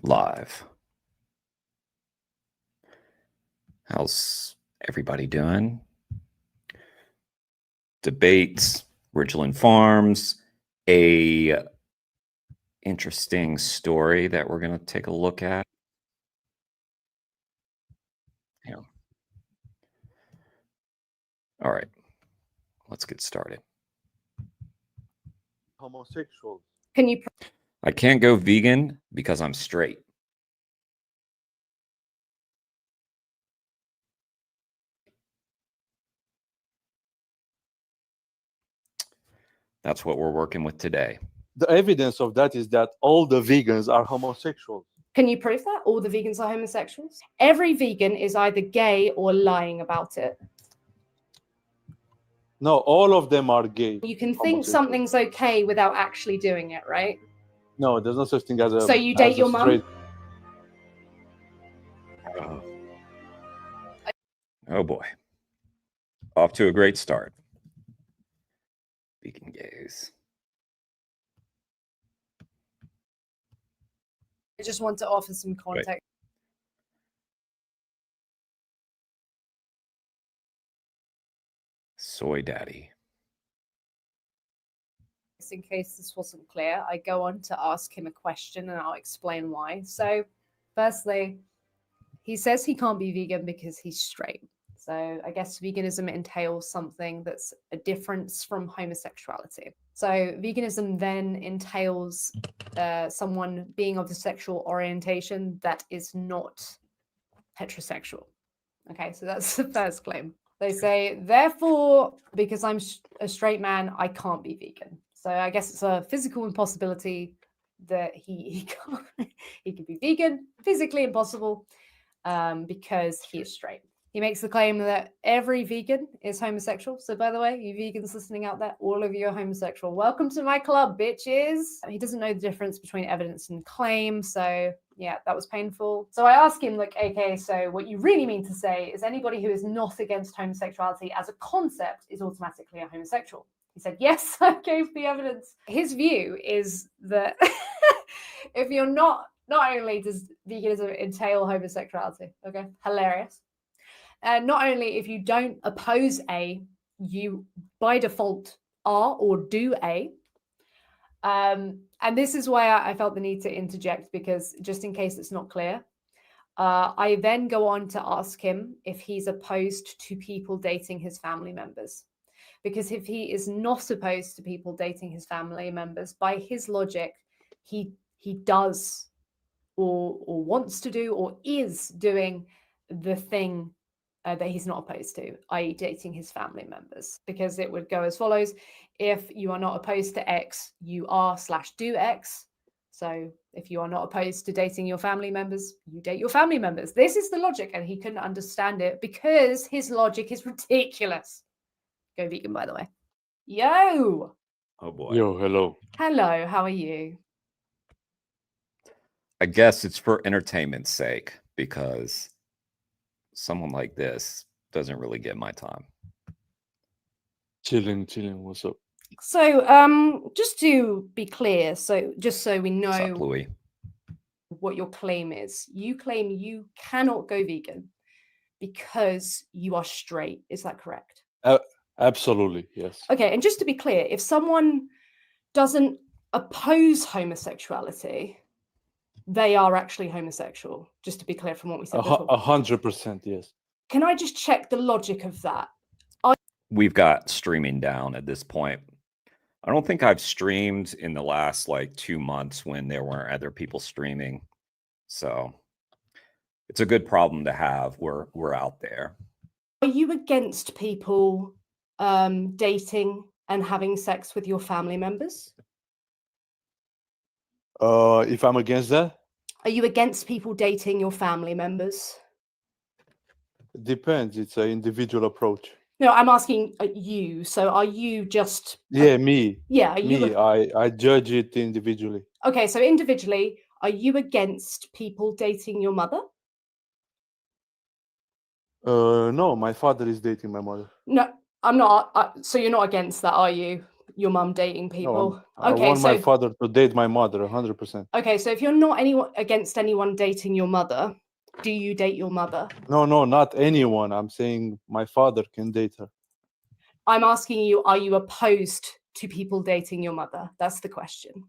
Live. How's everybody doing? Debates, Ridglan Farms, a interesting story that we're going to take a look at. Yeah. All right, let's get started. Homosexuals. Can you? I can't go vegan because I'm straight. That's what we're working with today. The evidence of that is that all the vegans are homosexuals. Can you prove that all the vegans are homosexuals? Every vegan is either gay or lying about it. No, all of them are gay. You can think something's okay without actually doing it, right? No, there's no such thing as a. So you date your mum? Oh boy. Off to a great start. Vegan gays. I just want to offer some context. Right. Soy daddy. In case this wasn't clear, I go on to ask him a question and I'll explain why. So, firstly, he says he can't be vegan because he's straight. So I guess veganism entails something that's a difference from homosexuality. So veganism then entails someone being of a sexual orientation that is not heterosexual. Okay, so that's the first claim. They say, therefore, because I'm a straight man, I can't be vegan. So I guess it's a physical impossibility that he can't, he can be vegan, physically impossible, because he is straight. He makes the claim that every vegan is homosexual. So by the way, you vegans listening out there, all of you are homosexual. Welcome to my club, bitches. He doesn't know the difference between evidence and claim. So yeah, that was painful. So I ask him, like, okay, so what you really mean to say is anybody who is not against homosexuality as a concept is automatically a homosexual. He said, yes, I gave the evidence. His view is that if you're not only does veganism entail homosexuality, okay, hilarious. And not only if you don't oppose A, you by default are or do A. And this is why I felt the need to interject, because just in case it's not clear, I then go on to ask him if he's opposed to people dating his family members. Because if he is not opposed to people dating his family members, by his logic, he does or wants to do or is doing the thing that he's not opposed to, i.e. dating his family members. Because it would go as follows: if you are not opposed to X, you are/do X. So if you are not opposed to dating your family members, you date your family members. This is the logic, and he couldn't understand it because his logic is ridiculous. Go vegan, by the way. Yo! Oh boy. Yo, hello. Hello, how are you? I guess it's for entertainment's sake, because someone like this doesn't really get my time. Chilling. What's up? So, just to be clear, just so we What's up, know Louis? what your claim is. You claim you cannot go vegan because you are straight. Is that correct? Absolutely, yes. Okay, and just to be clear, if someone doesn't oppose homosexuality, they are actually homosexual. Just to be clear from what we said before. 100%, yes. Can I just check the logic of that? We've got streaming down at this point. I don't think I've streamed in the last 2 months when there weren't other people streaming. So it's a good problem to have. We're out there. Are you against people dating and having sex with your family members? If I'm against that? Are you against people dating your family members? Depends. It's an individual approach. No, I'm asking you. So are you just... Yeah, me. Yeah, I judge it individually. Okay, so individually, are you against people dating your mother? No, my father is dating my mother. No, I'm not. So you're not against that, are you? your mum dating people? No, I Okay, want my so father to date my mother 100%. okay, so if you're not against anyone dating your mother, do you date your mother? No, not anyone. I'm saying my father can date her. I'm asking you, are you opposed to people dating your mother? That's the question.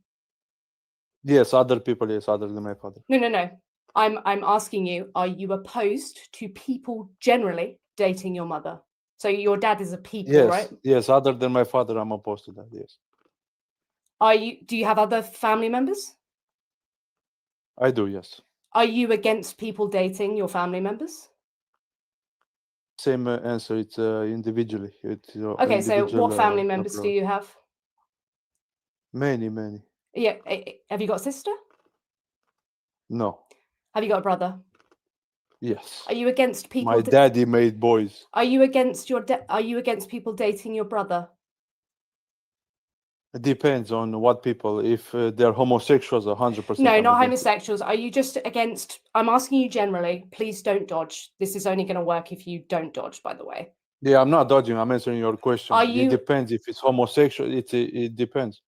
Yes, other people, yes, other than my father. No. I'm asking you, are you opposed to people generally dating your mother? So your dad is a people, Yes, right? yes, other than my father, I'm opposed to that, yes. Do you have other family members? I do, yes. Are you against people dating your family members? Same answer, it's individually. It's Okay, so individual what family members do approach. you have? Many. Yeah, have you got a sister? No, Have you got a brother? yes. Are you against people? My daddy made boys. Are you against Are you against people dating your brother? It depends on what people. If they're homosexuals, 100%. No, I'm not against it. homosexuals. Are you just against? I'm asking you generally. Please don't dodge. This is only going to work if you don't dodge, by the way. Yeah, I'm not dodging. I'm answering your question. Are you? It depends if it's homosexual. It depends.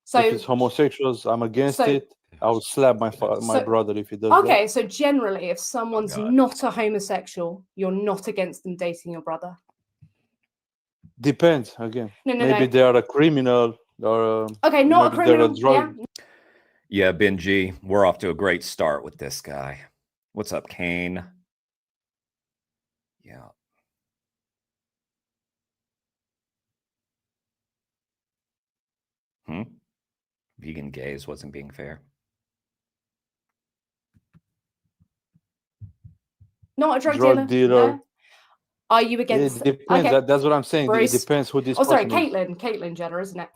So if it's homosexuals, I'm against it. I would slap my brother if he does that. Okay, so generally, if someone's not a homosexual, you're not against them dating your brother. Depends again. No. Maybe they are a criminal or okay, not a maybe they're criminal. a drug. Yeah, Benji, we're off to a great start with this guy. What's up, Kane? Yeah. Vegan gays wasn't being fair. Not a drug dealer. No? Are you against? It depends. Okay. That's what I'm saying. Bruce. It depends who this. Oh, sorry, person is. Caitlyn Jenner, isn't it?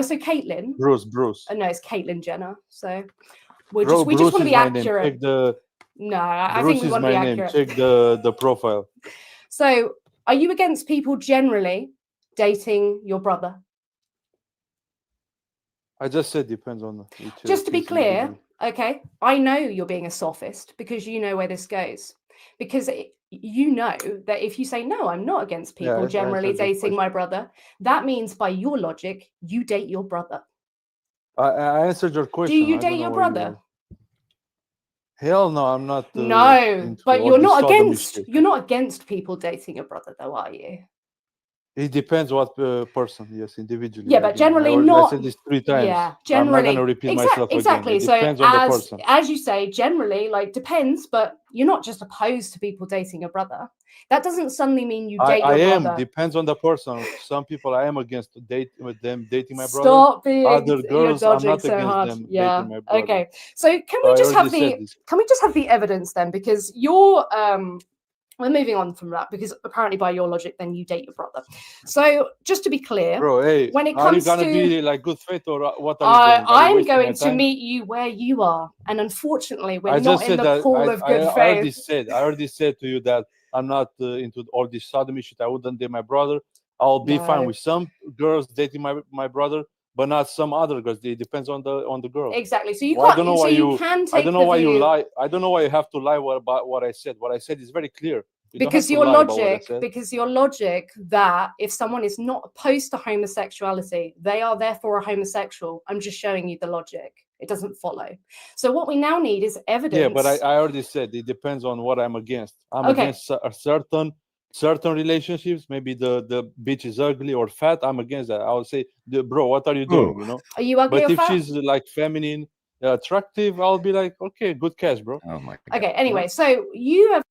So Caitlyn. Bruce. No, it's Caitlyn Jenner. So we Bruce just want to be my name. accurate. Check the. No, I Bruce think we is want to my be name. accurate. Check the profile. So, are you against people generally dating your brother? I just said depends on each. Just to be clear, okay, I know you're being a sophist because you know where this goes. Because you know that if you say, no, I'm not against people generally dating my brother, that means by your logic, you date your brother. I answered your question. Do you date your brother? Hell no, I'm not. No, but you're not against people dating your brother, though, are you? It depends what person. Yes, individually. Yeah, but generally not. I said this 3 times. Yeah, generally. I'm not going to repeat myself exactly. again. It depends on the person. As you say, generally, like depends, but you're not just opposed to people dating your brother. That doesn't suddenly mean you date your brother. Depends on the person. Some people I am against them dating my brother. Stop being. Other girls, I'm not so against hard. them dating my brother. Okay. So can we just have the evidence then? Because you're we're moving on from that because apparently by your logic, then you date your brother. So just to be clear, bro, hey, when it comes are you gonna be like good faith or what are you doing? I'm going to meet you where you are, and unfortunately, we're not in the pool of good faith. I already said to you that I'm not into all this sodomy shit. I wouldn't date my brother. I'll be fine with some girls dating my brother, but not some other girls. It depends on the girl. Exactly. So you can't. I don't know why I don't know why you lie. I don't know why you have to lie about what I said. What I said is very clear. Because your logic that if someone is not opposed to homosexuality, they are therefore a homosexual. I'm just showing you the logic. It doesn't follow. So what we now need is evidence. Yeah, but I already said it depends on what I'm against. I'm against a certain relationships. Maybe the bitch is ugly or fat. I'm against that. I would say, bro, what are you doing? You know? Are you ugly or fat? But if she's like feminine, attractive, I'll be like, okay, good catch, bro. Oh my God. Okay. Anyway, so you have.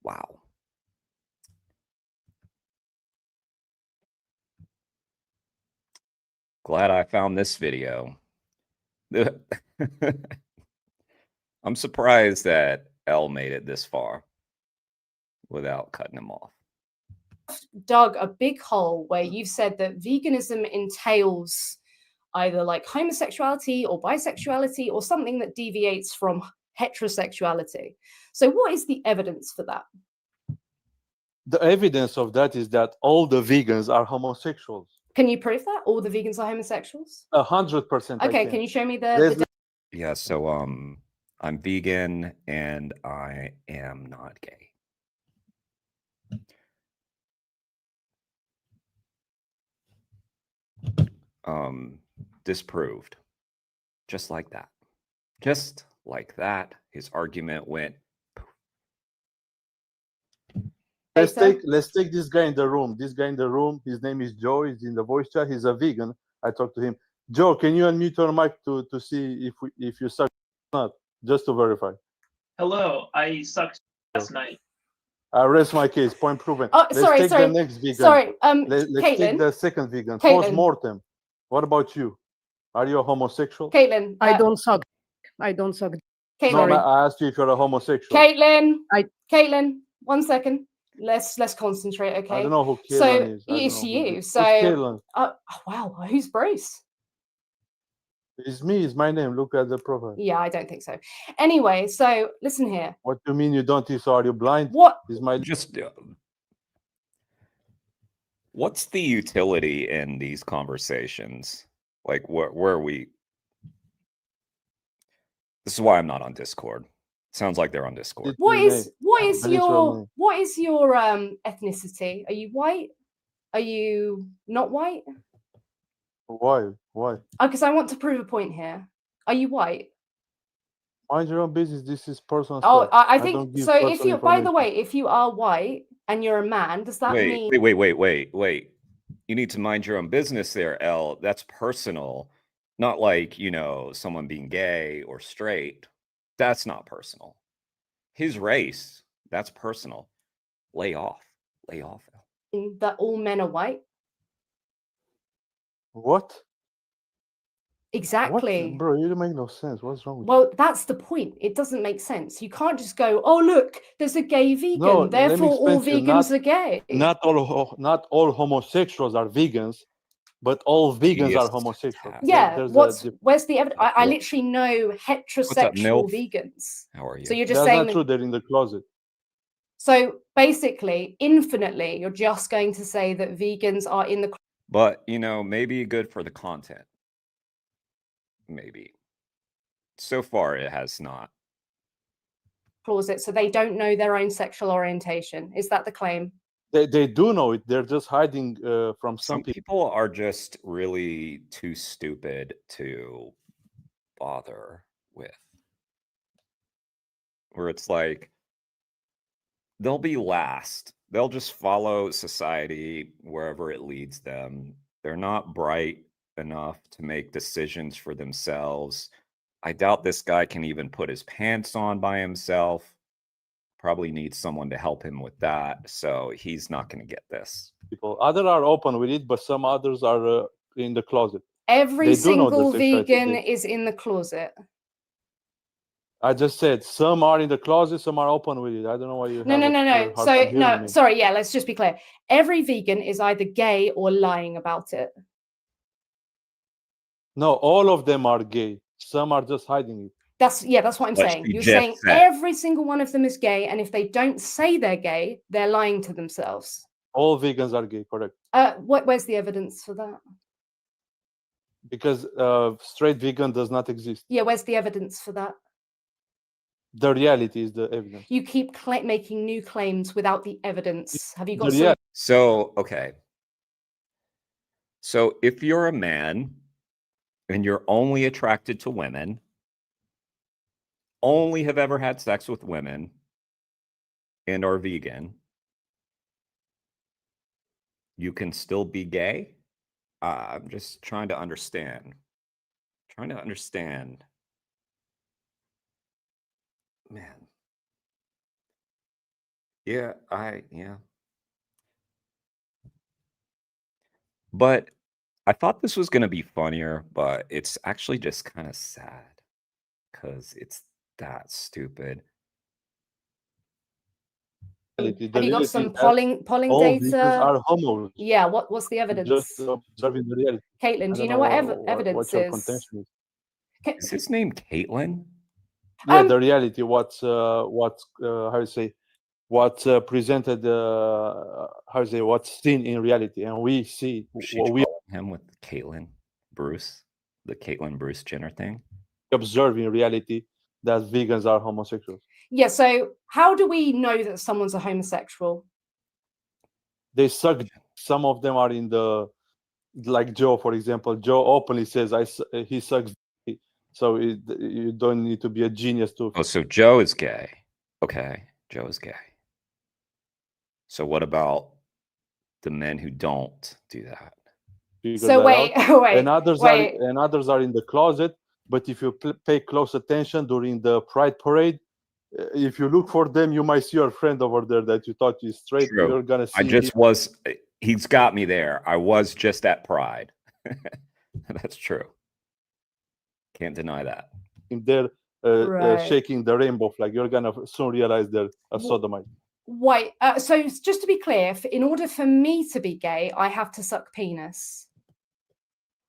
Wow. Glad I found this video. I'm surprised that Elle made it this far without cutting him off. Dug a big hole where you've said that veganism entails either like homosexuality or bisexuality or something that deviates from heterosexuality. So what is the evidence for that? The evidence of that is that all the vegans are homosexuals. Can you prove that all the vegans are homosexuals? 100%. Okay, can you show me the yeah, so I'm vegan and I am not gay. disproved. Just like that. Just like that. His argument went poof. Let's take this guy in the room. This guy in the room, his name is Joe. He's in the voice chat. He's a vegan. I talked to him. Joe, can you unmute your mic to see if you suck or not, just to verify? Hello, I sucked last night. I rest my case. Point proven. Oh, Let's sorry, take sorry. the next vegan. Sorry, Let's take Caitlin. the second vegan. Caitlin. Post-mortem. What about you? Are you a homosexual? Caitlin. I don't suck. I don't suck. No, Caitlin. I asked you if you're a homosexual. Caitlin. Caitlin. 1 second. Let's concentrate, okay? I don't know who So Caitlin is. it's you. Who's So Caitlin? oh, wow, who's Bruce? It's me. It's my name. Look at the profile. Yeah, I don't think so. Anyway, so listen here. What do you mean you don't? So are you blind? What? Is my Just what's the utility in these conversations? Like, where are we? This is why I'm not on Discord. Sounds like they're on Discord. What your is name? your ethnicity? Are you white? Are you not white? Why? Why? Because I want to prove a point here. Are you white? Mind your own business. This is personal Oh, stuff. I don't think give so. If personal you, by the information. way, if you are white and you're a man, does that mean? Wait. You need to mind your own business there, L. That's personal. Not like, someone being gay or straight. That's not personal. His race, that's personal. Lay off, L. That all men are white? What? Exactly. What? Bro, you don't make no sense. What's wrong with you? Well, that's the point. It doesn't make sense. You can't just go, oh, look, there's a gay vegan. No, let me therefore, all explain to you. vegans are gay. Not all homosexuals are vegans, but all vegans are homosexuals. Yeah, where's the evidence? I What- literally know up, heterosexual MILF? vegans. How are you? So you're just That's saying not true. They're in the closet. So basically, infinitely, you're just going to say that vegans are in the But, maybe good for the content. Maybe. So far, it has not. closet, so they don't know their own sexual orientation. Is that the claim? They do know it. They're just hiding from Some some people. people are just really too stupid to bother with. Where it's like, they'll be last. They'll just follow society wherever it leads them. They're not bright enough to make decisions for themselves. I doubt this guy can even put his pants on by himself. Probably needs someone to help him with that. So he's not going to get this. People. Others are open with it, but some others are in the closet. Every They do know the single sexuality. vegan is in the closet. I just said some are in the closet, some are open with it. I don't know why you. No. have a hard So time hearing no, me. sorry. Yeah, let's just be clear. Every vegan is either gay or lying about it. No, all of them are gay. Some are just hiding it. That's what I'm What saying. she You're just saying said. every single one of them is gay, and if they don't say they're gay, they're lying to themselves. All vegans are gay, correct? Where's the evidence for that? Because straight vegan does not exist. Yeah, where's the evidence for that? The reality is the evidence. You keep making new claims without the evidence. Have you got The some? reality. So, okay. So if you're a man and you're only attracted to women, only have ever had sex with women, and are vegan, you can still be gay? I'm just trying to understand. Man. Yeah. But I thought this was going to be funnier, but it's actually just kind of sad because it's that stupid. The Have you got reality some is that polling all vegans data? are homos. Yeah, what's the evidence? Just observing the reality. Caitlin, I do you don't know what what evidence your is? contention is. Is his name Caitlin? Yeah, the reality. What's how you say? What's presented? How you say? What's seen in reality, and we see She what we trolling him with Caitlin Bruce, the Caitlin Bruce Jenner thing. observe in reality that vegans are homosexuals. Yeah, so how do we know that someone's a homosexual? They suck. Some of them are in like Joe, for example. Joe openly says he sucks dick. So you don't need to be a genius to Oh, so Joe is gay. Okay, Joe is gay. So what about the men who don't do that? figure So that wait, out. wait, And others wait. are in the closet. But if you pay close attention during the Pride Parade, if you look for them, you might see your friend over there that you thought is straight. True. You're gonna see. I just was. He's got me there. I was just at Pride. That's true. Can't deny that. him there Right. shaking the rainbow flag. You're gonna soon realize they're a sodomite. Wait, so just to be clear, in order for me to be gay, I have to suck penis.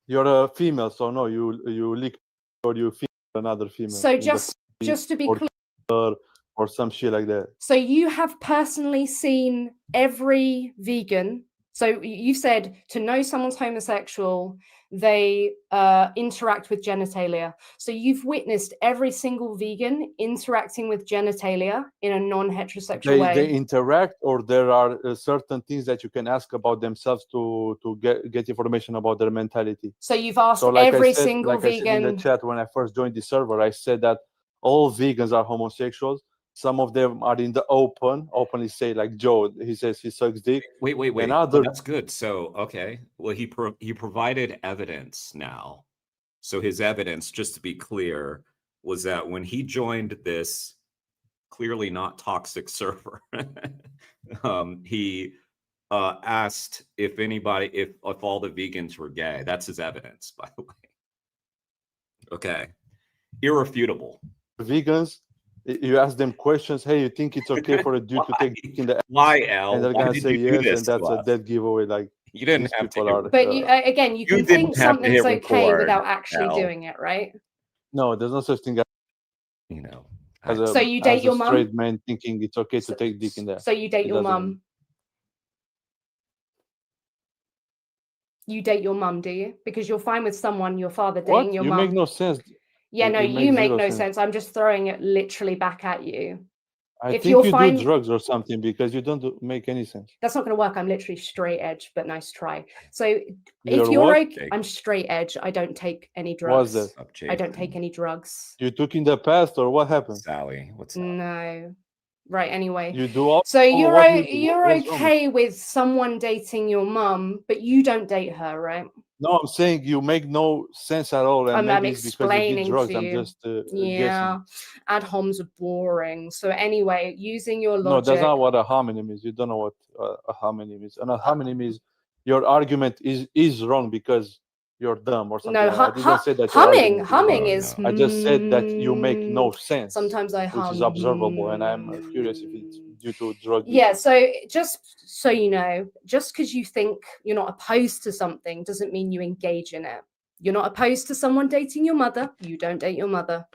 You're a female, so no, you lick or you feel another female. So in the just to be or clear, or some shit like that. so you have personally seen every vegan. So you said to know someone's homosexual, they interact with genitalia. So you've witnessed every single vegan interacting with genitalia in a non-heterosexual way. They interact, or there are certain things that you can ask about themselves to get information about their mentality. So you've asked So like every I said, single like I said in the vegan. chat when I first joined the server, I said that all vegans are homosexuals. Some of them are in the openly say, like Joe, he says he sucks dick. Wait. And Oh, other that's good. So, okay. Well, he provided evidence now. So his evidence, just to be clear, was that when he joined this clearly not toxic server, he asked if all the vegans were gay. That's his evidence, by the way. Okay. Irrefutable. vegans, you ask them questions. Hey, you think it's okay for a dude to take dick in the ass? Why, Al? And they're Why gonna did say you do yes, this and that's to a us? dead giveaway. Like You didn't these have to people hit are. But again, you can You think didn't have to something's hit okay record, without actually Al. doing it, right? No, there's no such thing You know. as a, So you date as your a mum? straight man thinking it's okay to take dick in there. So you date It your doesn't- mum? You date your mum, do you? Because you're fine with someone, your father dating What? your You mum. make no sense. Yeah, no, It you makes make zero no sense. sense. I'm just throwing it literally back at you. I If think you're you fine- do drugs or something because you don't make any sense. That's not going to work. I'm literally straight edge, but nice try. So if You're you're what? okay, I'm straight edge. I don't take any What's drugs. that? I don't take any drugs. You took in the past, or what happened? Sally, what's up? No. Right, anyway. You do all. So you're what do you do? you're What's wrong with okay with someone dating your mum, but you don't date her, right? No, I'm saying you make no sense at all, and I'm maybe it's because you did explaining drugs. to I'm you. just Yeah, guessing. ad homs are boring. So anyway, using your No, logic. that's not what a homonym is. You don't know what a homonym is. And a homonym is your argument is wrong because you're dumb or something. No, I didn't say that. your argument humming wrong. is. I just said that you make no sense. Sometimes I hum, which is observable, and I'm curious if it's due to drug use. Yeah, so just so you know, just because you think you're not opposed to something doesn't mean you engage in it. You're not opposed to someone dating your mother. You don't date your mother.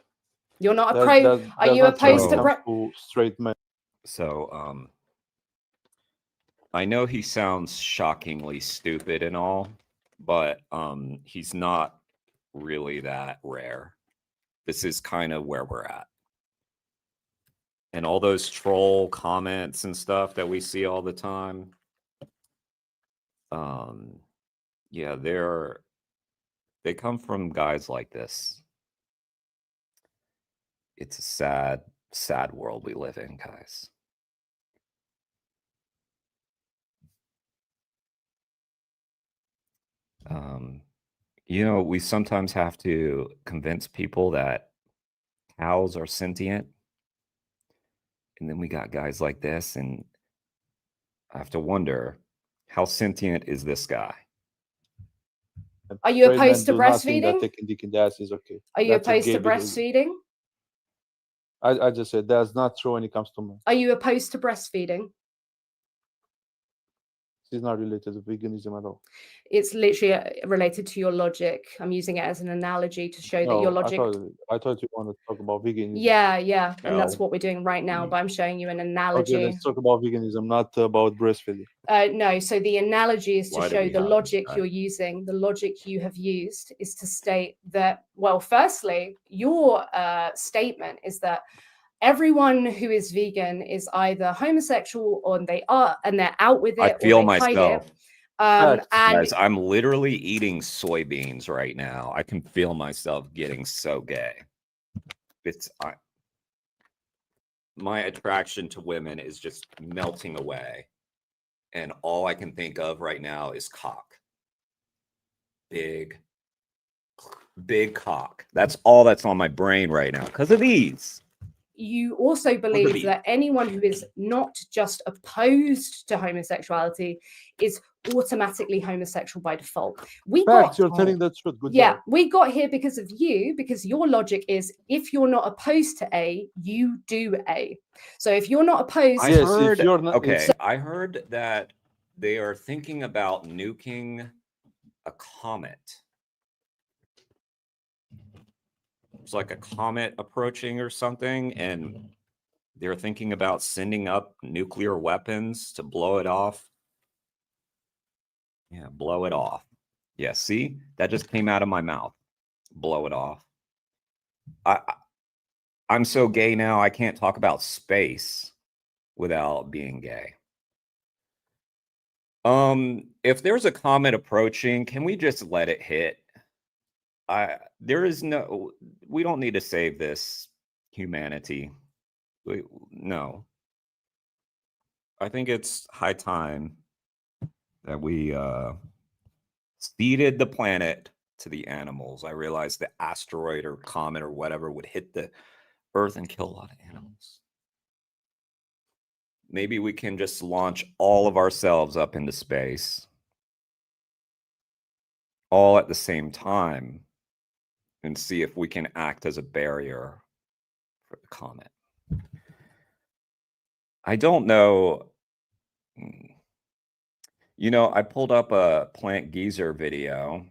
You're not opposed. Are you opposed to straight men? So, I know he sounds shockingly stupid and all, but he's not really that rare. This is kind of where we're at. And all those troll comments and stuff that we see all the time, yeah, they come from guys like this. It's a sad, sad world we live in, guys. You know, we sometimes have to convince people that cows are sentient. And then we got guys like this, and I have to wonder, how sentient is this guy? Are you opposed to breastfeeding? Taking dick in the ass is okay. Are you opposed to breastfeeding? I just said that's not true when it comes to men. Are you opposed to breastfeeding? It's not related to veganism at all. It's literally related to your logic. I'm using it as an analogy to show that your logic. I thought you wanted to talk about veganism. Yeah, and that's what we're doing right now. But I'm showing you an analogy. Okay, let's talk about veganism, not about breastfeeding. No, so the analogy is to show the logic you're using. The logic you have used is to state that. Well, firstly, your statement is that everyone who is vegan is either homosexual or they're out with it. I feel or they hide myself. it. Facts. And Guys, I'm literally eating soybeans right now. I can feel myself getting so gay. My attraction to women is just melting away. And all I can think of right now is cock. Big cock. That's all that's on my brain right now because of these. you also believe that anyone who is not just opposed to homosexuality is automatically homosexual by default. Facts, you're telling the truth. Good Yeah, job. we got here because of you, because your logic is if you're not opposed to A, you do A. So if you're not opposed, Yes, if you're not okay, I heard that they are thinking about nuking a comet. It's like a comet approaching or something, and they're thinking about sending up nuclear weapons to blow it off. Yeah, blow it off. Yeah, see? That just came out of my mouth. Blow it off. I'm so gay now, I can't talk about space without being gay. If there's a comet approaching, can we just let it hit? We don't need to save this humanity. No. I think it's high time that we ceded the planet to the animals. I realized the asteroid or comet or whatever would hit the Earth and kill a lot of animals. Maybe we can just launch all of ourselves up into space all at the same time and see if we can act as a barrier for the comet. I don't know. You know, I pulled up a Plant Geezer video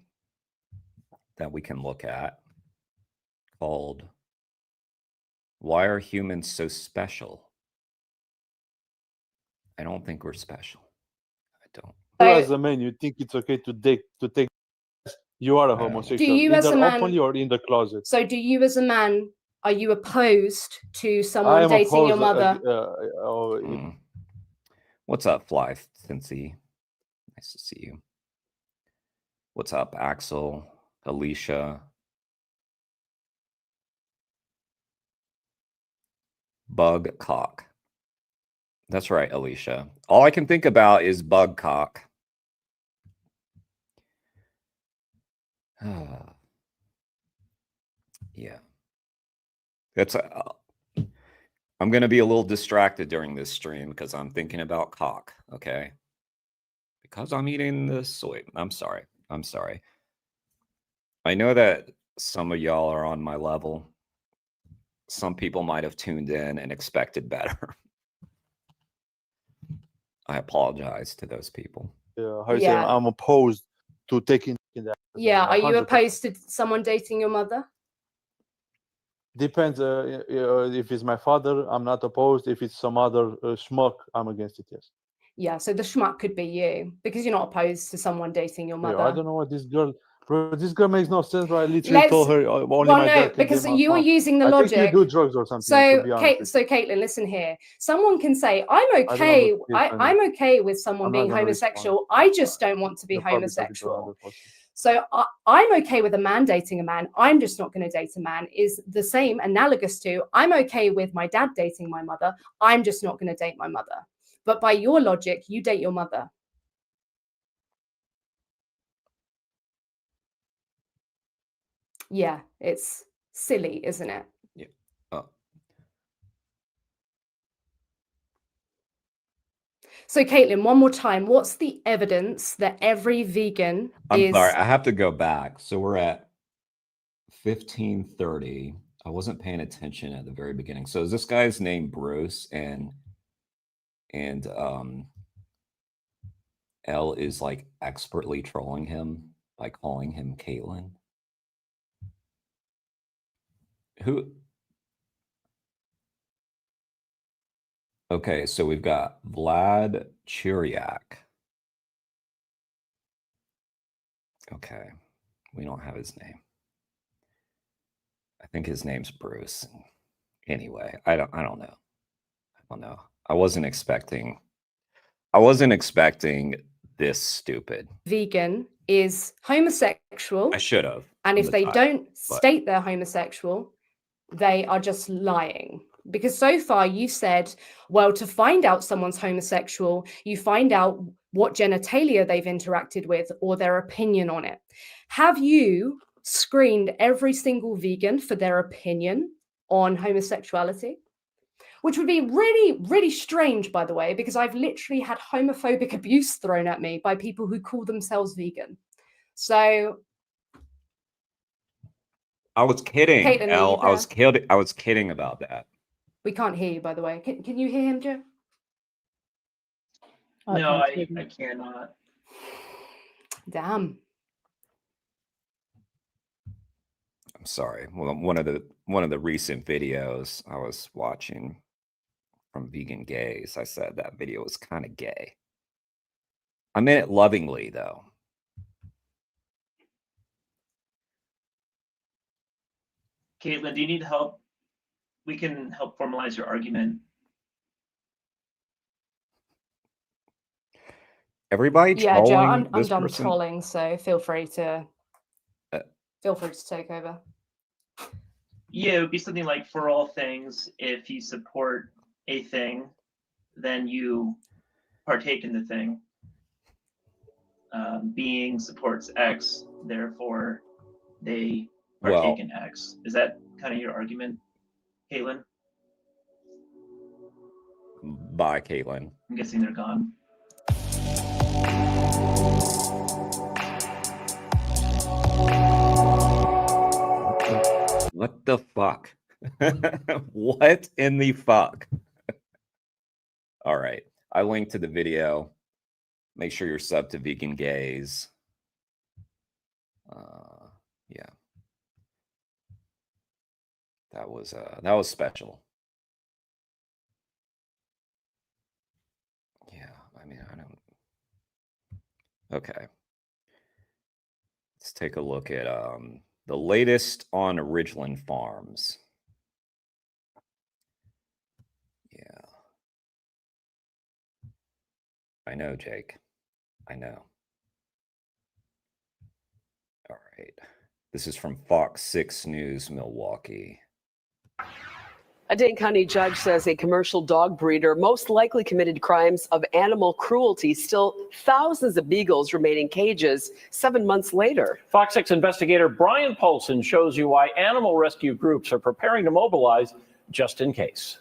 that we can look at called "Why Are Humans So Special?" I don't think we're special. I don't. as a man, you think it's okay to take you are a homosexual, do you as either a man, openly or in the closet. So do you as a man, are you opposed to I someone am dating your opposed, mother? What's up, Fly Cincy? Nice to see you. What's up, Axel, Alicia? Bug cock. That's right, Alicia. All I can think about is bug cock. Yeah. That's I'm going to be a little distracted during this stream because I'm thinking about cock, okay? Because I'm eating the soy. I'm sorry. I know that some of y'all are on my level. Some people might have tuned in and expected better. I apologize to those people. Yeah, I'm opposed to taking that. Yeah, are you 100%. opposed to someone dating your mother? Depends. If it's my father, I'm not opposed. If it's some other schmuck, I'm against it. Yes. Yeah, so the schmuck could be you because you're not opposed to someone dating your mother. Yeah, I don't know what this girl. Bro, this girl makes no sense. Right? I literally told her only my dad can because get my you are phone. using the I logic. think you do drugs or something. So, to be honest so Caitlin, listen here. Someone can say, "I'm I don't know okay. who it is, I'm okay with someone I'm not being gonna homosexual. respond. I just don't want to be You're probably talking to homosexual." another person. So I'm okay with a man dating a man. I'm just not going to date a man. Is the same analogous to I'm okay with my dad dating my mother. I'm just not going to date my mother. But by your logic, you date your mother. Yeah, it's silly, isn't it? Yeah. Oh. So, Caitlin, one more time. What's the evidence that every vegan I'm sorry, I have to go back. So we're at 15:30. I wasn't paying attention at the very beginning. So is this guy's name Bruce and Elle is like expertly trolling him by calling him Caitlin? Who? Okay, so we've got Vlad Chiriak. Okay, we don't have his name. I think his name's Bruce. Anyway, I don't know. I wasn't expecting this stupid. Vegan is homosexual. I should have. And if they don't but- state they're homosexual, they are just lying. Because so far you said, well, to find out someone's homosexual, you find out what genitalia they've interacted with or their opinion on it. Have you screened every single vegan for their opinion on homosexuality? Which would be really, really strange, by the way, because I've literally had homophobic abuse thrown at me by people who call themselves vegan. So I was kidding, Caitlin, are Elle. you there? I was kidding about that. We can't hear you, by the way. Can you hear him, Joe? No, can't hear I him. cannot. Damn. I'm sorry. Well, one of the recent videos I was watching from vegan gays, I said that video was kind of gay. I meant it lovingly, though. Caitlin, do you need help? We can help formalize your argument. Everybody Yeah, Joe, trolling I'm this done person. trolling, so feel free to take over. Yeah, it would be something like, for all things, if you support a thing, then you partake in the thing. Being supports X, therefore they partake in X. Is that kind of your argument, Caitlin? Bye, Caitlin. I'm guessing they're gone. What the fuck? What in the fuck? All right. I linked to the video. Make sure you're subbed to Vegan Gays. Yeah. That was special. Yeah, I mean, I don't. Okay. Let's take a look at the latest on Ridglan Farms. Yeah. I know, Jake. I know. All right. This is from Fox 6 News, Milwaukee. A Dane County judge says a commercial dog breeder most likely committed crimes of animal cruelty. Still, thousands of beagles remain in cages 7 months later. Fox 6 investigator Brian Polson shows you why animal rescue groups are preparing to mobilize just in case.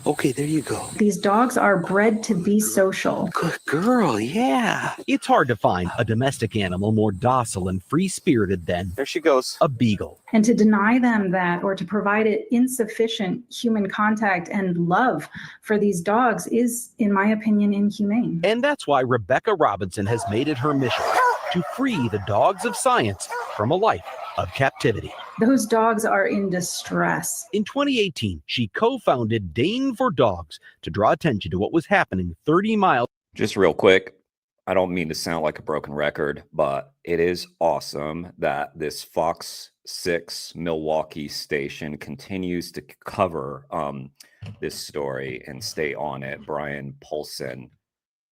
Okay, there you go. These dogs are bred to be social. Good girl, yeah. It's hard to find a domestic animal more docile and free-spirited than There she goes. a beagle. And to deny them that or to provide it insufficient human contact and love for these dogs is, in my opinion, inhumane. And that's why Rebecca Robinson has made it her mission to free the dogs of science from a life of captivity. Those dogs are in distress. In 2018, she co-founded Dane for Dogs to draw attention to what was happening 30 miles. Just real quick, I don't mean to sound like a broken record, but it is awesome that this Fox 6 Milwaukee station continues to cover this story and stay on it. Brian Polson,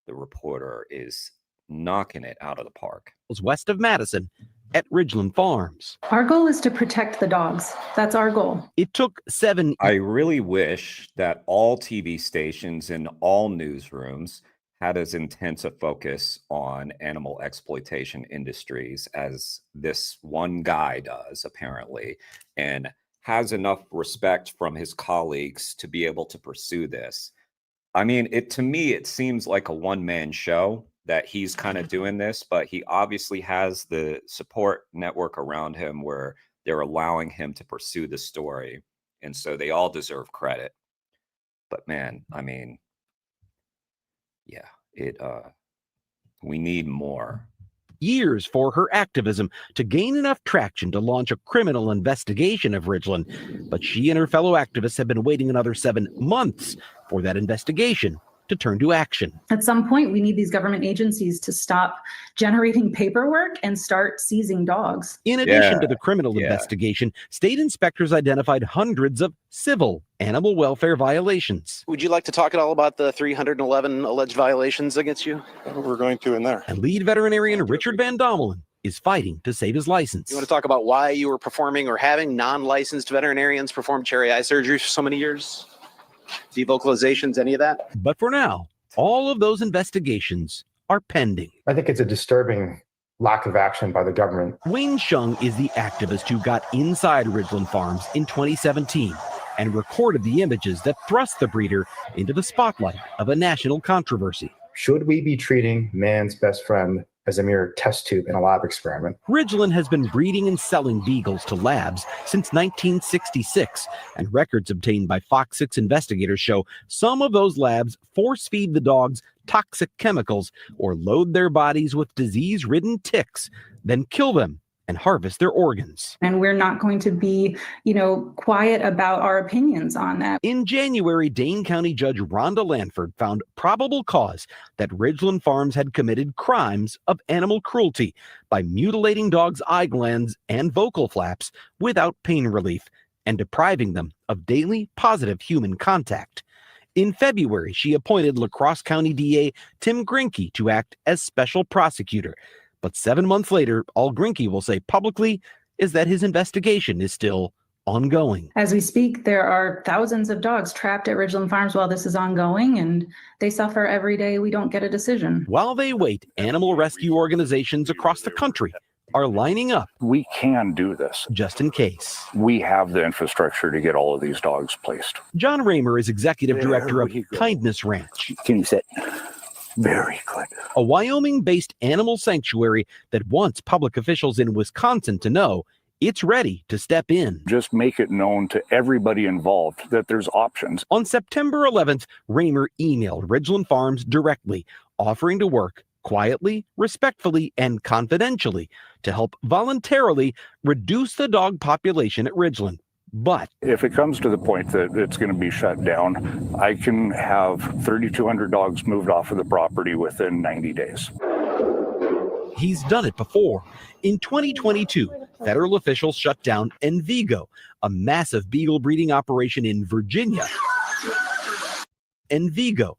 the reporter, is knocking it out of the park. West of Madison at Ridglan Farms. Our goal is to protect the dogs. That's our goal. It took 7 I really wish that all TV stations and all newsrooms had as intense a focus on animal exploitation industries as this one guy does, apparently, and has enough respect from his colleagues to be able to pursue this. I mean, to me, it seems like a one-man show that he's kind of doing this, but he obviously has the support network around him where they're allowing him to pursue the story. And so they all deserve credit. But man, I mean, yeah, we need more. years for her activism to gain enough traction to launch a criminal investigation of Ridglan. But she and her fellow activists have been waiting another 7 months for that investigation to turn to action. At some point, we need these government agencies to stop generating paperwork and start seizing dogs. In addition Yeah, to the criminal yeah. investigation, state inspectors identified hundreds of civil animal welfare violations. Would you like to talk at all about the 311 alleged violations against you? We're going to in there. And lead veterinarian Richard Van Dommelen is fighting to save his license. You want to talk about why you were performing or having non-licensed veterinarians perform cherry eye surgery for so many years? Devocalizations, any of that? But for now, all of those investigations are pending. I think it's a disturbing lack of action by the government. Wayne Shung is the activist who got inside Ridglan Farms in 2017 and recorded the images that thrust the breeder into the spotlight of a national controversy. Should we be treating man's best friend as a mere test tube in a lab experiment? Ridglan has been breeding and selling beagles to labs since 1966, and records obtained by Fox 6 investigators show some of those labs force-feed the dogs toxic chemicals or load their bodies with disease-ridden ticks, then kill them and harvest their organs. And we're not going to be, quiet about our opinions on that. In January, Dane County Judge Rhonda Lanford found probable cause that Ridglan Farms had committed crimes of animal cruelty by mutilating dogs' eye glands and vocal flaps without pain relief and depriving them of daily positive human contact. In February, she appointed La Crosse County DA Tim Grinke to act as special prosecutor. But 7 months later, all Grinke will say publicly is that his investigation is still ongoing. As we speak, there are thousands of dogs trapped at Ridglan Farms while this is ongoing, and they suffer every day we don't get a decision. While they wait, animal rescue organizations across the country are lining up. We can do this. Just in case. We have the infrastructure to get all of these dogs placed. John Raymer is executive director of Kindness Ranch. Can you sit? Very good. A Wyoming-based animal sanctuary that wants public officials in Wisconsin to know it's ready to step in. Just make it known to everybody involved that there's options. On September 11th, Raymer emailed Ridglan Farms directly, offering to work quietly, respectfully, and confidentially to help voluntarily reduce the dog population at Ridglan. But if it comes to the point that it's going to be shut down, I can have 3,200 dogs moved off of the property within 90 days. He's done it before. In 2022, federal officials shut down Envigo, a massive beagle breeding operation in Virginia. Envigo.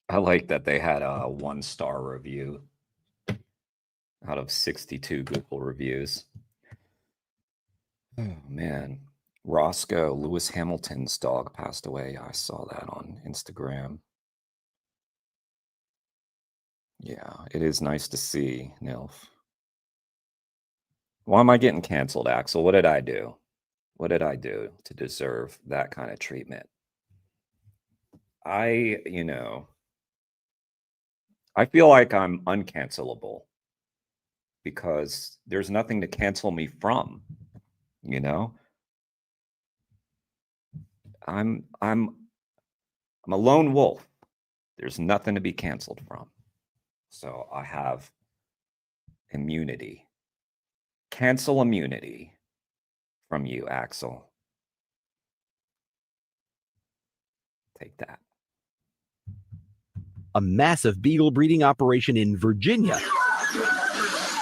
I like that they had a 1-star review out of 62 Google reviews. Oh, man. Roscoe, Lewis Hamilton's dog, passed away. I saw that on Instagram. Yeah, it is nice to see, Nilf. Why am I getting canceled, Axel? What did I do? What did I do to deserve that kind of treatment? I feel like I'm uncancelable because there's nothing to cancel me from, I'm a lone wolf. There's nothing to be canceled from. So I have immunity. Cancel immunity from you, Axel. Take that. A massive beagle breeding operation in Virginia.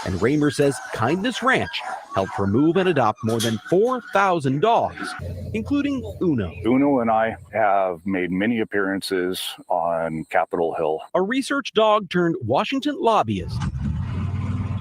And Raymer says Kindness Ranch helped remove and adopt more than 4,000 dogs, including Uno. Uno and I have made many appearances on Capitol Hill. A research dog turned Washington lobbyist,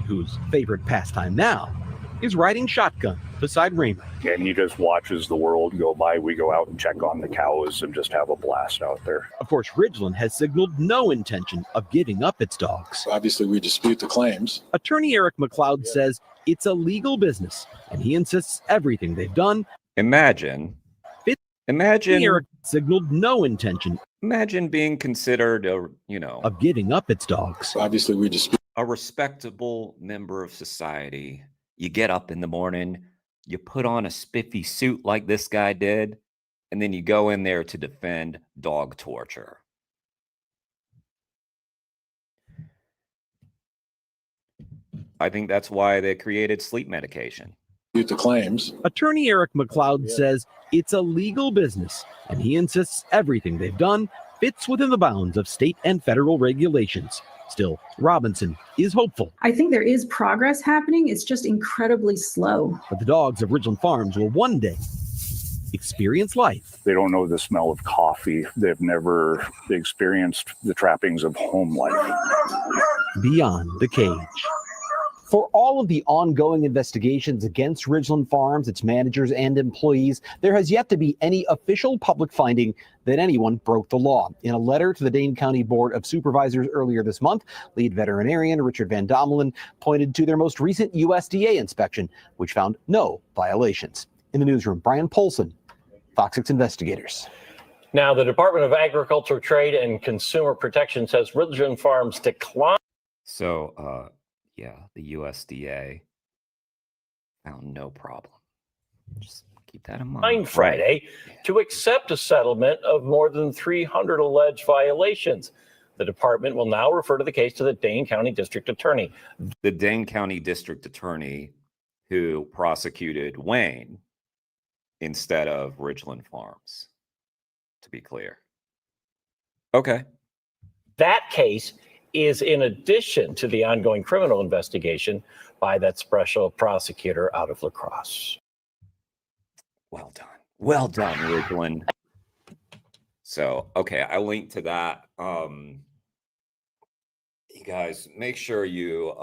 whose favorite pastime now is riding shotgun beside Raymer. And he just watches the world go by. We go out and check on the cows and just have a blast out there. Of course, Ridglan has signaled no intention of giving up its dogs. Obviously, we dispute the claims. Attorney Eric McLeod says it's a legal business, and he insists everything they've done. Imagine Eric signaled no intention. Imagine being considered of giving up its dogs. Obviously, we dispute. A respectable member of society. You get up in the morning, you put on a spiffy suit like this guy did, and then you go in there to defend dog torture. I think that's why they created sleep medication. The claims. Attorney Eric McLeod says it's a legal business, and he insists everything they've done fits within the bounds of state and federal regulations. Still, Robinson is hopeful. I think there is progress happening. It's just incredibly slow. But the dogs of Ridglan Farms will one day experience life. They don't know the smell of coffee. They've never experienced the trappings of home life. Beyond the cage. For all of the ongoing investigations against Ridglan Farms, its managers and employees, there has yet to be any official public finding that anyone broke the law. In a letter to the Dane County Board of Supervisors earlier this month, lead veterinarian Richard Van Domelen pointed to their most recent USDA inspection, which found no violations. In the newsroom, Brian Polson, Fox 6 Investigators. Now, the Department of Agriculture, Trade, and Consumer Protection says Ridglan Farms declined. So, yeah, the USDA found no problem. Just keep that in mind. Friday to accept a settlement of more than 300 alleged violations. The department will now refer to the case to the Dane County District Attorney. The Dane County District Attorney who prosecuted Wayne instead of Ridglan Farms, to be clear. Okay. That case is in addition to the ongoing criminal investigation by that special prosecutor out of La Crosse. Well done. Well done, Ridglan. So, okay, I linked to that. You guys, make sure you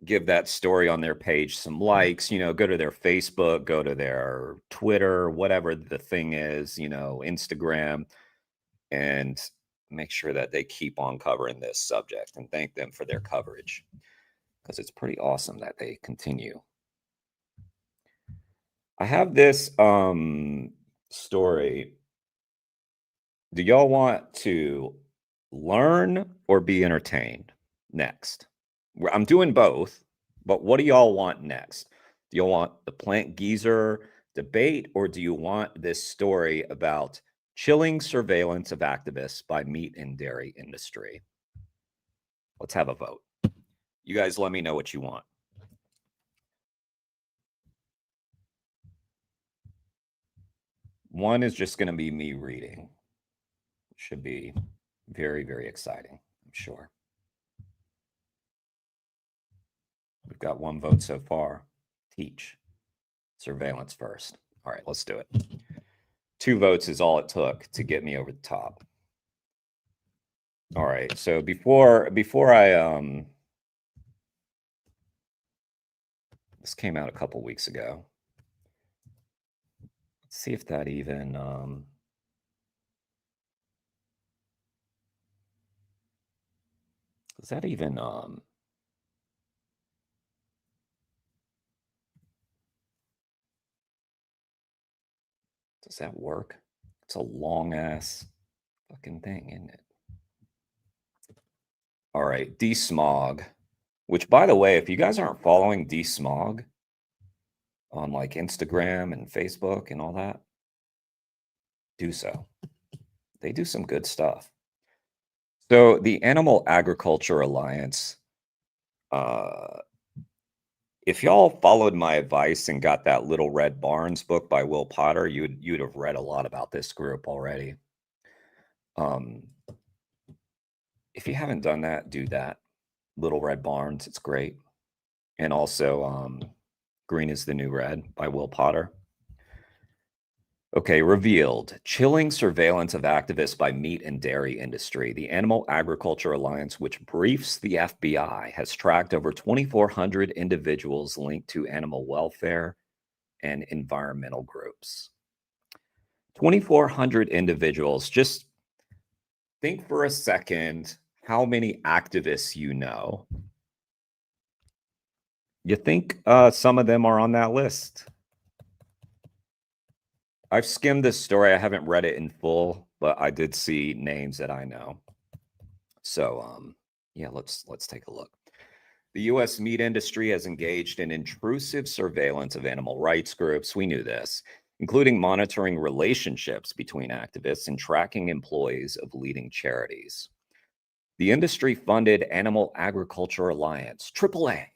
give that story on their page some likes. Go to their Facebook, go to their Twitter, whatever the thing is, Instagram, and make sure that they keep on covering this subject, and thank them for their coverage, because it's pretty awesome that they continue. I have this story. Do y'all want to learn or be entertained next? I'm doing both, but what do y'all want next? Do you want the plant geezer debate, or do you want this story about chilling surveillance of activists by meat and dairy industry? Let's have a vote. You guys let me know what you want. One is just going to be me reading. Should be very, very exciting, I'm sure. We've got one vote so far. Teach. Surveillance first. All right, let's do it. 2 votes is all it took to get me over the top. All right, so before I this came out a couple weeks ago. Let's see if that even does that even does that work? It's a long ass fucking thing, isn't it? All right, desmog, which, by the way, if you guys aren't following desmog on like Instagram and Facebook and all that, do so. They do some good stuff. So the Animal Agriculture Alliance, if y'all followed my advice and got that Little Red Barns book by Will Potter, you'd have read a lot about this group already. If you haven't done that, do that. Little Red Barns, it's great. And also Green is the New Red by Will Potter. Okay, revealed. Chilling surveillance of activists by meat and dairy industry. The Animal Agriculture Alliance, which briefs the FBI, has tracked over 2,400 individuals linked to animal welfare and environmental groups. 2,400 individuals. Just think for a second how many activists you know. You think some of them are on that list? I've skimmed this story. I haven't read it in full, but I did see names that I know. So, yeah, let's take a look. The U.S. meat industry has engaged in intrusive surveillance of animal rights groups. We knew this, including monitoring relationships between activists and tracking employees of leading charities. The industry-funded Animal Agriculture Alliance, AAA,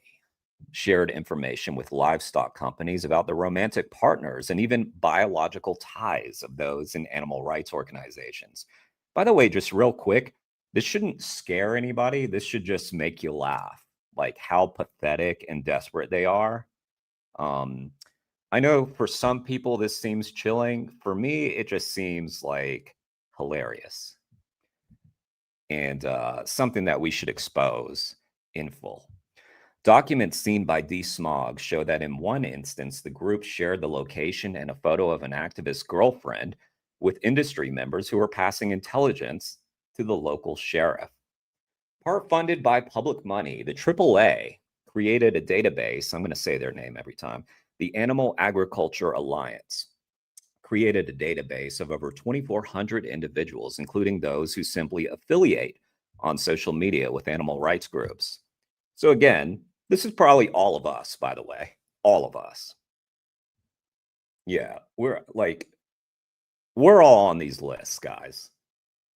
shared information with livestock companies about the romantic partners and even biological ties of those in animal rights organizations. By the way, just real quick, this shouldn't scare anybody. This should just make you laugh, like how pathetic and desperate they are. I know for some people this seems chilling. For me, it just seems like hilarious and something that we should expose in full. Documents seen by D-Smog show that in one instance, the group shared the location and a photo of an activist's girlfriend with industry members who were passing intelligence to the local sheriff. Part funded by public money, the AAA created a database. I'm going to say their name every time. The Animal Agriculture Alliance created a database of over 2,400 individuals, including those who simply affiliate on social media with animal rights groups. So again, this is probably all of us, by the way, all of us. Yeah, we're all on these lists, guys.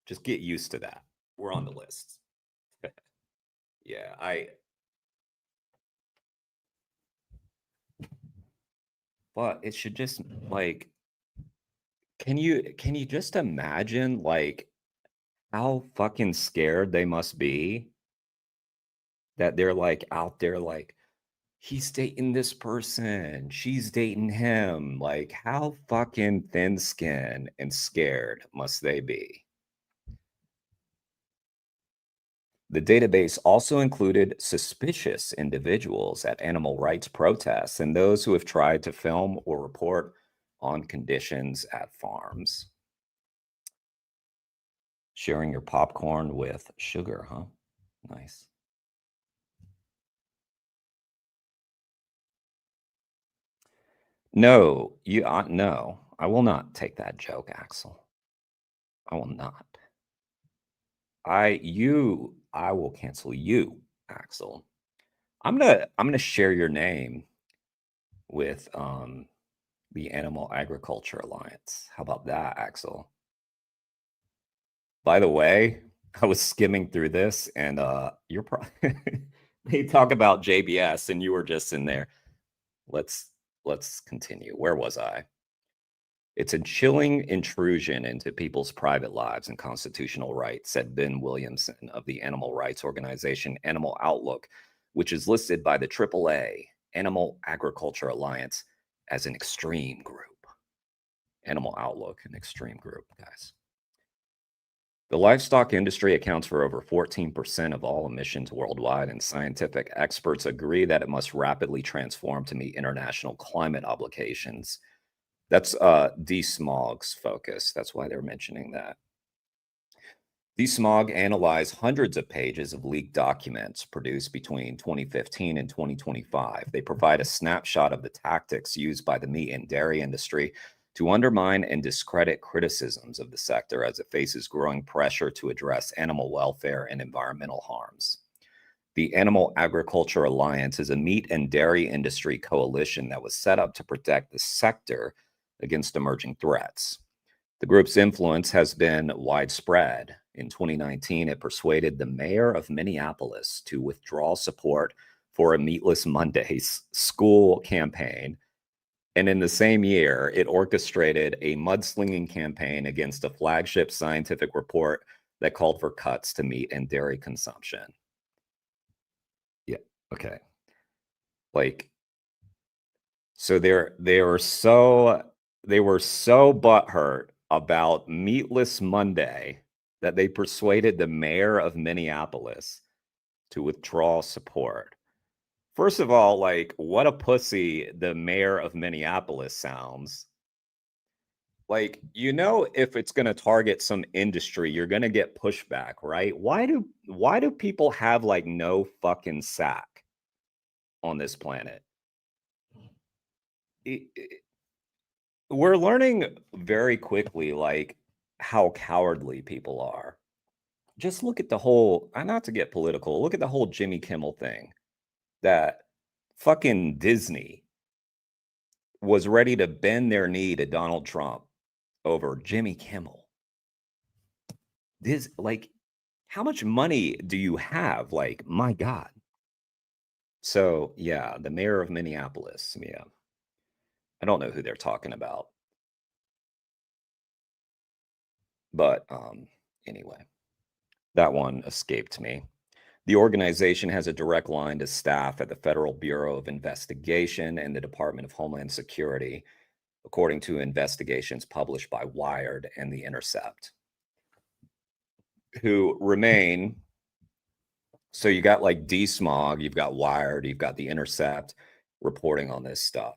Just get used to that. We're on the list. Yeah, but it should just like, can you just imagine like how fucking scared they must be that they're like out there like, he's dating this person, she's dating him. Like, how fucking thin-skinned and scared must they be? The database also included suspicious individuals at animal rights protests and those who have tried to film or report on conditions at farms. Sharing your popcorn with sugar, huh? Nice. No, no, I will not take that joke, Axel. I will not. I will cancel you, Axel. I'm gonna share your name with the Animal Agriculture Alliance. How about that, Axel? By the way, I was skimming through this and you're probably they talk about JBS and you were just in there. Let's continue. Where was I? It's a chilling intrusion into people's private lives and constitutional rights, said Ben Williamson of the animal rights organization Animal Outlook, which is listed by the AAA, Animal Agriculture Alliance, as an extreme group. Animal Outlook, an extreme group, guys. The livestock industry accounts for over 14% of all emissions worldwide, and scientific experts agree that it must rapidly transform to meet international climate obligations. That's D-Smog's focus. That's why they're mentioning that. D-Smog analyzed hundreds of pages of leaked documents produced between 2015 and 2025. They provide a snapshot of the tactics used by the meat and dairy industry to undermine and discredit criticisms of the sector as it faces growing pressure to address animal welfare and environmental harms. The Animal Agriculture Alliance is a meat and dairy industry coalition that was set up to protect the sector against emerging threats. The group's influence has been widespread. In 2019, it persuaded the mayor of Minneapolis to withdraw support for a Meatless Mondays school campaign. And in the same year, it orchestrated a mudslinging campaign against a flagship scientific report that called for cuts to meat and dairy consumption. Yeah, okay. Like, so they were so butthurt about Meatless Monday that they persuaded the mayor of Minneapolis to withdraw support. First of all, like, what a pussy the mayor of Minneapolis sounds. Like, you know, if it's going to target some industry, you're going to get pushback, right? Why do people have like no fucking sack on this planet? We're learning very quickly, like, how cowardly people are. Just look at the whole, not to get political, look at the whole Jimmy Kimmel thing, that fucking Disney was ready to bend their knee to Donald Trump over Jimmy Kimmel. This, like, how much money do you have? Like, my God. So, yeah, the mayor of Minneapolis, yeah. I don't know who they're talking about. But Anyway, that one escaped me. The organization has a direct line to staff at the Federal Bureau of Investigation and the Department of Homeland Security, according to investigations published by Wired and The Intercept, who remain. So you got like DSMOG, you've got Wired, you've got The Intercept reporting on this stuff.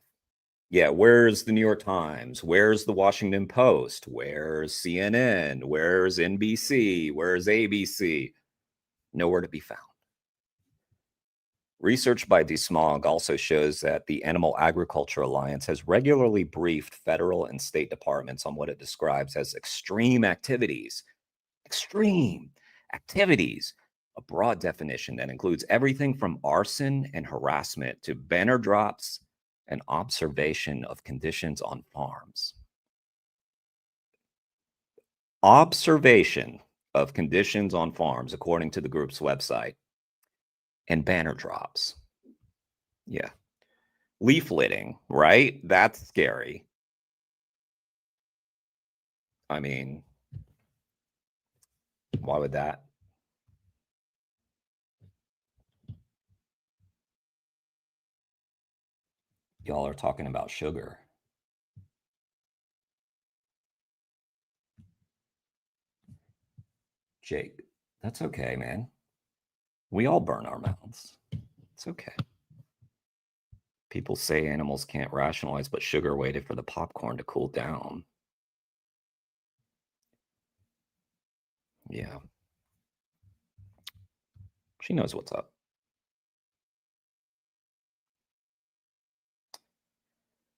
Yeah, where's the New York Times? Where's the Washington Post? Where's CNN? Where's NBC? Where's ABC? Nowhere to be found. Research by DSMOG also shows that the Animal Agriculture Alliance has regularly briefed federal and state departments on what it describes as extreme activities. Extreme activities, a broad definition that includes everything from arson and harassment to banner drops and observation of conditions on farms. Observation of conditions on farms, according to the group's website, and banner drops. Yeah. Leafleting, right? That's scary. I mean, why would that? Y'all are talking about sugar. Jake, that's okay, man. We all burn our mouths. It's okay. People say animals can't rationalize, but sugar waited for the popcorn to cool down. Yeah. She knows what's up.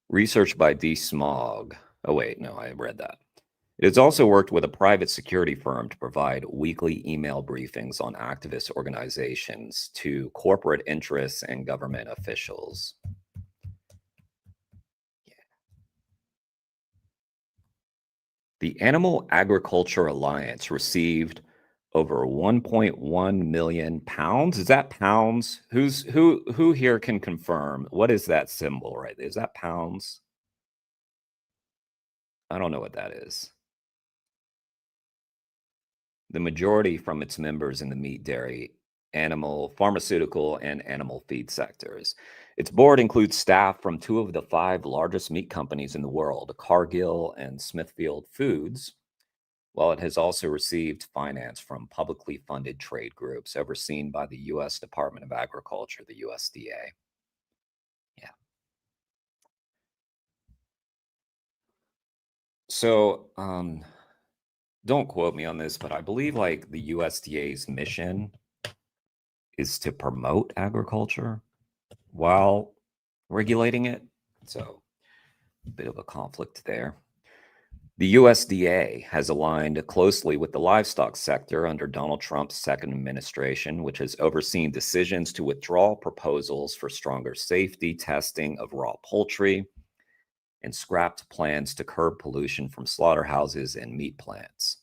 Research by DSMOG. Oh, wait, no, I read that. It has also worked with a private security firm to provide weekly email briefings on activist organizations to corporate interests and government officials. Yeah. The Animal Agriculture Alliance received over 1.1 million pounds. Is that pounds? Who here can confirm? What is that symbol right there? Is that pounds? I don't know what that is. The majority from its members in the meat, dairy, animal, pharmaceutical, and animal feed sectors. Its board includes staff from 2 of the 5 largest meat companies in the world, Cargill and Smithfield Foods, while it has also received finance from publicly funded trade groups overseen by the U.S. Department of Agriculture, the USDA. Yeah. So, don't quote me on this, but I believe like the USDA's mission is to promote agriculture while regulating it. So a bit of a conflict there. The USDA has aligned closely with the livestock sector under Donald Trump's second administration, which has overseen decisions to withdraw proposals for stronger safety testing of raw poultry and scrapped plans to curb pollution from slaughterhouses and meat plants.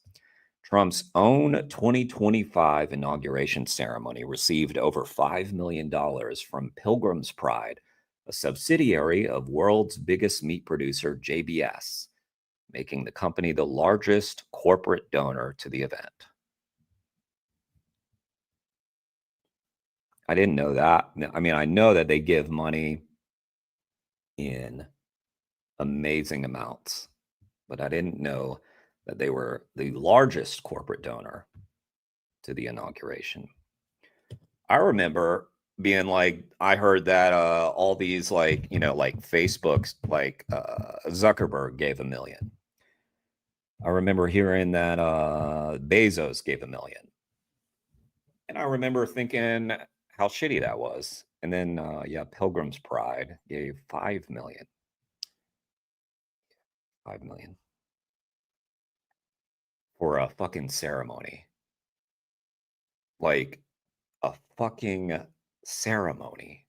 Trump's own 2025 inauguration ceremony received over $5 million from Pilgrim's Pride, a subsidiary of world's biggest meat producer, JBS, making the company the largest corporate donor to the event. I didn't know that. I mean, I know that they give money in amazing amounts, but I didn't know that they were the largest corporate donor to the inauguration. I remember being like, I heard that all these like, you know, like Facebook's like Zuckerberg gave $1 million. I remember hearing that Bezos gave $1 million. And I remember thinking how shitty that was. And then, yeah, Pilgrim's Pride gave $5 million. $5 million. For a fucking ceremony. Like a fucking ceremony.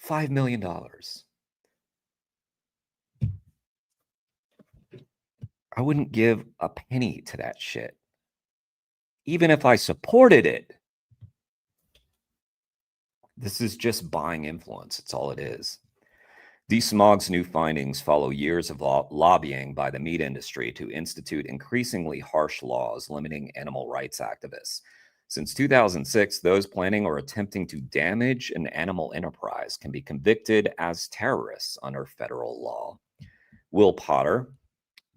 $5 million. I wouldn't give a penny to that shit. Even if I supported it. This is just buying influence. It's all it is. DeSmog's new findings follow years of lobbying by the meat industry to institute increasingly harsh laws limiting animal rights activists. Since 2006, those planning or attempting to damage an animal enterprise can be convicted as terrorists under federal law. Will Potter,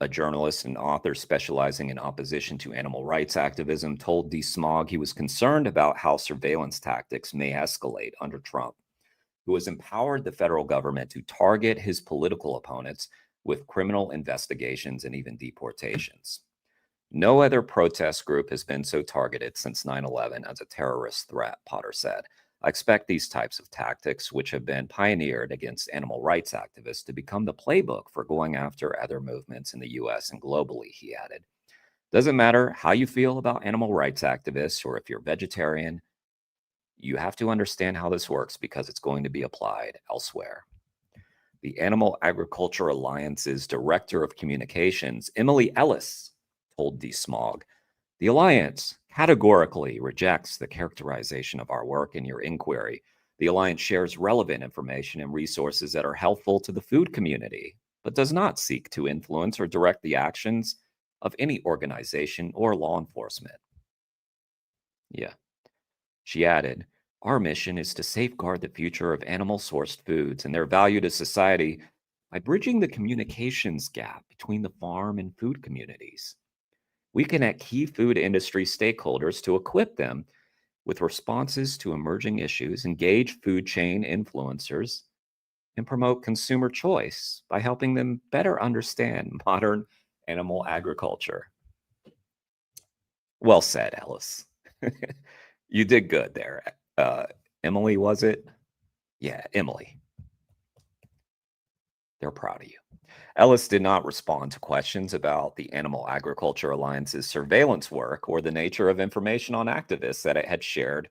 a journalist and author specializing in opposition to animal rights activism, told DeSmog he was concerned about how surveillance tactics may escalate under Trump, who has empowered the federal government to target his political opponents with criminal investigations and even deportations. No other protest group has been so targeted since 9/11 as a terrorist threat, Potter said. I expect these types of tactics, which have been pioneered against animal rights activists, to become the playbook for going after other movements in the US and globally, he added. Doesn't matter how you feel about animal rights activists or if you're vegetarian, you have to understand how this works because it's going to be applied elsewhere. The Animal Agriculture Alliance's Director of Communications, Emily Ellis, told DeSmog, the Alliance categorically rejects the characterization of our work in your inquiry. The Alliance shares relevant information and resources that are helpful to the food community, but does not seek to influence or direct the actions of any organization or law enforcement. Yeah. She added, our mission is to safeguard the future of animal-sourced foods and their value to society by bridging the communications gap between the farm and food communities. We connect key food industry stakeholders to equip them with responses to emerging issues, engage food chain influencers, and promote consumer choice by helping them better understand modern animal agriculture. Well said, Ellis. You did good there. Emily, was it? Yeah, Emily. They're proud of you. Ellis did not respond to questions about the Animal Agriculture Alliance's surveillance work or the nature of information on activists that it had shared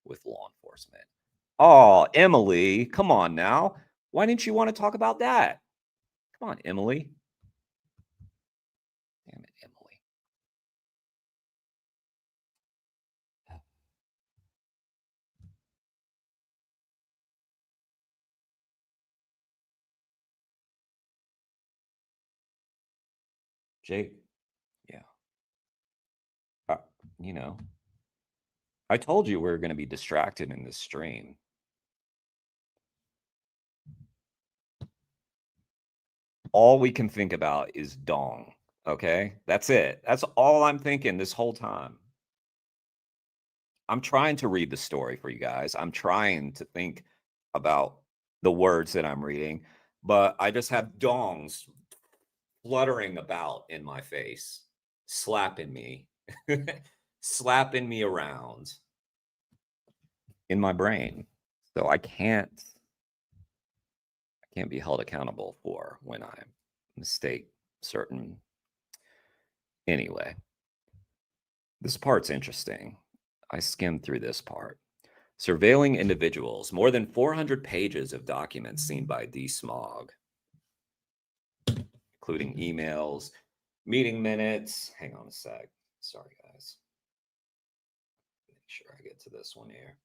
with law enforcement. Oh, Emily, come on now. Why didn't you want to talk about that? Come on, Emily. Damn it, Emily. Jake, yeah. You know, I told you we were going to be distracted in this stream. All we can think about is dong, okay? That's it. That's all I'm thinking this whole time. I'm trying to read the story for you guys. I'm trying to think about the words that I'm reading, but I just have dongs fluttering about in my face, slapping me, slapping me around in my brain. So I can't be held accountable for when I mistake certain. Anyway, this part's interesting. I skimmed through this part. Surveilling individuals, more than 400 pages of documents seen by DeSmog, including emails, meeting minutes. Hang on a sec. Sorry, guys. Make sure I get to this one here.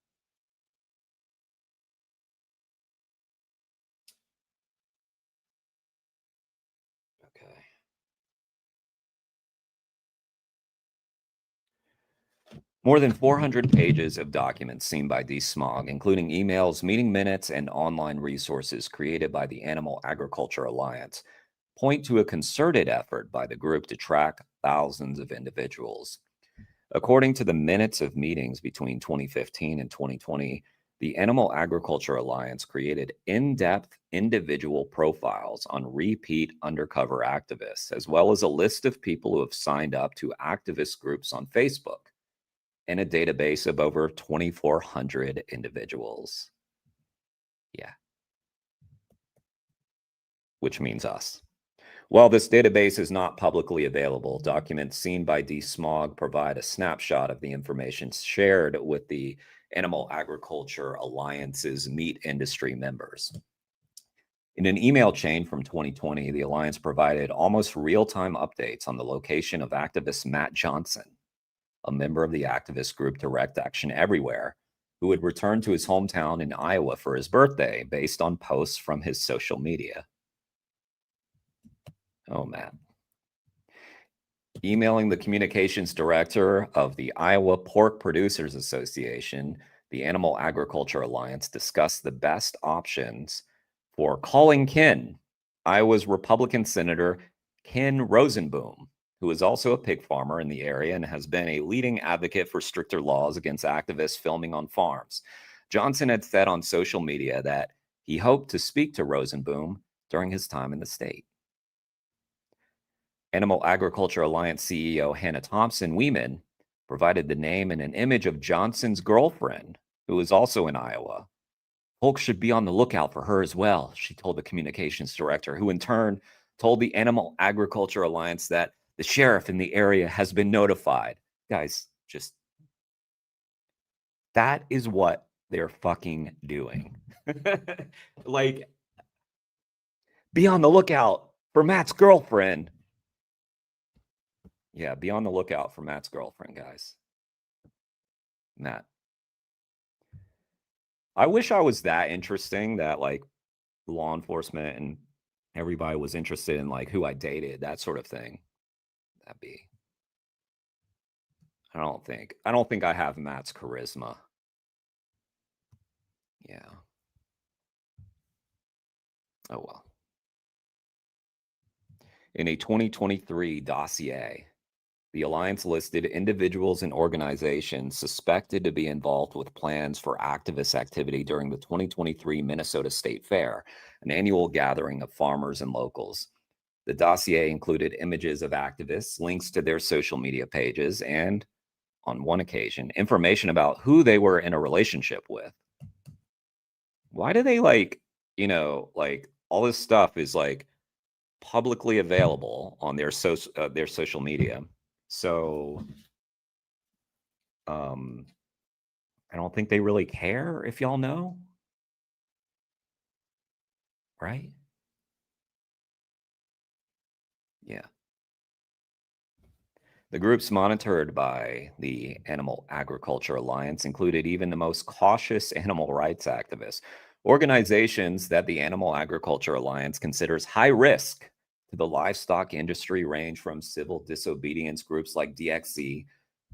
Okay. More than 400 pages of documents seen by DeSmog, including emails, meeting minutes, and online resources created by the Animal Agriculture Alliance, point to a concerted effort by the group to track thousands of individuals. According to the minutes of meetings between 2015 and 2020, the Animal Agriculture Alliance created in-depth individual profiles on repeat undercover activists, as well as a list of people who have signed up to activist groups on Facebook, and a database of over 2,400 individuals. Yeah. Which means us. While this database is not publicly available, documents seen by DeSmog provide a snapshot of the information shared with the Animal Agriculture Alliance's meat industry members. In an email chain from 2020, the Alliance provided almost real-time updates on the location of activist Matt Johnson, a member of the activist group Direct Action Everywhere, who had returned to his hometown in Iowa for his birthday based on posts from his social media. Oh, man. Emailing the communications director of the Iowa Pork Producers Association, the Animal Agriculture Alliance discussed the best options for calling Ken, Iowa's Republican Senator Ken Rosenboom, who is also a pig farmer in the area and has been a leading advocate for stricter laws against activists filming on farms. Johnson had said on social media that he hoped to speak to Rosenboom during his time in the state. Animal Agriculture Alliance CEO Hannah Thompson-Weeman provided the name and an image of Johnson's girlfriend, who is also in Iowa. Folks should be on the lookout for her as well, she told the communications director, who in turn told the Animal Agriculture Alliance that the sheriff in the area has been notified. Guys, just that is what they're fucking doing. Like, be on the lookout for Matt's girlfriend. Yeah, be on the lookout for Matt's girlfriend, guys. Matt. I wish I was that interesting that like law enforcement and everybody was interested in like who I dated, that sort of thing. That'd be. I don't think I have Matt's charisma. Yeah. Oh well. In a 2023 dossier, the Alliance listed individuals and organizations suspected to be involved with plans for activist activity during the 2023 Minnesota State Fair, an annual gathering of farmers and locals. The dossier included images of activists, links to their social media pages, and, on one occasion, information about who they were in a relationship with. Why do they like all this stuff is like publicly available on their social media? So I don't think they really care if y'all know, right? Yeah. The groups monitored by the Animal Agriculture Alliance included even the most cautious animal rights activists, organizations that the Animal Agriculture Alliance considers high risk to the livestock industry range from civil disobedience groups like DXC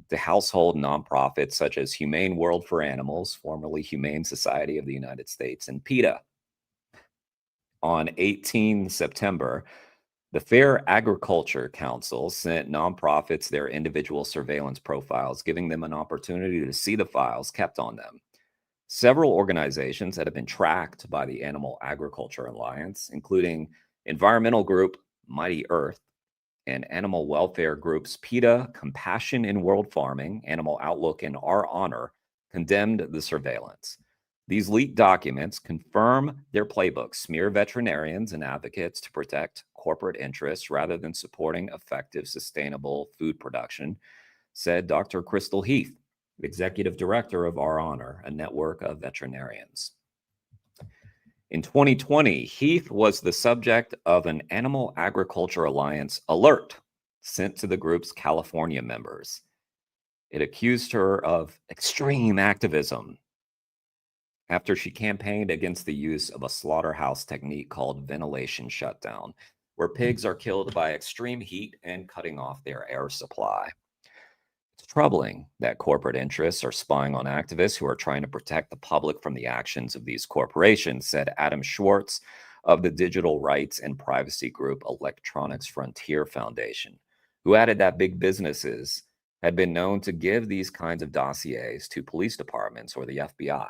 to household nonprofits such as Humane World for Animals, formerly Humane Society of the United States, and PETA. On 18 September, the Fair Agriculture Council sent nonprofits their individual surveillance profiles, giving them an opportunity to see the files kept on them. Several organizations that have been tracked by the Animal Agriculture Alliance, including environmental group Mighty Earth and animal welfare groups PETA, Compassion in World Farming, Animal Outlook, and Our Honor, condemned the surveillance. These leaked documents confirm their playbook, smear veterinarians and advocates to protect corporate interests rather than supporting effective, sustainable food production, said Dr. Crystal Heath, executive director of Our Honor, a network of veterinarians. In 2020, Heath was the subject of an Animal Agriculture Alliance alert sent to the group's California members. It accused her of extreme activism after she campaigned against the use of a slaughterhouse technique called ventilation shutdown, where pigs are killed by extreme heat and cutting off their air supply. It's troubling that corporate interests are spying on activists who are trying to protect the public from the actions of these corporations, said Adam Schwartz of the digital rights and privacy group Electronics Frontier Foundation, who added that big businesses had been known to give these kinds of dossiers to police departments or the FBI.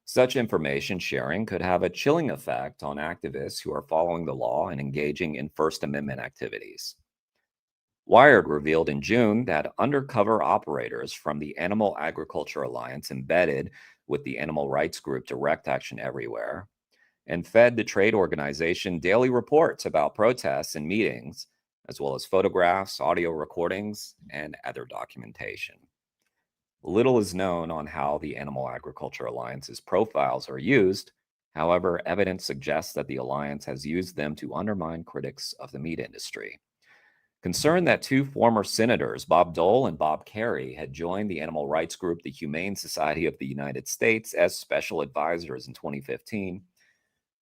Such information sharing could have a chilling effect on activists who are following the law and engaging in First Amendment activities. Wired revealed in June that undercover operators from the Animal Agriculture Alliance embedded with the animal rights group Direct Action Everywhere and fed the trade organization daily reports about protests and meetings, as well as photographs, audio recordings, and other documentation. Little is known on how the Animal Agriculture Alliance's profiles are used. However, evidence suggests that the alliance has used them to undermine critics of the meat industry. concerned that two former senators, Bob Dole and Bob Kerrey, had joined the animal rights group, the Humane Society of the United States, as special advisors in 2015.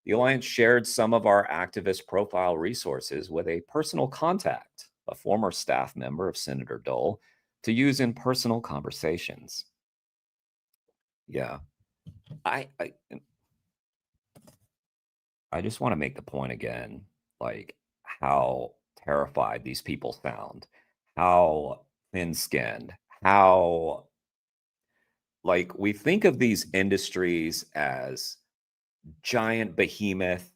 The Alliance shared some of our activist profile resources with a personal contact, a former staff member of Senator Dole, to use in personal conversations. Yeah. I just want to make the point again, like how terrified these people sound, how thin-skinned, how, like, we think of these industries as giant behemoth,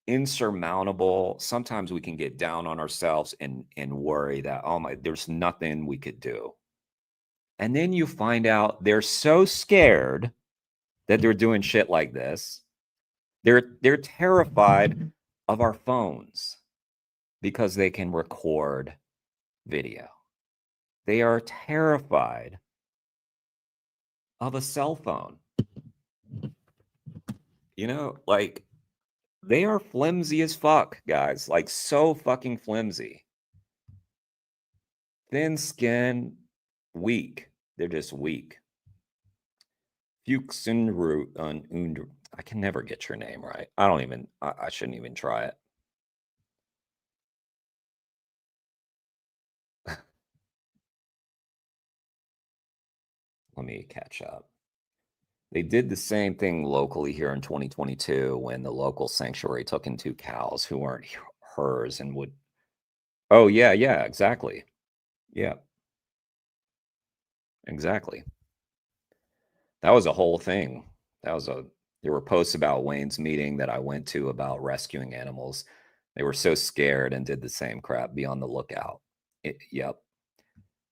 insurmountable. Sometimes we can get down on ourselves and worry that, oh my, there's nothing we could do. And then you find out they're so scared that they're doing shit like this. They're terrified of our phones because they can record video. They are terrified of a cell phone. You know, like, they are flimsy as fuck, guys. Like, so fucking flimsy. Thin skin, weak. They're just weak. Fuchsenrud, I can never get your name right. I shouldn't even try it. Let me catch up. They did the same thing locally here in 2022 when the local sanctuary took in 2 cows who weren't hers and would. Oh, yeah, exactly. Yeah. Exactly. That was a whole thing. There were posts about Wayne's meeting that I went to about rescuing animals. They were so scared and did the same crap. Be on the lookout. Yep.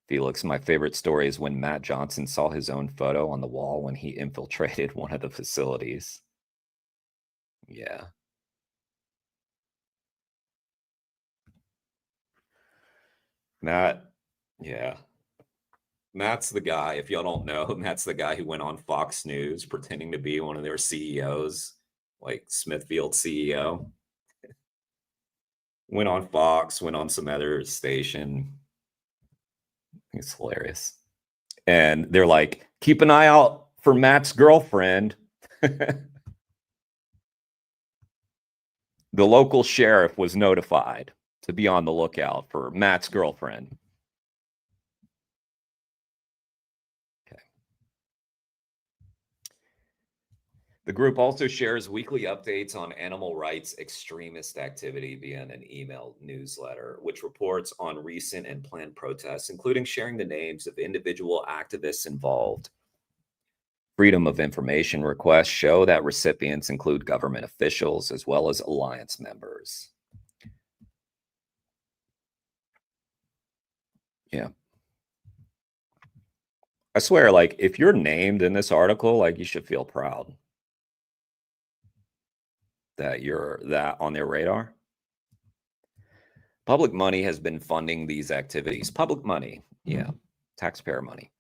Felix, my favorite story is when Matt Johnson saw his own photo on the wall when he infiltrated one of the facilities. Yeah. Matt, yeah. Matt's the guy, if y'all don't know, Matt's the guy who went on Fox News pretending to be one of their CEOs, like Smithfield CEO. Went on Fox, went on some other station. It's hilarious. And they're like, keep an eye out for Matt's girlfriend. The local sheriff was notified to be on the lookout for Matt's girlfriend. Okay. The group also shares weekly updates on animal rights extremist activity via an email newsletter, which reports on recent and planned protests, including sharing the names of individual activists involved. Freedom of information requests show that recipients include government officials as well as alliance members. Yeah. I swear, like, if you're named in this article, like, you should feel proud that you're that on their radar. Public money has been funding these activities. Public money, yeah, taxpayer money.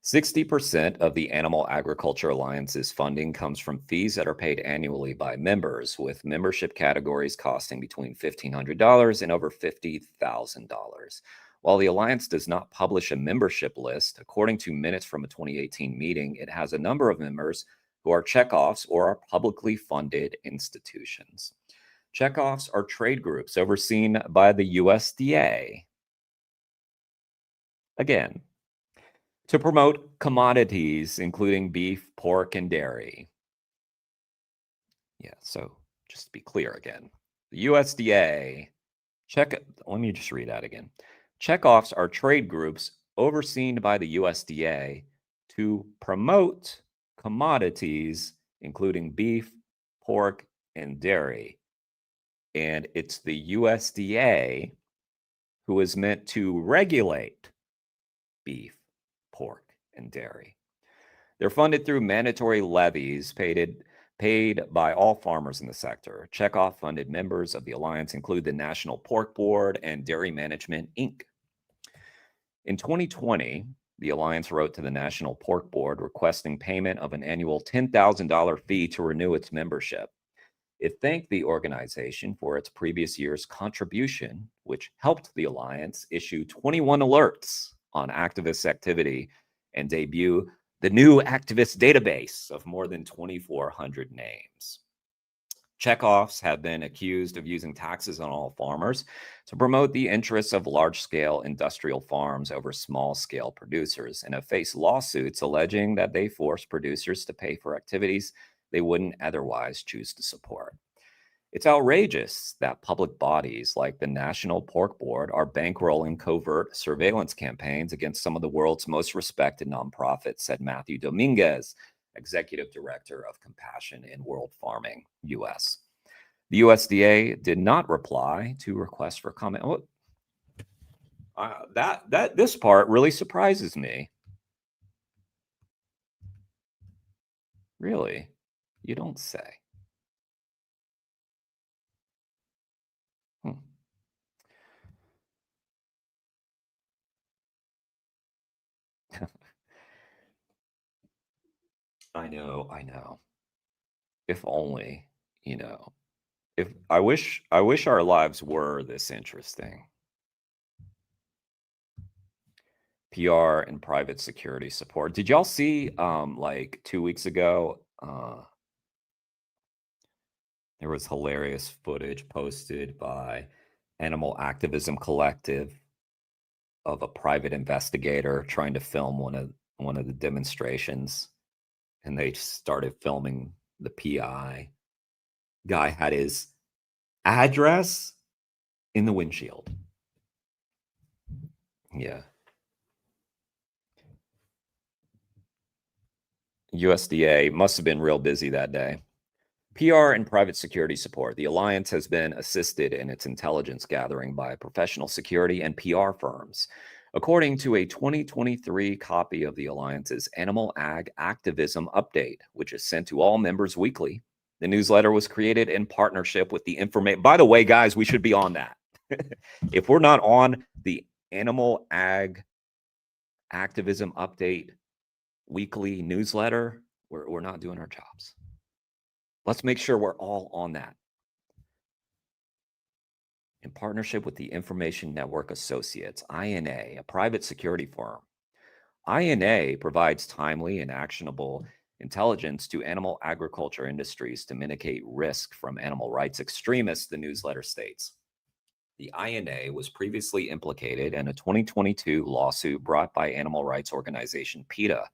60% of the Animal Agriculture Alliance's funding comes from fees that are paid annually by members, with membership categories costing between $1,500 and over $50,000. While the Alliance does not publish a membership list, according to minutes from a 2018 meeting, it has a number of members who are checkoffs or are publicly funded institutions. Checkoffs are trade groups overseen by the USDA. Again, to promote commodities, including beef, pork, and dairy. Yeah, so just to be clear again, the USDA, let me just read that again. Checkoffs are trade groups overseen by the USDA to promote commodities, including beef, pork, and dairy. And it's the USDA who is meant to regulate beef, pork, and dairy. They're funded through mandatory levies paid by all farmers in the sector. Checkoff-funded members of the Alliance include the National Pork Board and Dairy Management, Inc. In 2020, the Alliance wrote to the National Pork Board requesting payment of an annual $10,000 fee to renew its membership. It thanked the organization for its previous year's contribution, which helped the Alliance issue 21 alerts on activist activity and debut the new activist database of more than 2,400 names. Checkoffs have been accused of using taxes on all farmers to promote the interests of large-scale industrial farms over small-scale producers, and have faced lawsuits alleging that they force producers to pay for activities they wouldn't otherwise choose to support. It's outrageous that public bodies like the National Pork Board are bankrolling covert surveillance campaigns against some of the world's most respected nonprofits, said Matthew Dominguez, Executive Director of Compassion in World Farming, U.S. The USDA did not reply to requests for comment. Oh, this part really surprises me. Really? You don't say. I know. If only, if I wish our lives were this interesting. PR and private security support. Did y'all see like 2 weeks ago there was hilarious footage posted by Animal Activism Collective of a private investigator trying to film one of the demonstrations, and they started filming the PI. Guy had his address in the windshield. Yeah. USDA must have been real busy that day. PR and private security support. The Alliance has been assisted in its intelligence gathering by professional security and PR firms. According to a 2023 copy of the Alliance's Animal Ag Activism Update, which is sent to all members weekly, the newsletter was created in partnership with the information. By the way, guys, we should be on that. If we're not on the Animal Ag Activism Update weekly newsletter, we're not doing our jobs. Let's make sure we're all on that. In partnership with the Information Network Associates, INA, a private security firm. INA provides timely and actionable intelligence to animal agriculture industries to mitigate risk from animal rights extremists, the newsletter states. The INA was previously implicated in a 2022 lawsuit brought by animal rights organization PETA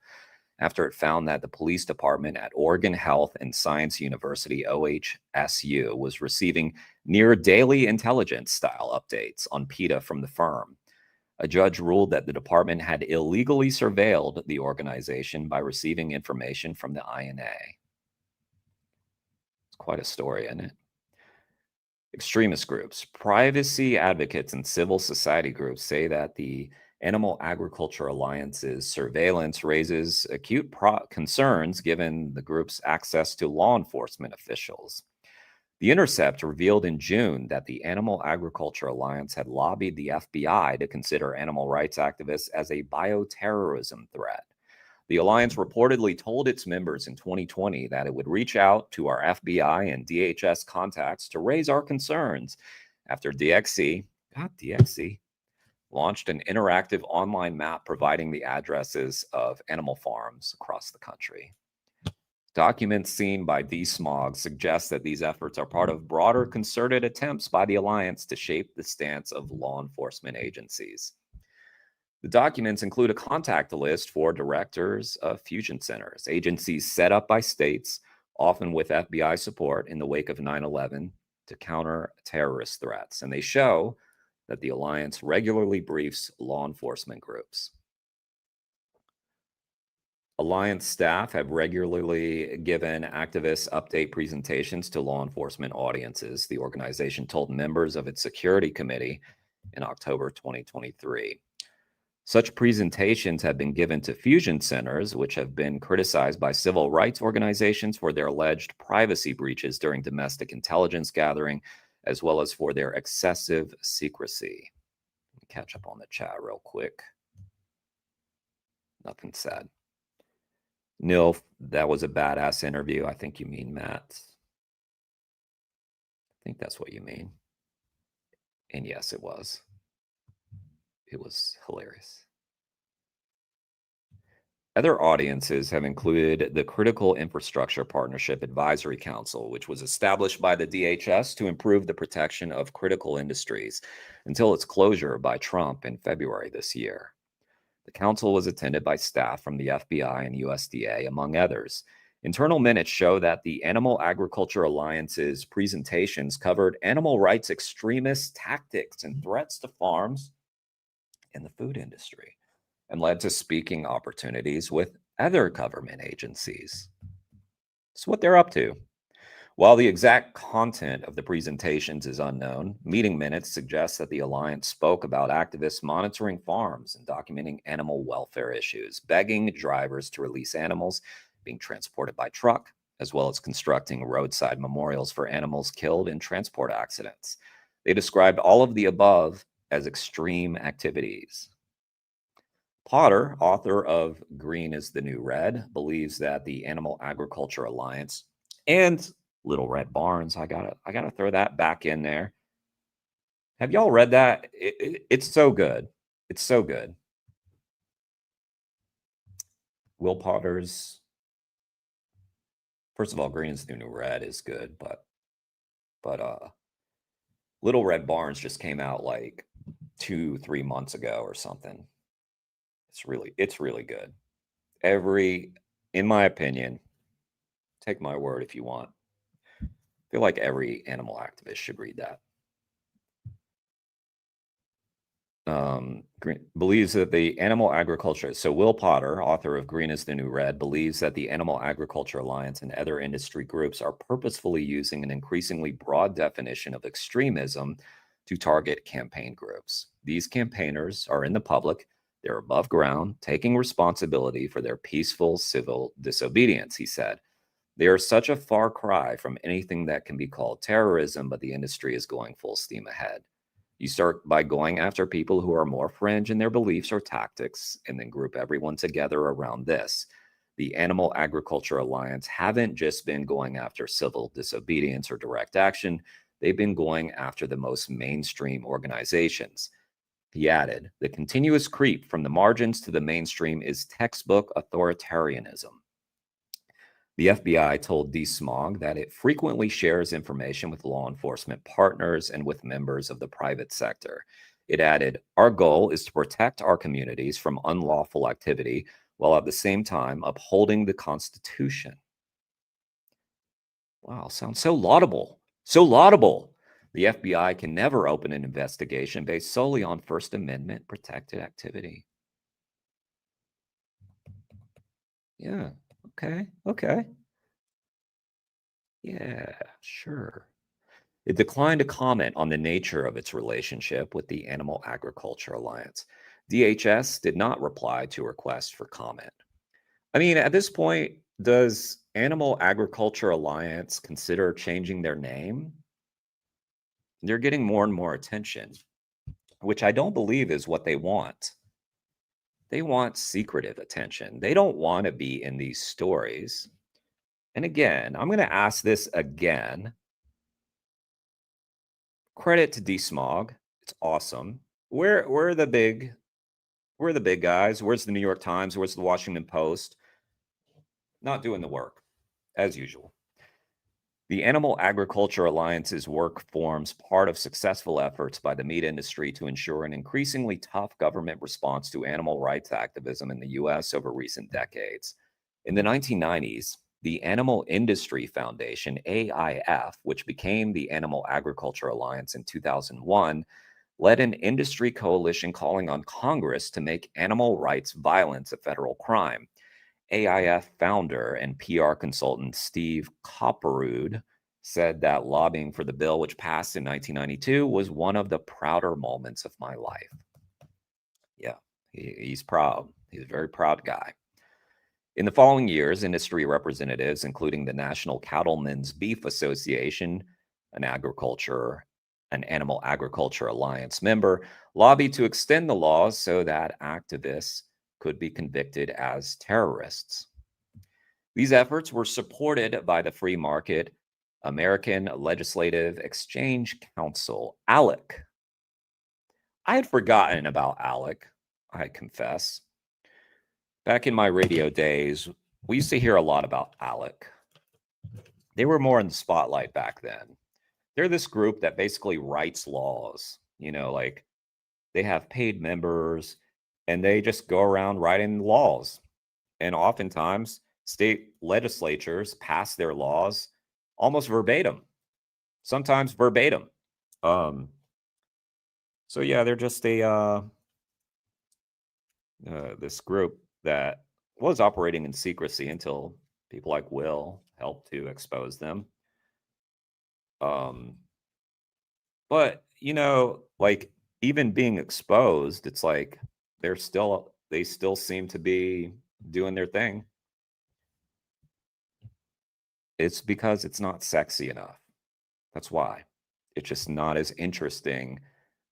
after it found that the police department at Oregon Health and Science University, OHSU, was receiving near daily intelligence style updates on PETA from the firm. A judge ruled that the department had illegally surveilled the organization by receiving information from the INA. It's quite a story, isn't it? Extremist groups, privacy advocates, and civil society groups say that the Animal Agriculture Alliance's surveillance raises acute concerns given the group's access to law enforcement officials. The Intercept revealed in June that the Animal Agriculture Alliance had lobbied the FBI to consider animal rights activists as a bioterrorism threat. The Alliance reportedly told its members in 2020 that it would reach out to our FBI and DHS contacts to raise our concerns after DXC launched an interactive online map providing the addresses of animal farms across the country. Documents seen by DSMOG suggest that these efforts are part of broader concerted attempts by the Alliance to shape the stance of law enforcement agencies. The documents include a contact list for directors of fusion centers, agencies set up by states, often with FBI support in the wake of 9/11 to counter terrorist threats, and they show that the Alliance regularly briefs law enforcement groups. Alliance staff have regularly given activist update presentations to law enforcement audiences, the organization told members of its security committee in October 2023. Such presentations have been given to fusion centers, which have been criticized by civil rights organizations for their alleged privacy breaches during domestic intelligence gathering, as well as for their excessive secrecy. Let me catch up on the chat real quick. Nothing said. Nil, that was a badass interview. I think you mean Matt. think that's what you mean. And yes, it was. It was hilarious. Other audiences have included the Critical Infrastructure Partnership Advisory Council, which was established by the DHS to improve the protection of critical industries until its closure by Trump in February this year. The council was attended by staff from the FBI and USDA, among others. Internal minutes show that the Animal Agriculture Alliance's presentations covered animal rights extremist tactics and threats to farms and the food industry, and led to speaking opportunities with other government agencies. That's what they're up to. While the exact content of the presentations is unknown, meeting minutes suggest that the Alliance spoke about activists monitoring farms and documenting animal welfare issues, begging drivers to release animals being transported by truck, as well as constructing roadside memorials for animals killed in transport accidents. They described all of the above as extreme activities. Potter, author of Green is the New Red, believes that the Animal Agriculture Alliance and Little Red Barns, I gotta throw that back in there. Have y'all read that? It's so good. It's so good. Will Potter's, first of all, Green is the New Red is good, but Little Red Barns just came out like 2-3 months ago or something. It's really good. In my opinion, take my word if you want, I feel like every animal activist should read that. Believes that the animal agriculture, so Will Potter, author of Green is the New Red, believes that the Animal Agriculture Alliance and other industry groups are purposefully using an increasingly broad definition of extremism to target campaign groups. These campaigners are in the public. They're above ground, taking responsibility for their peaceful civil disobedience, he said. They are such a far cry from anything that can be called terrorism, but the industry is going full steam ahead. You start by going after people who are more fringe in their beliefs or tactics, and then group everyone together around this. The Animal Agriculture Alliance haven't just been going after civil disobedience or direct action. They've been going after the most mainstream organizations. He added, the continuous creep from the margins to the mainstream is textbook authoritarianism. The FBI told DSMOG that it frequently shares information with law enforcement partners and with members of the private sector. It added, our goal is to protect our communities from unlawful activity while at the same time upholding the Constitution. Wow, sounds so laudable. So laudable. The FBI can never open an investigation based solely on First Amendment protected activity. Yeah, okay. Yeah, sure. It declined to comment on the nature of its relationship with the Animal Agriculture Alliance. DHS did not reply to requests for comment. I mean, at this point, does Animal Agriculture Alliance consider changing their name? They're getting more and more attention, which I don't believe is what they want. They want secretive attention. They don't want to be in these stories. And again, I'm going to ask this again. Credit to DSMOG. It's awesome. Where are the big guys? Where's the New York Times? Where's the Washington Post? Not doing the work, as usual. The Animal Agriculture Alliance's work forms part of successful efforts by the meat industry to ensure an increasingly tough government response to animal rights activism in the U.S. over recent decades. In the 1990s, the Animal Industry Foundation, AIF, which became the Animal Agriculture Alliance in 2001, led an industry coalition calling on Congress to make animal rights violence a federal crime. AIF founder and PR consultant Steve Copperud said that lobbying for the bill, which passed in 1992, was one of the prouder moments of my life. Yeah, he's proud. He's a very proud guy. In the following years, industry representatives, including the National Cattlemen's Beef Association, an Animal Agriculture Alliance member, lobbied to extend the laws so that activists could be convicted as terrorists. These efforts were supported by the free market American Legislative Exchange Council, ALEC. I had forgotten about ALEC, I confess. Back in my radio days, we used to hear a lot about ALEC. They were more in the spotlight back then. They're this group that basically writes laws, you know, like they have paid members and they just go around writing laws. And oftentimes, state legislatures pass their laws almost verbatim, sometimes verbatim. So yeah, they're just a this group that was operating in secrecy until people like Will helped to expose them. But you know, like even being exposed, it's like they still seem to be doing their thing. It's because it's not sexy enough. That's why. It's just not as interesting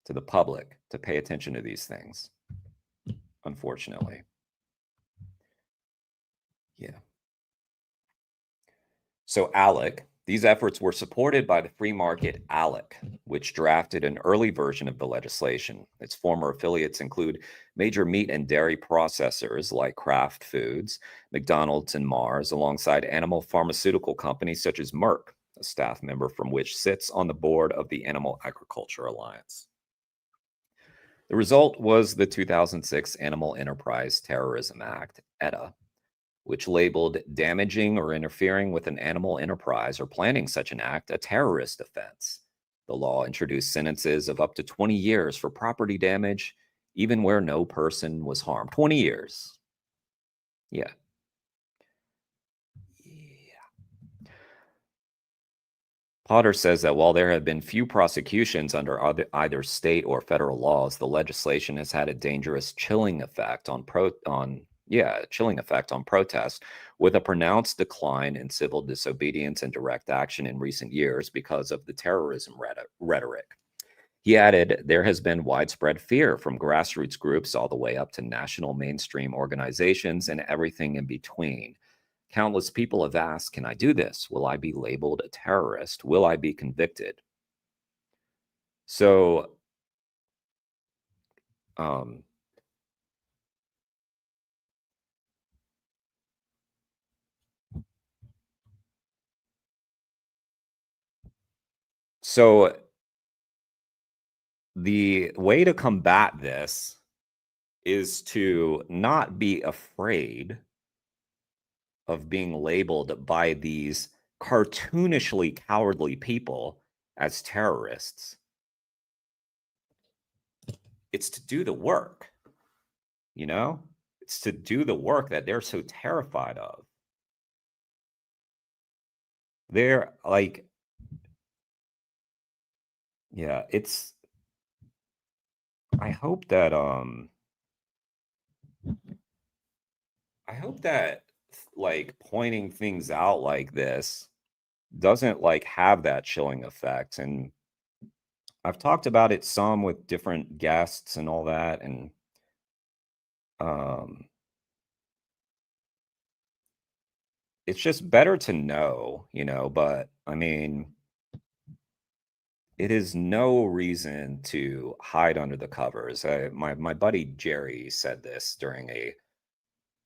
to the public to pay attention to these things, unfortunately. Yeah. So ALEC, these efforts were supported by the free market ALEC, which drafted an early version of the legislation. Its former affiliates include major meat and dairy processors like Kraft Foods, McDonald's, and Mars, alongside animal pharmaceutical companies such as Merck, a staff member from which sits on the board of the Animal Agriculture Alliance. The result was the 2006 Animal Enterprise Terrorism Act, ETA, which labeled damaging or interfering with an animal enterprise or planning such an act a terrorist offense. The law introduced sentences of up to 20 years for property damage, even where no person was harmed. 20 years. Yeah. Potter says that while there have been few prosecutions under either state or federal laws, the legislation has had a dangerous chilling effect on protest, with a pronounced decline in civil disobedience and direct action in recent years because of the terrorism rhetoric. He added, there has been widespread fear from grassroots groups all the way up to national mainstream organizations and everything in between. Countless people have asked, can I do this? Will I be labeled a terrorist? Will I be convicted? So, the way to combat this is to not be afraid of being labeled by these cartoonishly cowardly people as terrorists. It's to do the work, you know? It's to do the work that they're so terrified of. They're like, yeah, it's, I hope that like pointing things out like this doesn't like have that chilling effect. And I've talked about it some with different guests and all that. And it's just better to know, you know, but I mean, it is no reason to hide under the covers. My buddy Jerry said this during a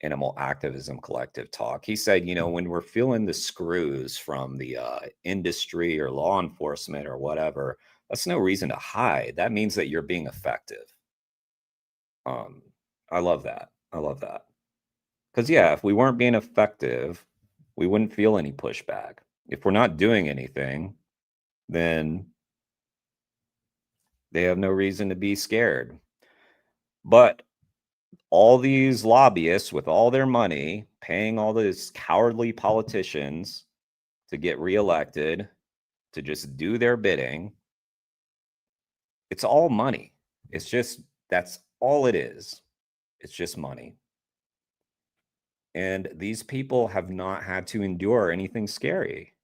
animal activism collective talk. He said, you know, when we're feeling the screws from the industry or law enforcement or whatever, that's no reason to hide. That means that you're being effective. I love that. I love that. Because yeah, if we weren't being effective, we wouldn't feel any pushback. If we're not doing anything, then they have no reason to be scared. But all these lobbyists with all their money, paying all these cowardly politicians to get reelected, to just do their bidding, it's all money. It's just, that's all it is. It's just money. And these people have not had to endure anything scary.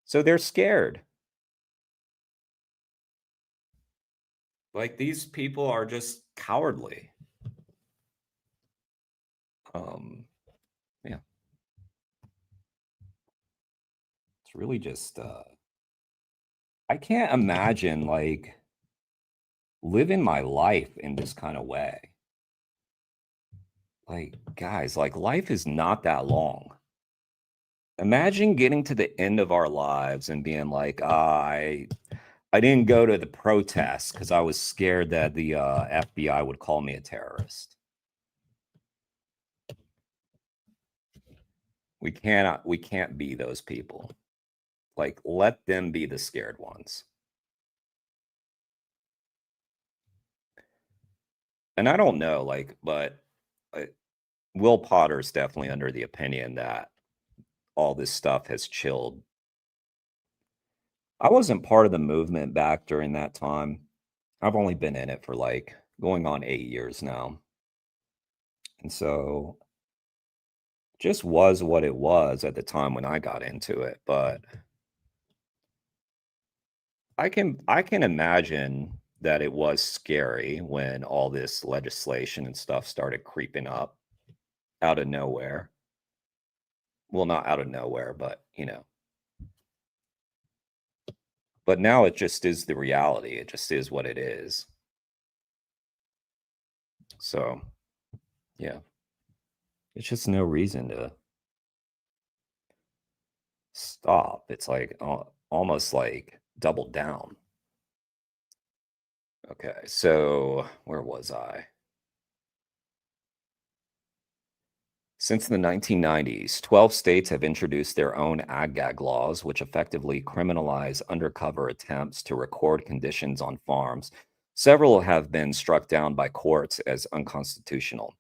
So they're scared. Like, these people are just cowardly. Yeah. That's really just I can't imagine like living my life in this kind of way. Like, guys, like life is not that long. Imagine getting to the end of our lives and being like, I didn't go to the protest because I was scared that the FBI would call me a terrorist. We can't be those people. Like, let them be the scared ones. And I don't know, like, but Will Potter's definitely under the opinion that all this stuff has chilled. I wasn't part of the movement back during that time. I've only been in it for like going on 8 years now. And so just was what it was at the time when I got into it. But I can imagine that it was scary when all this legislation and stuff started creeping up out of nowhere. Well, not out of nowhere, but you know. But now it just is the reality. It just is what it is. So, yeah. It's just no reason to stop. It's like almost like double down. Okay, so where was I? Since the 1990s, 12 states have introduced their own ag-gag laws, which effectively criminalize undercover attempts to record conditions on farms. Several have been struck down by courts as unconstitutional.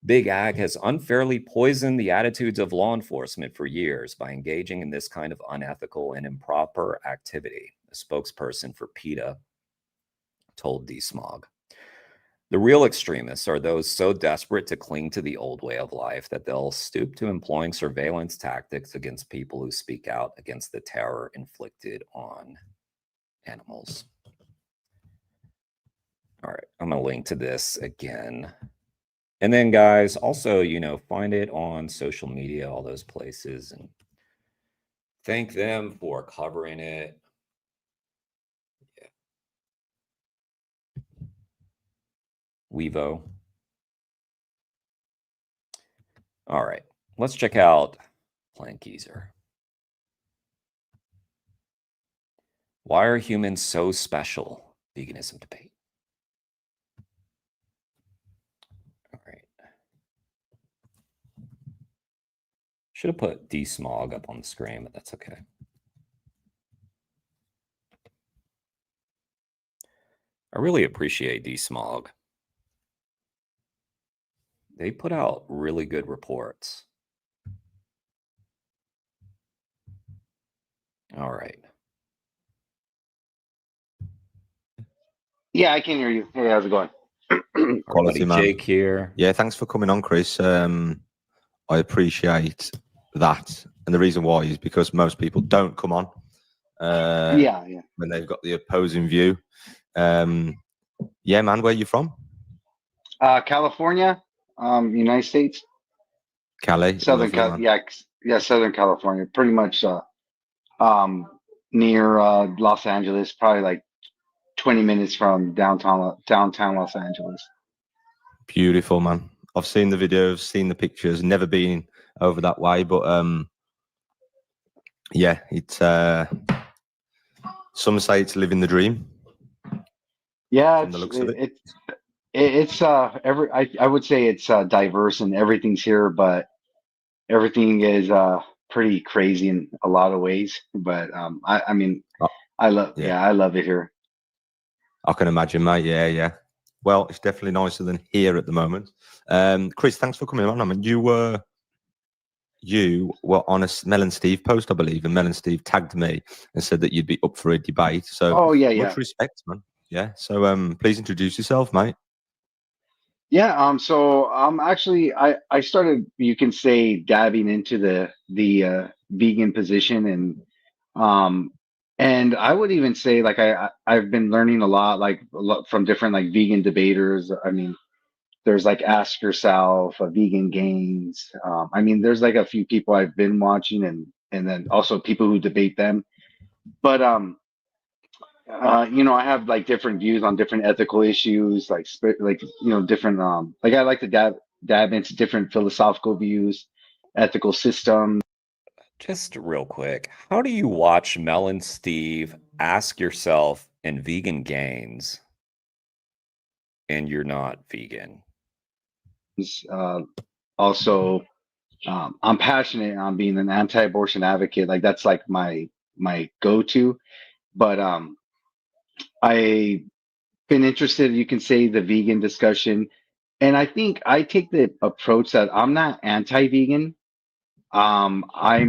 Big Ag has unfairly poisoned the attitudes of law enforcement for years by engaging in this kind of unethical and improper activity, a spokesperson for PETA told DSmog. The real extremists are those so desperate to cling to the old way of life that they'll stoop to employing surveillance tactics against people who speak out against the terror inflicted on animals. All right, I'm going to link to this again. And then, guys, also, you know, find it on social media, all those places, and thank them for covering it. Yeah. Wevo. All right, let's check out Plankeezer. Why are humans so special? Veganism debate. All right. Should have put DSmog up on the screen, but that's okay. I really appreciate DSmog. They put out really good reports. All right. Yeah, I can hear you. Hey, how's it going? Quality man. Jake here. Yeah, thanks for coming on, Chris. I appreciate that. And the reason why is because most people don't come on when they've got the opposing view. Yeah, man, where are you from? California, United States. Cali. Southern Southern California. Pretty much near Los Angeles, probably like 20 minutes from downtown Los Angeles. Beautiful, man. I've seen the videos, seen the pictures, never been over that way, but yeah, it's some say it's living the dream. Yeah, it's I would say it's diverse and everything's here, but everything is pretty crazy in a lot of ways. But I mean, I love it here. I can imagine, mate. Yeah. Well, it's definitely nicer than here at the moment. Chris, thanks for coming on. I mean, you were on a Mel and Steve post, I believe, and Mel and Steve tagged me and said that you'd be up for a debate. So, much respect, man. Yeah. So, please introduce yourself, mate. Yeah. So, actually, I started, you can say, dabbing into the vegan position, and I would even say, like, I've been learning a lot from different like vegan debaters. I mean, there's like Ask Yourself, Vegan Gains. I mean, there's like a few people I've been watching, and and then also people who debate them. But you know, I have like different views on different ethical issues, like different like I like to dab into different philosophical views, ethical systems. Just real quick, how do you watch Mel and Steve Ask Yourself and Vegan Gains and you're not vegan? Also, I'm passionate on being an anti-abortion advocate. Like that's like my go-to. But I've been interested, you can say, the vegan discussion, and I think I take the approach that I'm not anti-vegan. I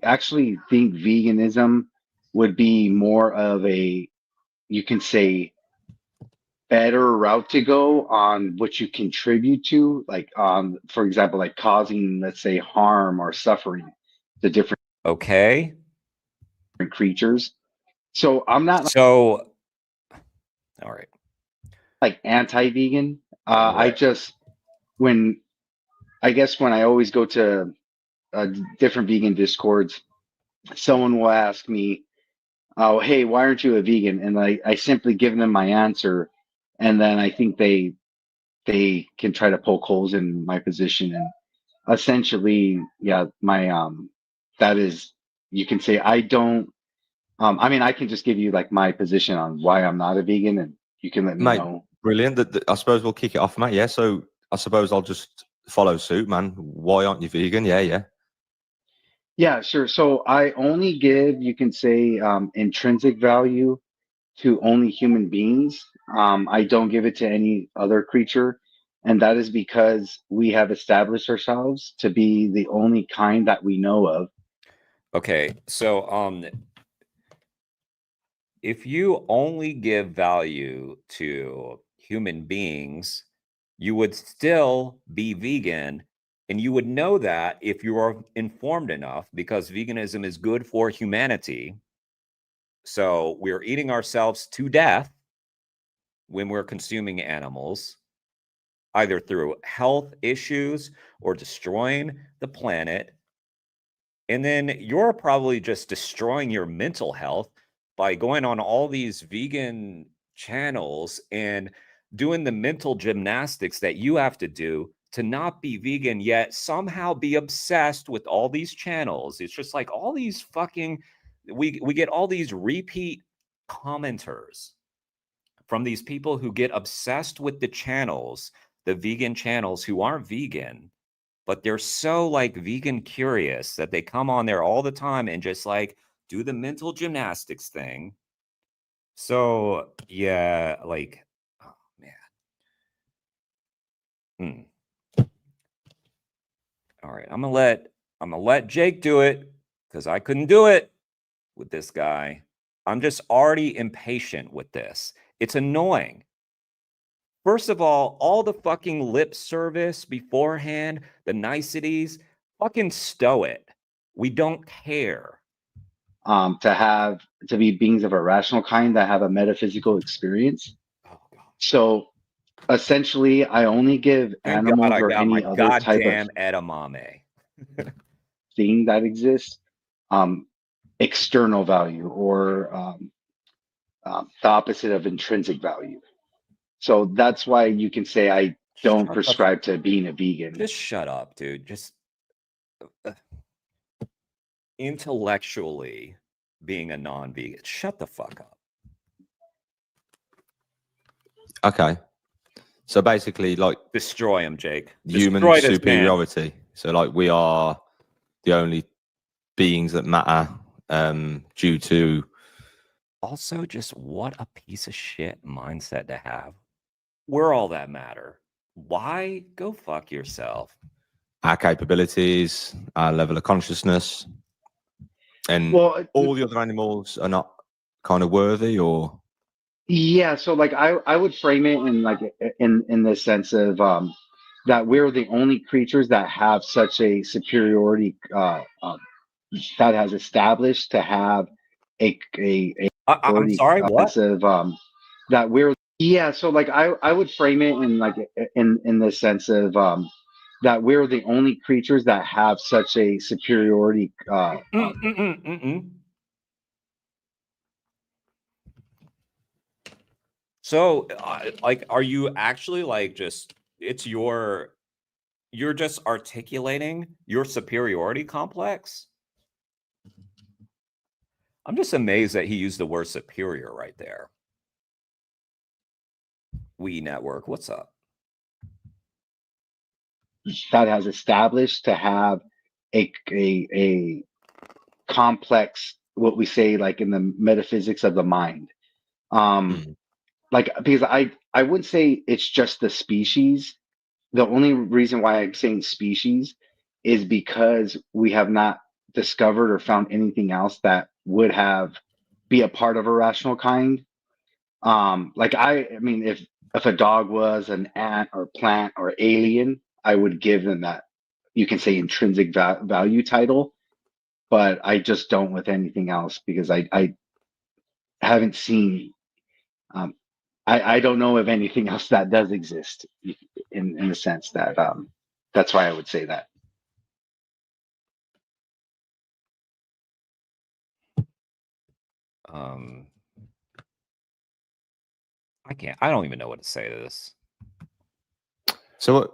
actually think veganism would be more of a, you can say, better route to go on what you contribute to, like for example, like causing, let's say, harm or suffering to different creatures. So I'm not all right, like anti-vegan. I just when I always go to different vegan discords, someone will ask me, "Oh, hey, why aren't you a vegan?" And I simply give them my answer, and then I think they can try to poke holes in my position. And essentially, yeah, my that is, you can say, I don't. I mean, I can just give you like my position on why I'm not a vegan, and you can let me know. Brilliant. I suppose we'll kick it off, mate. Yeah. So I suppose I'll just follow suit, man. Why aren't you vegan? Yeah. Yeah, sure. So I only give, you can say, intrinsic value to only human beings. I don't give it to any other creature. And that is because we have established ourselves to be the only kind that we know of. Okay, so if you only give value to human beings, you would still be vegan, and you would know that if you are informed enough, because veganism is good for humanity. So we're eating ourselves to death when we're consuming animals, either through health issues or destroying the planet. And then you're probably just destroying your mental health by going on all these vegan channels and doing the mental gymnastics that you have to do to not be vegan, yet somehow be obsessed with all these channels. It's just like all these fucking, we get all these repeat commenters from these people who get obsessed with the channels, the vegan channels, who aren't vegan, but they're so like vegan curious that they come on there all the time and just like do the mental gymnastics thing. So yeah, like, oh man. All right, I'm gonna let Jake do it because I couldn't do it with this guy. I'm just already impatient with this. It's annoying. First of all the fucking lip service beforehand, the niceties, fucking stow it. We don't care. To be beings of a rational kind that have a metaphysical experience. So essentially, I only give animals or any other type of edamame thing that exists external value, or the opposite of intrinsic value. So that's why you can say I don't prescribe to being a vegan. Just shut up, dude. Just intellectually being a non-vegan. Shut the fuck up. Okay. So basically, like, destroy him, Jake. Human Destroy this superiority. man. So like we are the only beings that matter due to. Also, just what a piece of shit mindset to have. We're all that matter. Why? Go fuck yourself. Our capabilities, our level of consciousness, and all the other animals are not kind of worthy, or yeah. So like I would frame it in like in the sense of that we're the only creatures that have such a superiority that has established to have I'm sorry, what? Of, that we're, yeah. So like I would frame it in like in the sense of that we're the only creatures that have such a superiority. So, like, are you actually like you're just articulating your superiority complex? I'm just amazed that he used the word superior right there. We Network, what's up? That has established to have a complex, what we say, like in the metaphysics of the mind. Like, because I would say it's just the species. The only reason why I'm saying species is because we have not discovered or found anything else that would be a part of a rational kind. Like I mean, if a dog was an ant or plant or alien, I would give them that, you can say, intrinsic value title. But I just don't with anything else, because I haven't seen. I don't know of anything else that does exist in the sense that that's why I would say that. I don't even know what to say to this. So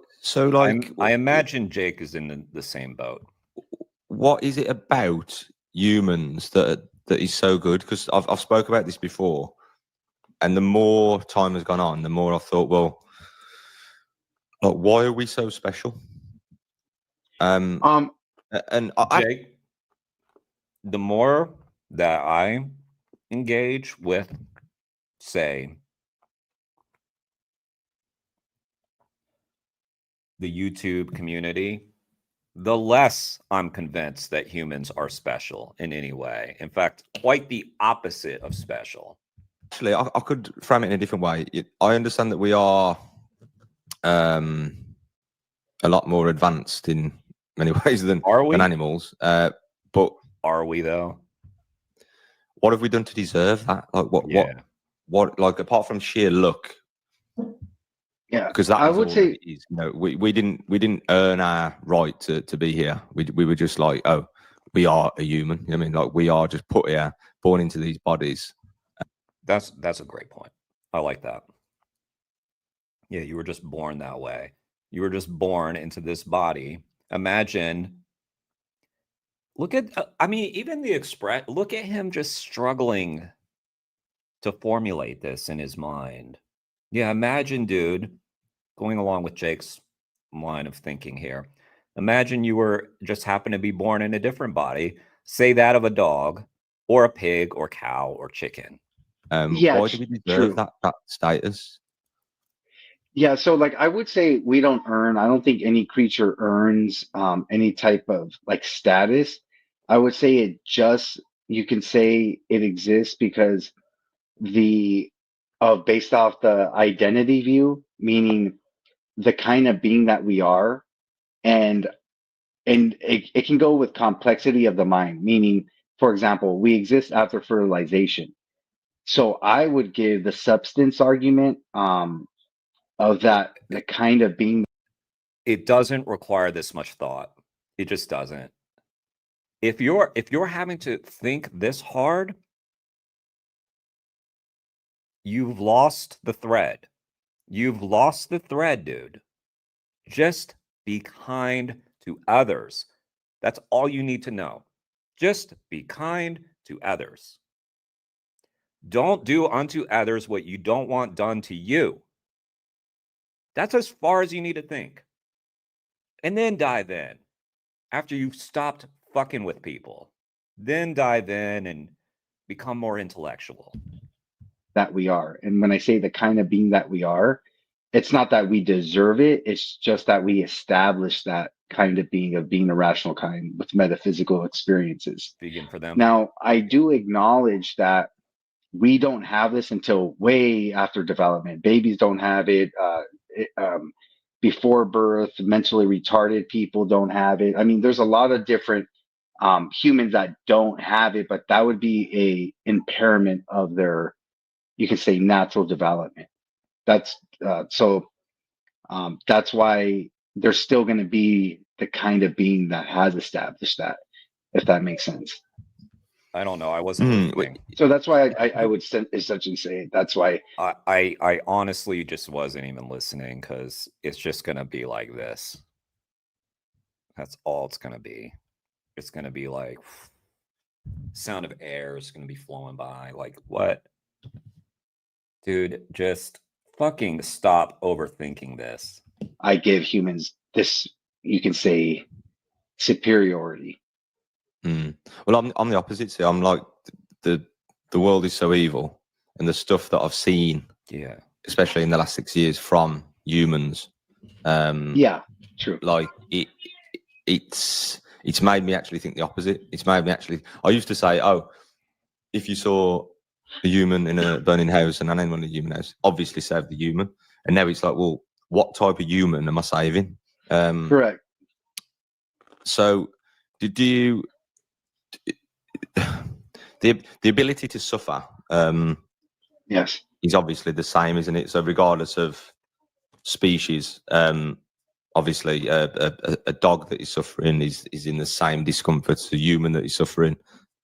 like, I imagine Jake is in the same boat. What is it about humans that is so good? Because I've spoke about this before, and the more time has gone on, the more I've thought, well, like, why are we so special? And Jake, the more that I engage with, say, the YouTube community, the less I'm convinced that humans are special in any way. In fact, quite the opposite of special. Actually, I could frame it in a different way. I understand that we are a lot more advanced in many ways than animals. But are we though? What have we done to deserve that? Like what like, apart from sheer luck? Yeah, because that I is would all say, it is. You know, we didn't earn our right to be here. We were just like, oh, we are a human. I mean, like, we are just put here, born into these bodies. That's a great point. I like that. Yeah, you were just born that way. You were just born into this body. Imagine. Look at, I mean, even the look at him just struggling to formulate this in his mind. Yeah, imagine, dude, going along with Jake's line of thinking here. Imagine you were just happened to be born in a different body, say that of a dog or a pig or cow or chicken. Yeah, Why do we deserve that status? Yeah, so like I would say we don't earn, I don't think any creature earns any type of like status. I would say it just, you can say it exists because based off the identity view, meaning the kind of being that we are, and it can go with complexity of the mind, meaning, for example, we exist after fertilization. So I would give the substance argument of that, the kind of being. It doesn't require this much thought. It just doesn't. If you're having to think this hard, you've lost the thread. You've lost the thread, dude. Just be kind to others. That's all you need to know. Just be kind to others. Don't do unto others what you don't want done to you. That's as far as you need to think. And then dive in. After you've stopped fucking with people, then dive in and become more intellectual. That we are. And when I say the kind of being that we are, it's not that we deserve it. It's just that we establish that kind of being a rational kind with metaphysical experiences. Vegan for them. Now, I do acknowledge that we don't have this until way after development. Babies don't have it. Before birth, mentally retarded people don't have it. I mean, there's a lot of different humans that don't have it, but that would be a impairment of their, you could say, natural development. That's that's why they're still going to be the kind of being that has established that, if that makes sense. I don't know. I wasn't listening. So that's why I would essentially say that's why I honestly just wasn't even listening, because it's just gonna be like this. That's all it's gonna be. It's gonna be like sound of air is gonna be flowing by. Like, what? Dude, just fucking stop overthinking this. I give humans this, you can say, superiority. Well, I'm the opposite. See, I'm like the world is so evil, and the stuff that I've seen, especially in the last 6 years from humans, yeah, true. Like it's made me actually think the opposite. It's made me actually. I used to say, oh, if you saw a human in a burning house and an animal in a human house, obviously save the human. And now it's like, well, what type of human am I saving? Correct. So, do you the ability to suffer? Yes, is obviously the same, isn't it? So, regardless of species, obviously, a dog that is suffering is in the same discomfort as a human that is suffering,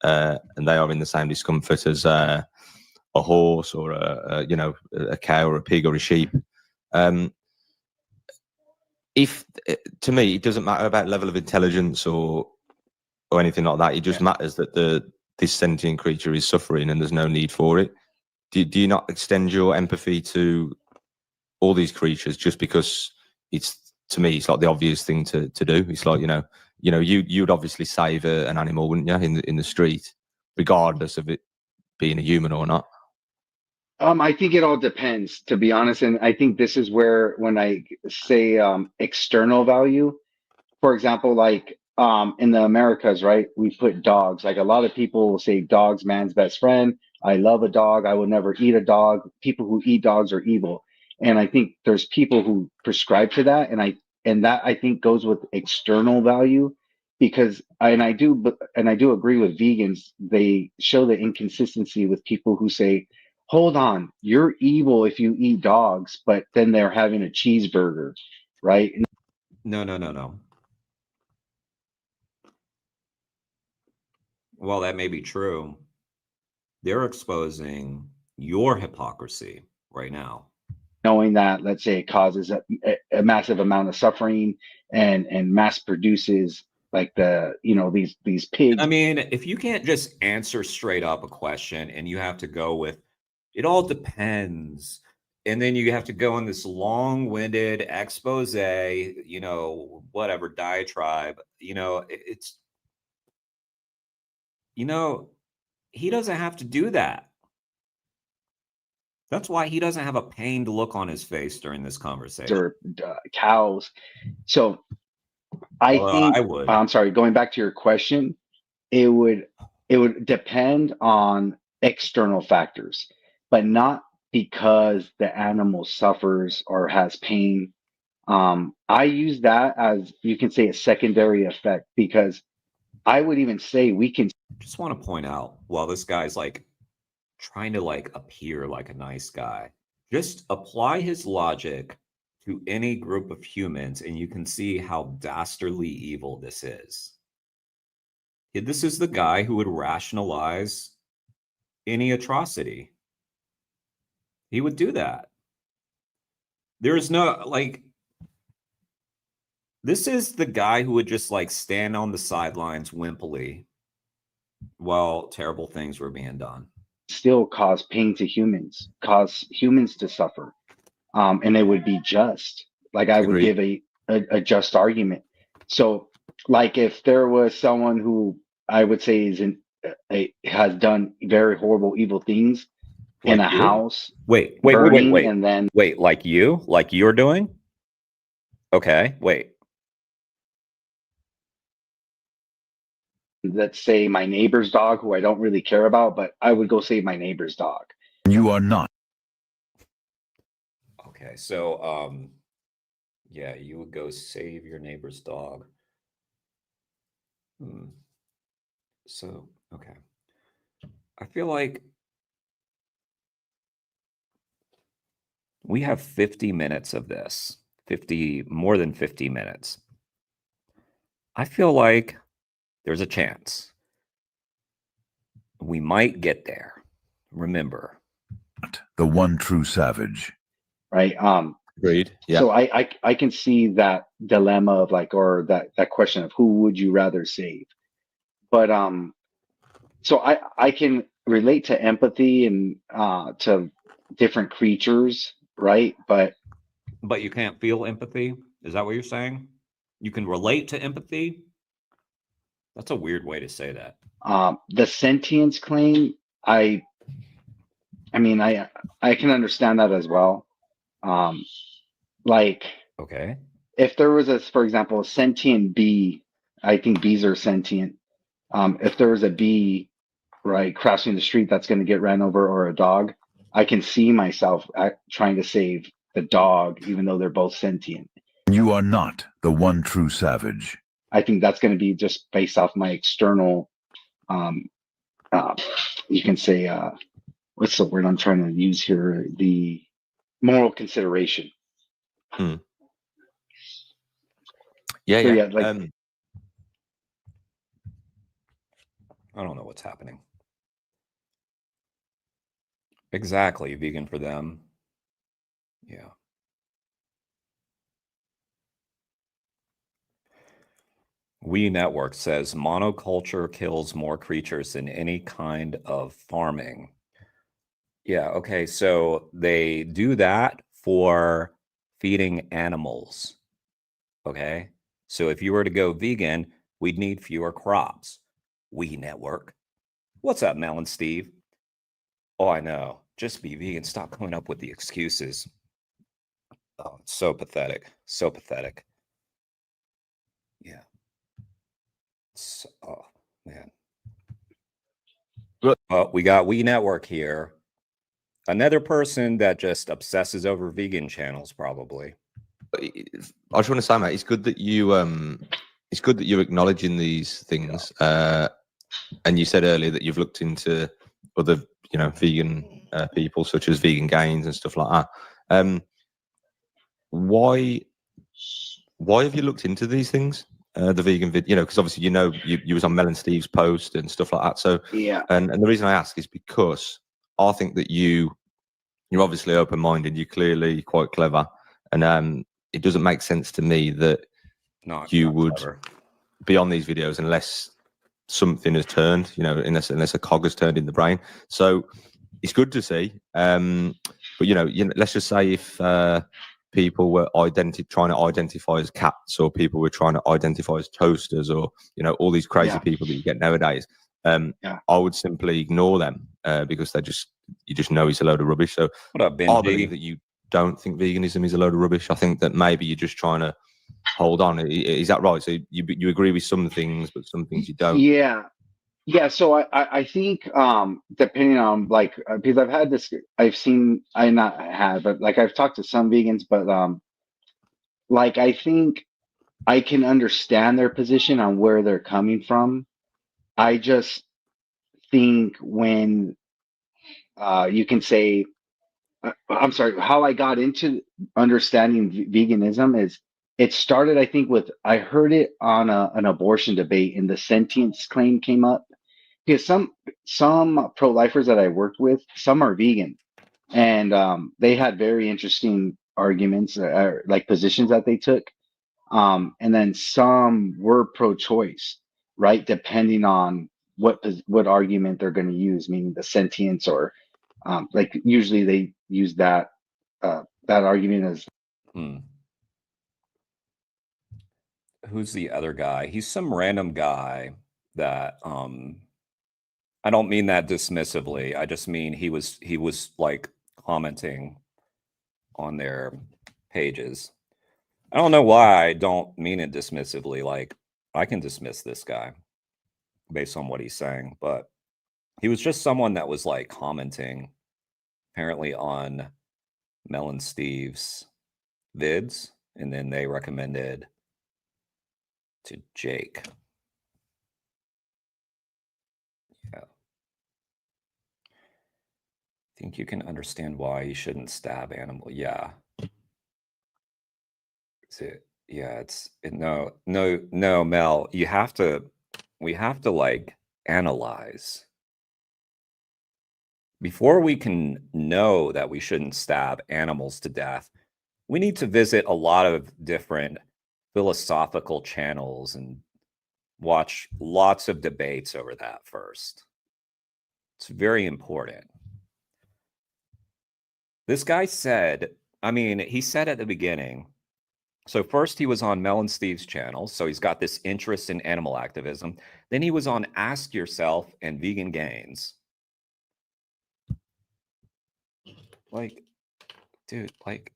and they are in the same discomfort as a horse or a cow or a pig or a sheep. If to me, it doesn't matter about level of intelligence or anything like that. It just matters that this sentient creature is suffering and there's no need for it. Do you not extend your empathy to all these creatures just because to me it's like the obvious thing to do? It's like you'd obviously save an animal, wouldn't you, in the street, regardless of it being a human or not? I think it all depends, to be honest, and I think this is where when I say external value, for example, like in the Americas, right? We put dogs. Like a lot of people will say dogs man's best friend. I love a dog. I will never eat a dog. People who eat dogs are evil. And I think there's people who prescribe to that, and that I think goes with external value, because I do agree with vegans. They show the inconsistency with people who say, hold on, you're evil if you eat dogs, but then they're having a cheeseburger, right? No. Well, that may be true. They're exposing your hypocrisy right now. Knowing that, let's say, it causes a massive amount of suffering and mass produces like these pigs. I mean, if you can't just answer straight up a question and you have to go with, it all depends, and then you have to go in this long-winded expose, whatever diatribe, it's, he doesn't have to do that. That's why he doesn't have a pained look on his face during this conversation. Or cows. So I think I would. I'm sorry, going back to your question, it would depend on external factors, but not because the animal suffers or has pain. I use that as, you can say, a secondary effect, because I would even say we can. Just want to point out, while this guy's like trying to like appear like a nice guy, just apply his logic to any group of humans and you can see how dastardly evil this is. This is the guy who would rationalize any atrocity. He would do that. There's no, this is the guy who would just like stand on the sidelines wimpily while terrible things were being done. Still cause pain to humans, cause humans to suffer, and it would be just. Like I would give a just argument. So, like if there was someone who I would say has done very horrible, evil things in a house, wait, and then like you're doing. Okay, wait. Let's say my neighbor's dog, who I don't really care about, but I would go save my neighbor's dog. You are not. Okay, so yeah, you would go save your neighbor's dog. So, okay. I feel like we have 50 minutes of this. more than 50 minutes. I feel like there's a chance we might get there. Remember, the one true savage. Right. Agreed. Yeah. So I can see that dilemma of like, or that question of who would you rather save? But so I can relate to empathy and to different creatures, right? But you can't feel empathy. Is that what you're saying? You can relate to empathy? That's a weird way to say that. the sentience claim, I mean, I can understand that as well. Like, okay, if there was for example, a sentient bee, I think bees are sentient. If there was a bee, right, crossing the street that's going to get ran over, or a dog, I can see myself trying to save the dog, even though they're both sentient. You are not the one true savage. I think that's going to be just based off my external, you can say, what's the word I'm trying to use here? The moral consideration. Yeah, So, yeah. like, I don't know what's happening. Exactly, vegan for them. Yeah. We Network says monoculture kills more creatures than any kind of farming. Yeah, okay, so they do that for feeding animals. Okay, so if you were to go vegan, we'd need fewer crops. We Network. What's up, Mel Steve? Oh, I know. Just be vegan. Stop coming up with the excuses. Oh, it's so pathetic. So pathetic. Yeah. Oh, man. We got We Network here. Another person that just obsesses over vegan channels, probably. I just want to say, mate, it's good that you're acknowledging these things. And you said earlier that you've looked into other, vegan people, such as Vegan Gains and stuff like that. Why have you looked into these things? The vegan video, because obviously you was on Mel and Steve's post and stuff like that. So yeah, and the reason I ask is because I think that you're obviously open-minded. You're clearly quite clever, and it doesn't make sense to me that you would clever. be on these videos unless something has turned, unless a cog has turned in the brain. So it's good to see. But let's just say if people were trying to identify as cats, or people were trying to identify as toasters, or all these crazy people that you get nowadays, I would simply ignore them because you just know it's a load of rubbish. So what up, I believe that you don't think veganism is a load of rubbish. I think that maybe you're just trying to hold on. Is that right? So you agree with some things, but some things you don't. Yeah. So I think depending on because I've talked to some vegans, but I think I can understand their position on where they're coming from. I just think when you can say, I'm sorry, how I got into understanding veganism is it started, I think, I heard it on an abortion debate, and the sentience claim came up. Because some pro-lifers that I worked with, some are vegan, and they had very interesting arguments, like positions that they took. And then some were pro-choice, right? Depending on what argument they're going to use, meaning the sentience, or usually they use that argument as. Who's the other guy? He's some random guy that I don't mean that dismissively. I just mean he was like commenting on their pages. I don't know why I don't mean it dismissively. Like, I can dismiss this guy based on what he's saying, but he was just someone that was like commenting apparently on Mel and Steve's vids, and then they recommended to Jake. Yeah. Think you can understand why you shouldn't stab animal. Yeah. No, Mel, we have to like analyze before we can know that we shouldn't stab animals to death. We need to visit a lot of different philosophical channels and watch lots of debates over that first. It's very important. This guy said, he said at the beginning, so first he was on Mel and Steve's channel, so he's got this interest in animal activism. Then he was on Ask Yourself and Vegan Gains. Like, dude, like,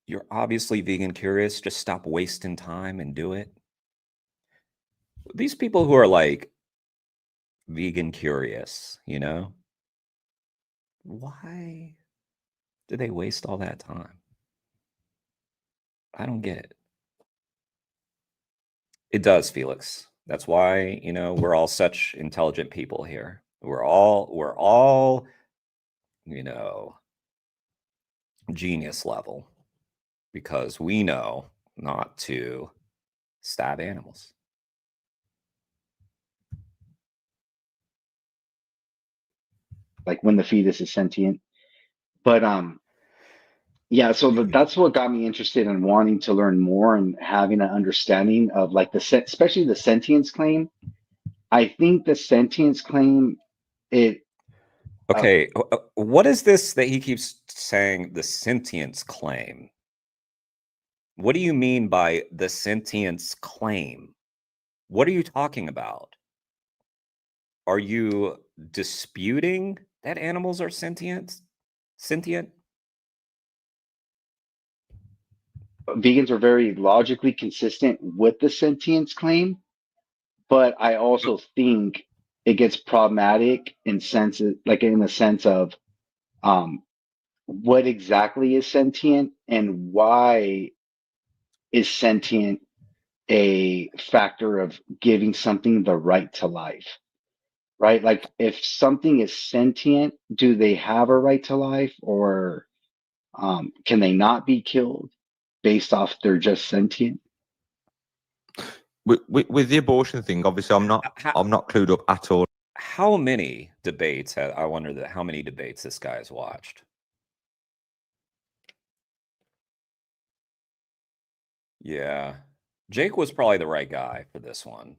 you're obviously vegan curious. Just stop wasting time and do it. These people who are like vegan curious, why do they waste all that time? I don't get it. It does, Felix. That's why, we're all such intelligent people here. We're all, genius level, because we know not to stab animals. Like when the fetus is sentient. But yeah, so that's what got me interested in wanting to learn more and having an understanding of like especially the sentience claim. I think the sentience claim, Okay, what is this that he keeps saying, the sentience claim? What do you mean by the sentience claim? What are you talking about? Are you disputing that animals are sentient? Vegans are very logically consistent with the sentience claim, but I also think it gets problematic in the sense of what exactly is sentient and why is sentient a factor of giving something the right to life, right? Like if something is sentient, do they have a right to life, or can they not be killed based off they're just sentient? With the abortion thing, obviously, I'm not clued up at all. How many debates? I wonder how many debates this guy has watched. Yeah, Jake was probably the right guy for this one.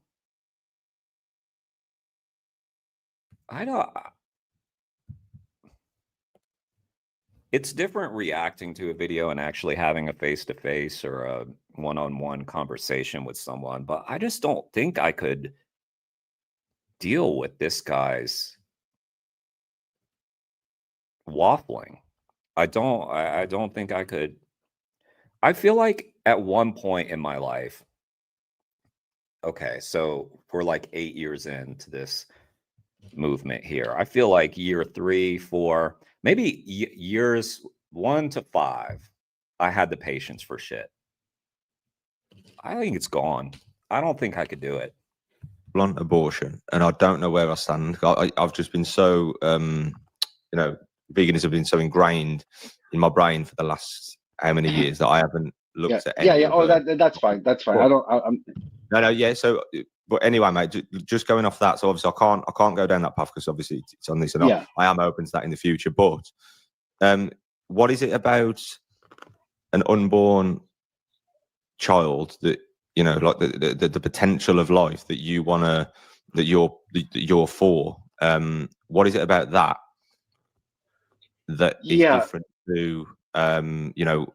It's different reacting to a video and actually having a face-to-face or a one-on-one conversation with someone, but I just don't think I could deal with this guy's waffling. I don't think I could. I feel like at one point in my life, okay, so we're like 8 years into this movement here. I feel like year 3, 4, maybe years 1 to 5, I had the patience for shit. I think it's gone. I don't think I could do it. On abortion, and I don't know where I stand. I've just been so, veganism has been so ingrained in my brain for the last how many years that I haven't looked at any. Oh, that's fine. That's fine. No. Yeah. So, but anyway, mate, just going off that. So obviously, I can't go down that path because obviously it's on this, and I am open to that in the future. But, what is it about an unborn child that like the potential of life that you wanna that you're for? What is it about that is different to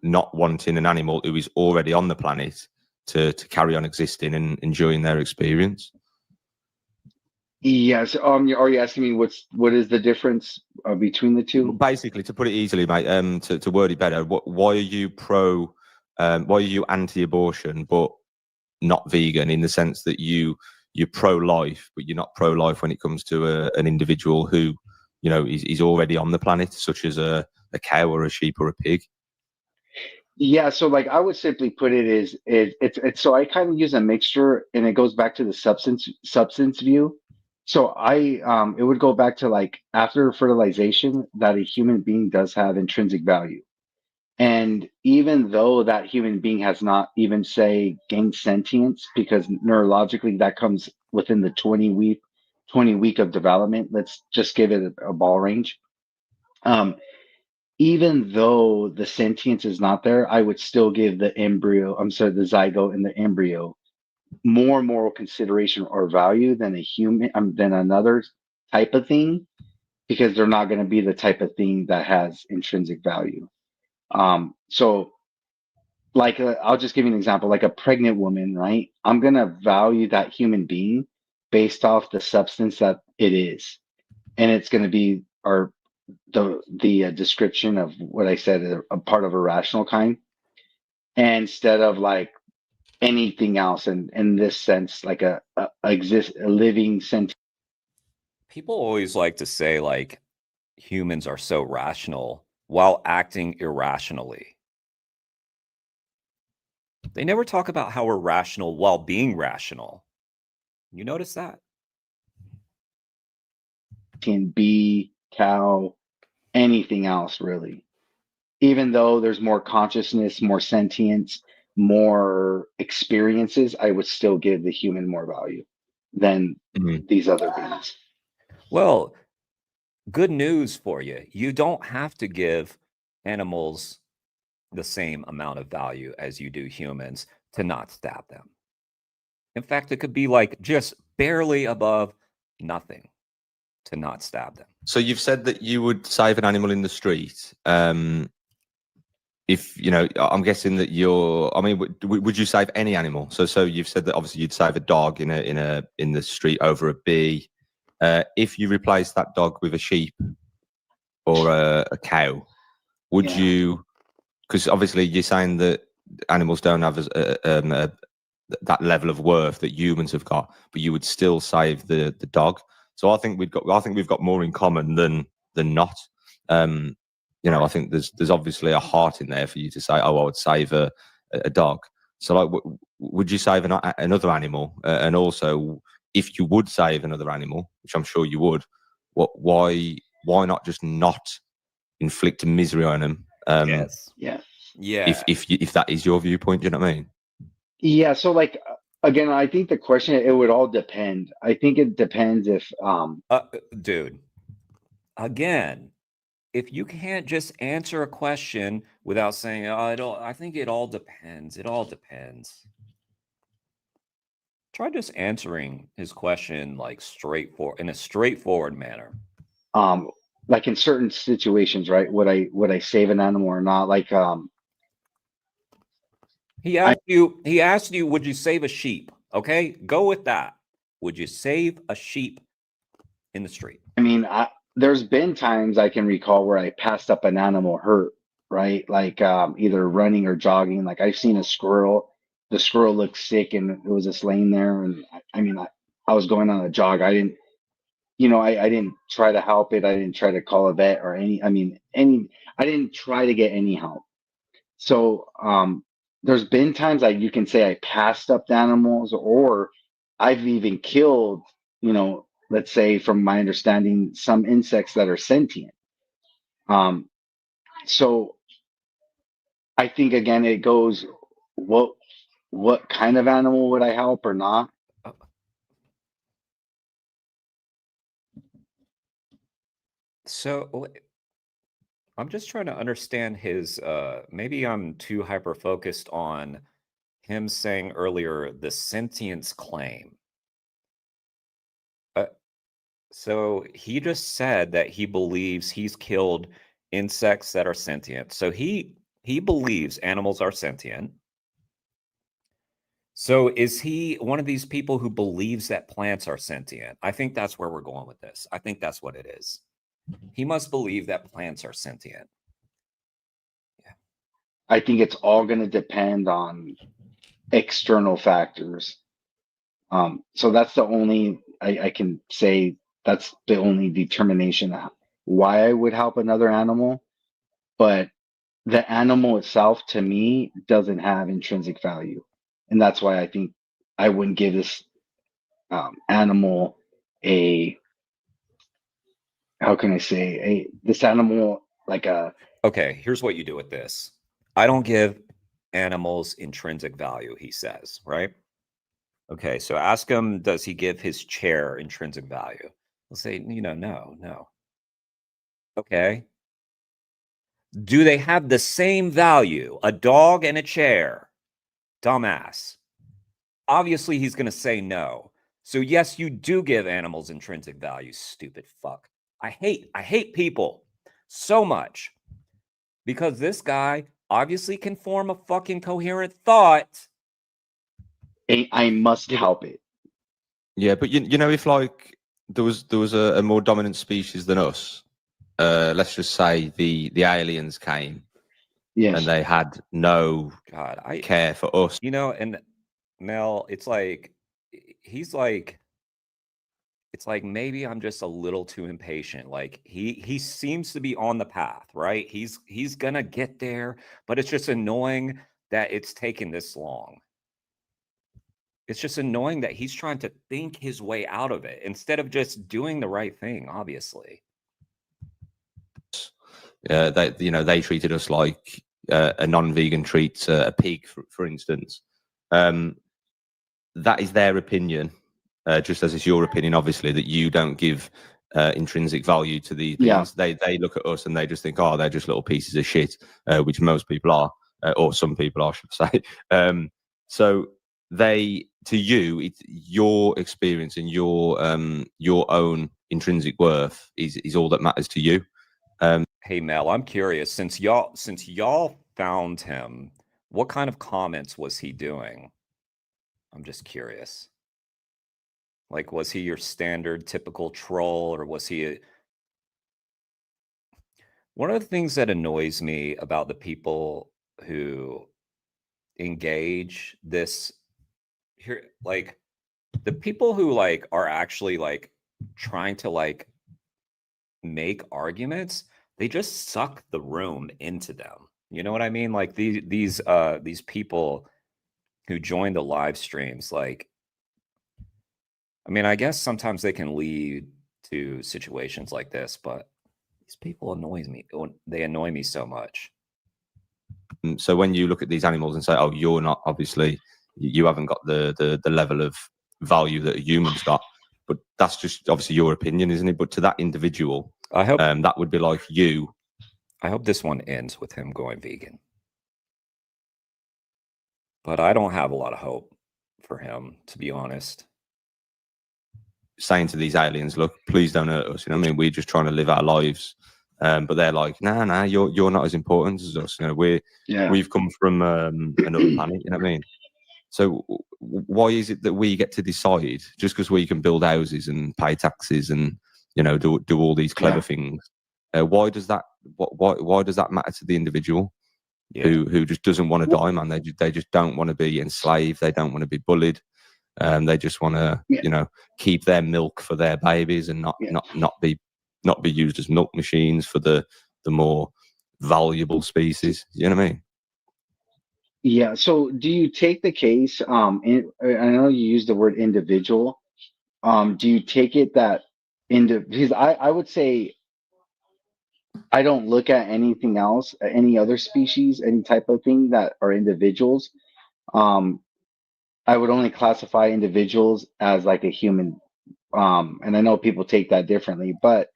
not wanting an animal who is already on the planet to carry on existing and enjoying their experience? Yes. Are you asking me what is the difference between the two? Basically, to put it easily, mate, to word it better, why are you why are you anti-abortion but not vegan, in the sense that you're pro-life, but you're not pro-life when it comes to an individual who is already on the planet, such as a cow or a sheep or a pig? Yeah, so like I would simply put it is it's so I kind of use a mixture, and it goes back to the substance view. So it would go back to like after fertilization that a human being does have intrinsic value. And even though that human being has not even say gained sentience, because neurologically that comes within the 20 week of development, let's just give it a ball range. Even though the sentience is not there, I would still give the the zygote and the embryo more moral consideration or value than a human, than another type of thing, because they're not going to be the type of thing that has intrinsic value. So like, I'll just give you an example, like a pregnant woman, right? I'm going to value that human being based off the substance that it is. And it's going to be the description of what I said, a part of a rational kind, instead of like anything else. And in this sense, like a living sentient. People always like to say like humans are so rational while acting irrationally. They never talk about how we're rational while being rational. You notice that? Can be cow, anything else really. Even though there's more consciousness, more sentience, more experiences, I would still give the human more value than these other beings. Well, good news for you. You don't have to give animals the same amount of value as you do humans to not stab them. In fact, it could be like just barely above nothing to not stab them. So you've said that you would save an animal in the street. If you know, I'm guessing that I mean, would you save any animal? So you've said that obviously you'd save a dog in the street over a bee. If you replace that dog with a sheep or a cow, would you? Because obviously you're saying that animals don't have that level of worth that humans have got, but you would still save the dog. So I think we've got more in common than not. You know, I think there's obviously a heart in there for you to say, oh, I would save a dog. So like, would you save another animal? And also, if you would save another animal, which I'm sure you would, why not just not inflict misery on them? Yes. Yeah. Yeah. If that is your viewpoint, do you know what I mean? Yeah. So like, again, I think the question, it would all depend. I think it depends if dude, again, if you can't just answer a question without saying, oh, I think it all depends. It all depends. Try just answering his question like in a straightforward manner. like in certain situations, right? Would I save an animal or not? Like he asked you, would you save a sheep? Okay, go with that. Would you save a sheep in the street? I mean, there's been times I can recall where I passed up an animal hurt, right? Like either running or jogging. Like I've seen a squirrel. The squirrel looked sick and it was just laying there. And I was going on a jog. I didn't, I didn't try to help it. I didn't try to call a vet or I didn't try to get any help. So there's been times you can say I passed up the animals, or I've even killed, let's say from my understanding, some insects that are sentient. So I think again, it goes, what kind of animal would I help or not? So I'm just trying to understand his, maybe I'm too hyper focused on him saying earlier the sentience claim. So he just said that he believes he's killed insects that are sentient. So he believes animals are sentient. So is he one of these people who believes that plants are sentient? I think that's where we're going with this. I think that's what it is. He must believe that plants are sentient. Yeah. I think it's all going to depend on external factors. So that's the only, I can say that's the only determination of why I would help another animal. But the animal itself, to me, doesn't have intrinsic value. And that's why I think I wouldn't give this animal how can I say, this animal like a... Okay, here's what you do with this. I don't give animals intrinsic value, he says, right? Okay, so ask him, does he give his chair intrinsic value? He'll say, no. Okay. Do they have the same value, a dog and a chair? Dumbass. Obviously, he's going to say no. So yes, you do give animals intrinsic value, stupid fuck. I hate people so much because this guy obviously can form a fucking coherent thought. I must help it. Yeah, but you know, if like there was a more dominant species than us, let's just say the aliens came, yes, and they had no care for us. And Mel, it's like it's like maybe I'm just a little too impatient. Like he seems to be on the path, right? He's gonna get there, but it's just annoying that it's taken this long. It's just annoying that he's trying to think his way out of it instead of just doing the right thing, obviously. They treated us like a non-vegan treats a pig, for instance. That is their opinion, just as it's your opinion, obviously, that you don't give intrinsic value to these beings. Yeah. They look at us and they just think, oh, they're just little pieces of shit, which most people are, or some people are, I should say. So to you, it's your experience and your own intrinsic worth is all that matters to you. Hey Mel, I'm curious, since y'all found him, what kind of comments was he doing? I'm just curious. Like, was he your standard typical troll, or was he one of the things that annoys me about the people who engage this here, like the people who like are actually like trying to like make arguments, they just suck the room into them. You know what I mean? Like these people who join the live streams, like, I mean, I guess sometimes they can lead to situations like this, but these people annoys me. They annoy me so much. So when you look at these animals and say, oh, you're not, obviously, you haven't got the level of value that a human's got, but that's just obviously your opinion, isn't it? But to that individual, I hope that would be like you. I hope this one ends with him going vegan. But I don't have a lot of hope for him, to be honest. Saying to these aliens, look, please don't hurt us. You know what I mean? We're just trying to live our lives. But they're like, nah, you're not as important as us. You know, we've come from another planet. You know what I mean? So why is it that we get to decide just because we can build houses and pay taxes and do all these clever things? Why does that matter to the individual who just doesn't want to die, man? They just don't want to be enslaved. They don't want to be bullied. They just want to keep their milk for their babies and not be used as milk machines for the more valuable species. You know what I mean? Yeah. So do you take the case, I know you use the word individual. Do you take it that because I would say I don't look at anything else, any other species, any type of thing that are individuals. I would only classify individuals as like a human. And I know people take that differently, but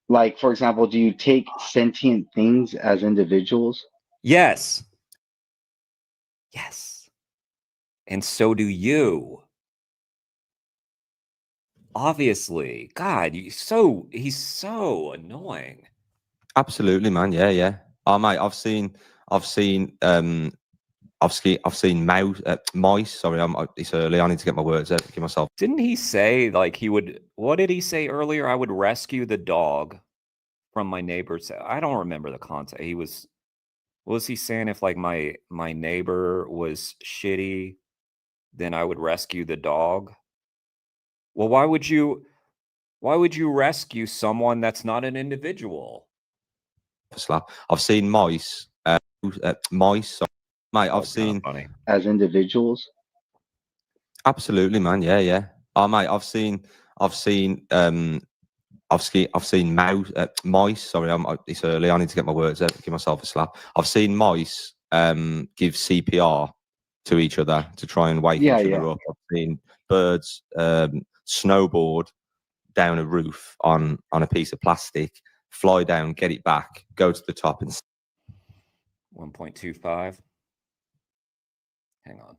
like, for example, do you take sentient things as individuals? Yes. Yes. And so do you. Obviously. God, he's so annoying. Absolutely, man. Yeah. Oh, mate, I've seen mice. Sorry, it's early. I need to get my words out. Give myself. Didn't he say like he would? What did he say earlier? I would rescue the dog from my neighbor's. I don't remember the context. What was he saying? If like my neighbor was shitty, then I would rescue the dog. Well, why would you rescue someone that's not an individual? I've seen mice. Mice. Mate, I've seen as individuals. Absolutely, man. Yeah. Oh, mate, I've seen I've seen mice. Sorry, it's early. I need to get my words out. Give myself a slap. I've seen mice give CPR to each other to try and wake each other up. I've seen birds snowboard down a roof on a piece of plastic, fly down, get it back, go to the top, and 1.25. Hang on.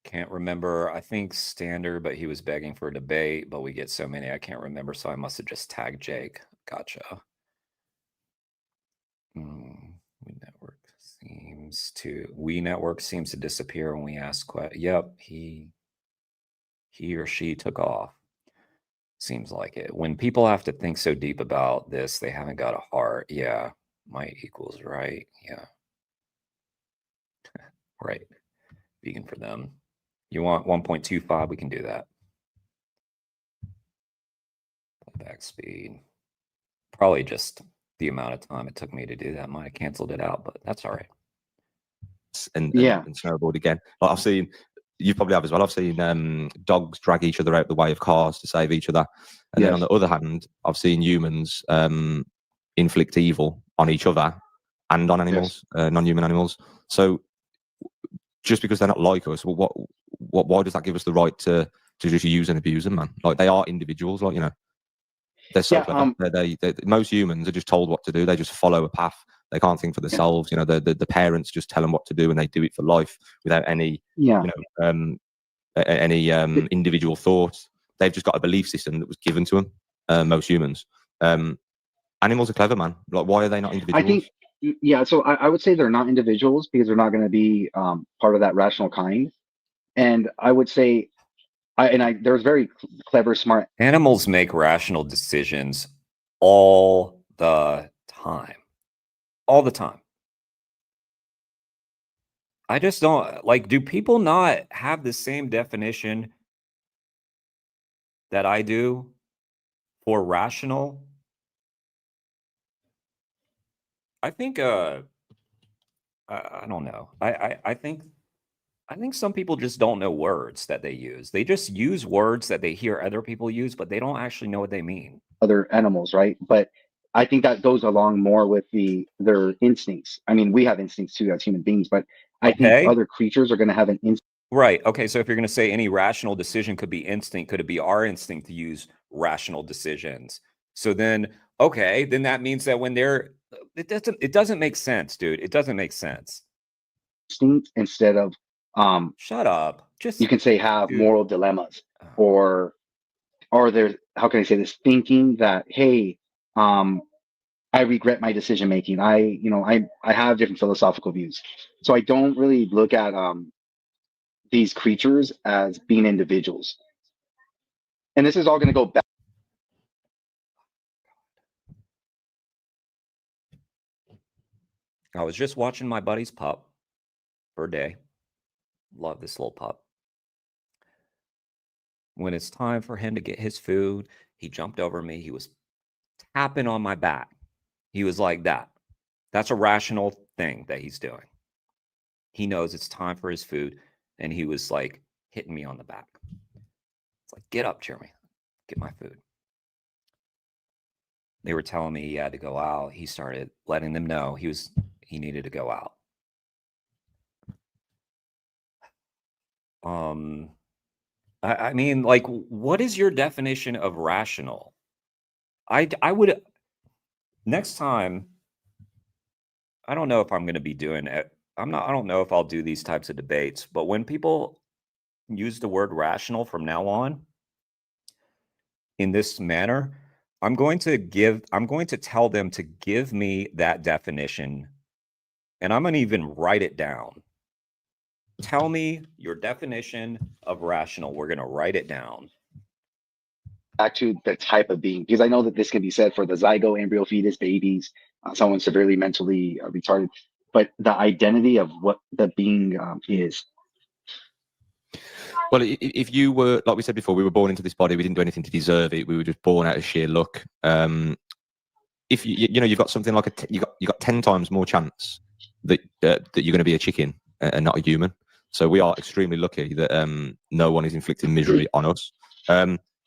Can't remember. I think standard, but he was begging for a debate, but we get so many I can't remember, so I must have just tagged Jake. Gotcha. We network seems to disappear when we ask questions. Yep, he or she took off. Seems like it. When people have to think so deep about this, they haven't got a heart. Yeah, might equals right. Yeah. Right. Vegan for them. You want 1.25? We can do that. Back speed. Probably just the amount of time it took me to do that might have canceled it out, but that's all right. And snowboard again. Like I've seen, you probably have as well. I've seen dogs drag each other out the way of cars to save each other. And then on the other hand, I've seen humans inflict evil on each other and on animals, non-human animals. So just because they're not like us, well, why does that give us the right to just use and abuse them, man? Like they are individuals, like, you know, they're so clever. Most humans are just told what to do. They just follow a path. They can't think for themselves. You know, the parents just tell them what to do, and they do it for life without any, you know, any individual thought. They've just got a belief system that was given to them. Most humans, animals are clever, man. Like, why are they not individuals? I think, so I would say they're not individuals because they're not going to be part of that rational kind. And I would say, there's very clever, smart animals make rational decisions all the time. All the time. I just don't like, do people not have the same definition that I do for rational? I think I don't know. I think some people just don't know words that they use. They just use words that they hear other people use, but they don't actually know what they mean. Other animals, right? But I think that goes along more with their instincts. I mean, we have instincts too as human beings, but I think other creatures are going to have an instinct. Right. Okay. So if you're going to say any rational decision could be instinct, could it be our instinct to use rational decisions? So then, okay, then that means that when it doesn't make sense, dude. It doesn't make sense. Instinct instead of shut up. Just you can say have moral dilemmas, or are there, how can I say this, thinking that, hey, I regret my decision making. I have different philosophical views. So I don't really look at these creatures as being individuals. And this is all going to go back. I was just watching my buddy's pup for a day. Love this little pup. When it's time for him to get his food, he jumped over me. He was tapping on my back. He was like that. That's a rational thing that he's doing. He knows it's time for his food, and he was like hitting me on the back. It's like, get up, Jeremy. Get my food. They were telling me he had to go out. He started letting them know he needed to go out. I mean, like, what is your definition of rational? I would, next time, I don't know if I'm going to be doing it. I don't know if I'll do these types of debates, but when people use the word rational from now on in this manner, I'm going to tell them to give me that definition, and I'm going to even write it down. Tell me your definition of rational. We're going to write it down. Back to the type of being, because I know that this can be said for the zygote, embryo, fetus, babies, someone severely mentally retarded, but the identity of what the being is. Well, if you were, like we said before, we were born into this body, we didn't do anything to deserve it. We were just born out of sheer luck. If you've got something like you got 10 times more chance that you're going to be a chicken and not a human. So we are extremely lucky that no one is inflicting misery on us.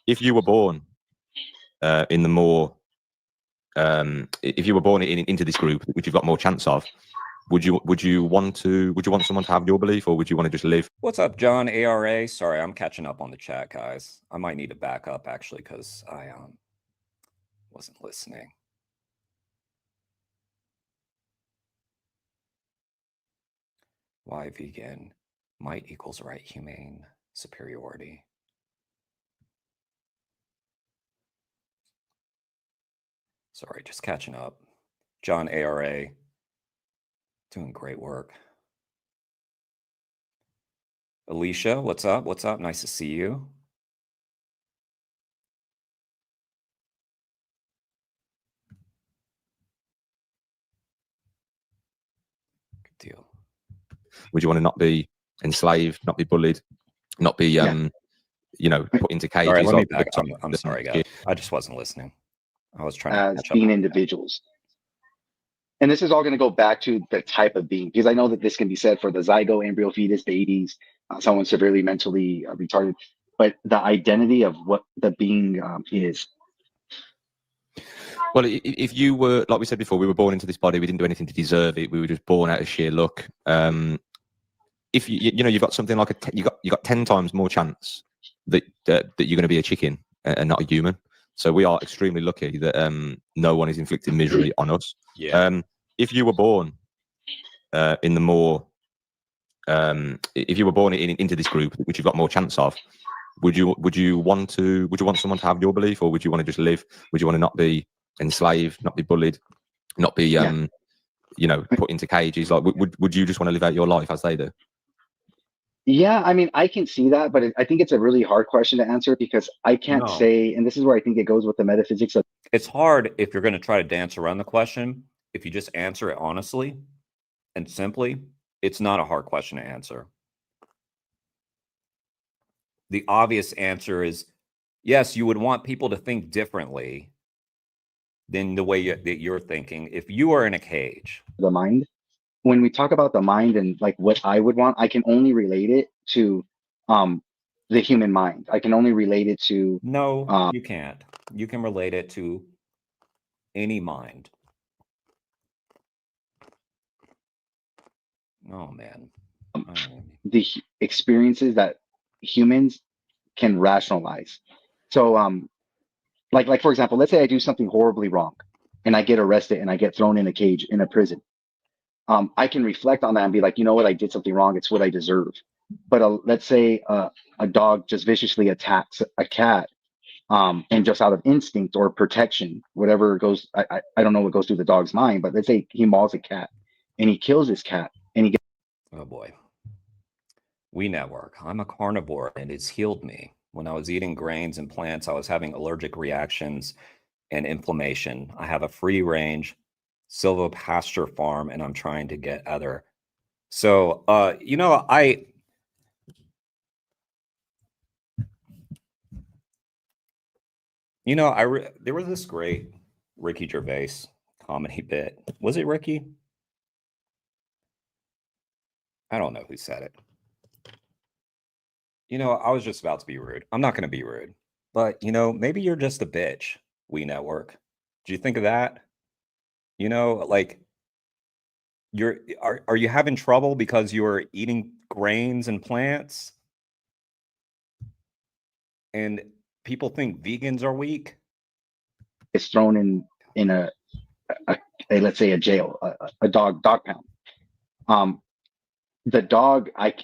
If you were born in the more, if you were born into this group, which you've got more chance of, would you want someone to have your belief, or would you want to just live? What's up, John ARA? Sorry, I'm catching up on the chat, guys. I might need to back up actually because I wasn't listening. Why vegan? Might equals right, humane, superiority. Sorry, just catching up. John ARA, doing great work. Alicia, what's up? What's up? Nice to see you. Good deal. Would you want to not be enslaved, not be bullied, not be, you know, put into cages? All right, let me back. I'm sorry, guys. I just wasn't listening. I was trying to as catch up. being individuals. And this is all going to go back to the type of being, because I know that this can be said for the zygote, embryo, fetus, babies, someone severely mentally retarded, but the identity of what the being is. Well, if you were, like we said before, we were born into this body, we didn't do anything to deserve it. We were just born out of sheer luck. If you know, you've got something like you got 10 times more chance that you're going to be a chicken and not a human. So we are extremely lucky that no one is inflicting misery on us. Yeah. If you were born in the more, if you were born into this group, which you've got more chance of, would you want someone to have your belief, or would you want to just live? Would you want to not be enslaved, not be bullied, not be you know, put into cages? Like, would you just want to live out your life as they do? Yeah, I mean, I can see that, but I think it's a really hard question to answer because I can't say, and this is where I think it goes with the metaphysics of. It's hard if you're going to try to dance around the question. If you just answer it honestly and simply, it's not a hard question to answer. The obvious answer is yes, you would want people to think differently than the way that you're thinking if you are in a cage. The mind. When we talk about the mind and like what I would want, I can only relate it to the human mind. I can only relate it to. No, you can't. You can relate it to any mind. Oh man. The experiences that humans can rationalize. So like for example, let's say I do something horribly wrong and I get arrested and I get thrown in a cage in a prison. I can reflect on that and be like, you know what, I did something wrong. It's what I deserve. But let's say a dog just viciously attacks a cat and just out of instinct or protection, whatever goes, I don't know what goes through the dog's mind, but let's say he mauls a cat and he kills his cat and he gets. Oh boy. We network. I'm a carnivore and it's healed me. When I was eating grains and plants, I was having allergic reactions and inflammation. I have a free range silvopasture farm and I'm trying to get other. So, you know, there was this great Ricky Gervais comedy bit. Was it Ricky? I don't know who said it. You know, I was just about to be rude. I'm not going to be rude. But, you know, maybe you're just a bitch, We Network. Do you think of that? You know, like, are you having trouble because you're eating grains and plants? And people think vegans are weak? It's thrown in a let's say a jail, a dog pound. The dog, I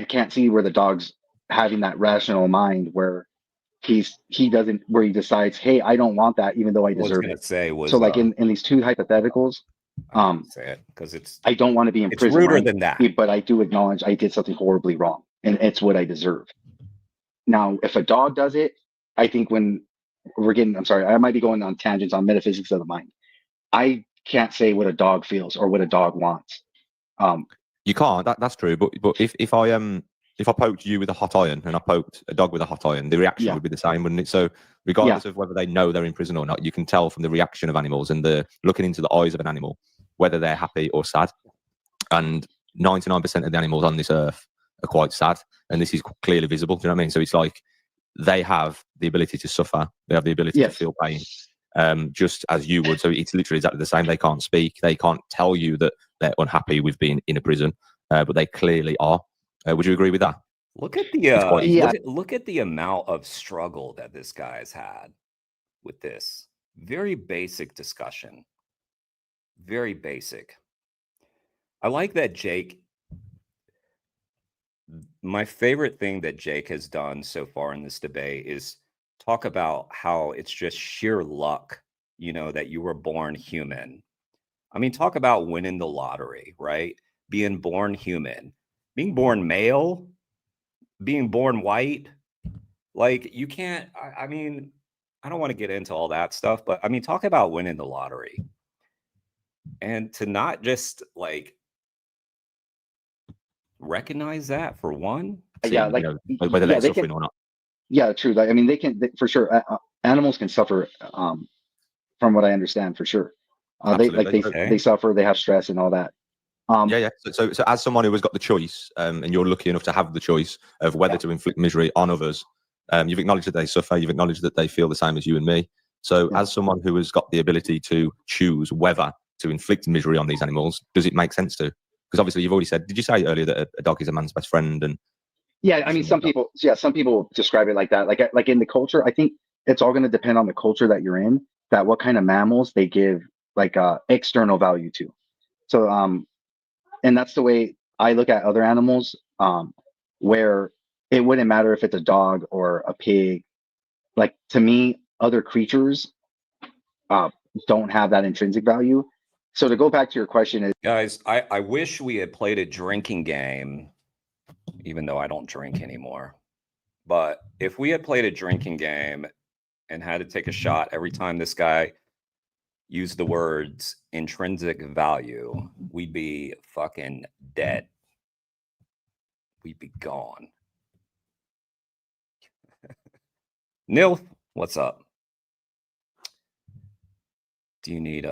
can't see where the dog's having that rational mind where he decides, hey, I don't want that even though I deserve it. So like in these two hypotheticals, say it because I don't want to be in it's prison. ruder than that. But I do acknowledge I did something horribly wrong and it's what I deserve. Now, if a dog does it, I think when we're getting, I'm sorry, I might be going on tangents on metaphysics of the mind. I can't say what a dog feels or what a dog wants. You can't. That's true. But if I poked you with a hot iron and I poked a dog with a hot iron, the reaction would be the same, wouldn't it? So regardless of whether they know they're in prison or not, you can tell from the reaction of animals and the looking into the eyes of an animal whether they're happy or sad. And 99% of the animals on this earth are quite sad, and this is clearly visible. Do you know what I mean? So it's like they have the ability to suffer, they have the ability to feel pain, just as you would. So it's literally exactly the same. They can't speak, they can't tell you that they're unhappy with being in a prison, but they clearly are. Would you agree with that? Look at the look at the amount of struggle that this guy has had with this. Very basic discussion. Very basic. I like that Jake. My favorite thing that Jake has done so far in this debate is talk about how it's just sheer luck, you know, that you were born human. I mean, talk about winning the lottery, right? Being born human, being born male, being born white. Like, you can't, I mean, I don't want to get into all that stuff, but I mean, talk about winning the lottery. And to not just like recognize that for one. Yeah, like whether they're they suffering can, or not. yeah, true. Like, I mean, for sure. Animals can suffer, from what I understand, for sure. They suffer, they have stress and all that. Yeah. So as someone who has got the choice, and you're lucky enough to have the choice of whether to inflict misery on others, you've acknowledged that they suffer, you've acknowledged that they feel the same as you and me. So as someone who has got the ability to choose whether to inflict misery on these animals, does it make sense to? Because obviously you've already said, did you say earlier that a dog is a man's best friend? And yeah, I mean, some people describe it like that. Like in the culture, I think it's all going to depend on the culture that you're in, that what kind of mammals they give like external value to. So and that's the way I look at other animals, where it wouldn't matter if it's a dog or a pig. Like, to me, other creatures don't have that intrinsic value. So to go back to your question is, guys, I wish we had played a drinking game, even though I don't drink anymore. But if we had played a drinking game and had to take a shot every time this guy used the words intrinsic value, we'd be fucking dead. We'd be gone. Nil, what's up? Do you need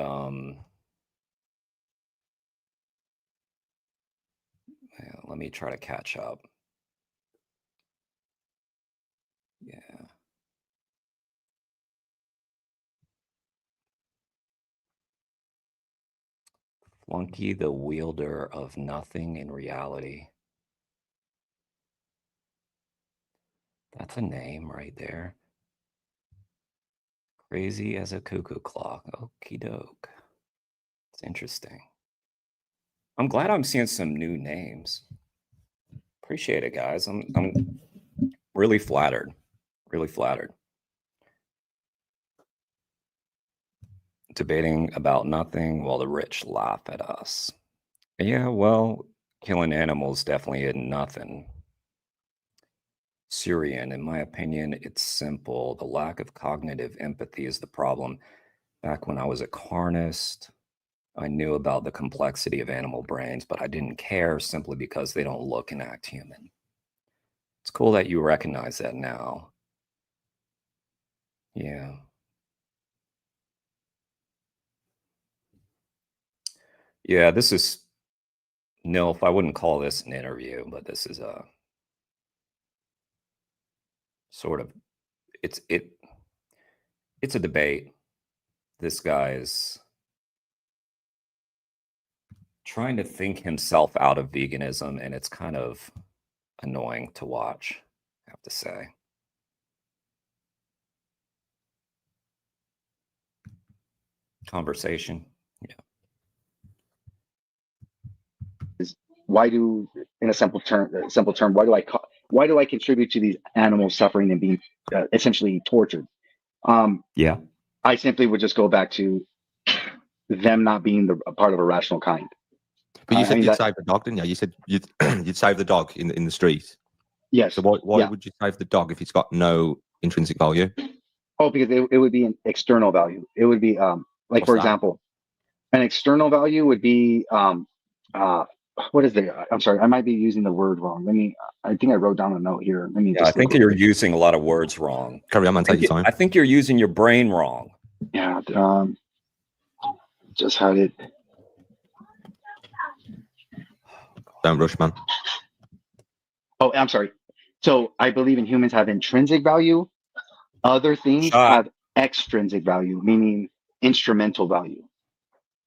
yeah, let me try to catch up. Yeah. Flunky, the wielder of nothing in reality. That's a name right there. Crazy as a cuckoo clock. Okie doke. It's interesting. I'm glad I'm seeing some new names. Appreciate it, guys. I'm really flattered. Really flattered. Debating about nothing while the rich laugh at us. Yeah, well, killing animals definitely isn't nothing. Syrian, in my opinion, it's simple. The lack of cognitive empathy is the problem. Back when I was a carnist, I knew about the complexity of animal brains, but I didn't care simply because they don't look and act human. It's cool that you recognize that now. Yeah. Yeah, this is Nilf. I wouldn't call this an interview, but this is a sort of it's a debate. This guy is trying to think himself out of veganism, and it's kind of annoying to watch, I have to say. Conversation. Yeah. is why do, in a simple term, why do I contribute to these animals suffering and being essentially tortured? Yeah. I simply would just go back to them not being a part of a rational kind. But you said you'd save the dog, didn't you? You said you'd save the dog in the street. Yes. So why would you save the dog if it's got no intrinsic value? Oh, because it would be an external value. It would be like, for example, an external value would be what is the? I'm sorry, I might be using the word wrong. I think I wrote down a note here. Let me. Yeah, I think you're using a lot of words wrong. Carry on, man. Take your time. I think you're using your brain wrong. Yeah. Just had it. Don't rush, man. Oh, I'm sorry. So I believe in humans have intrinsic value. Other things have extrinsic value, meaning instrumental value.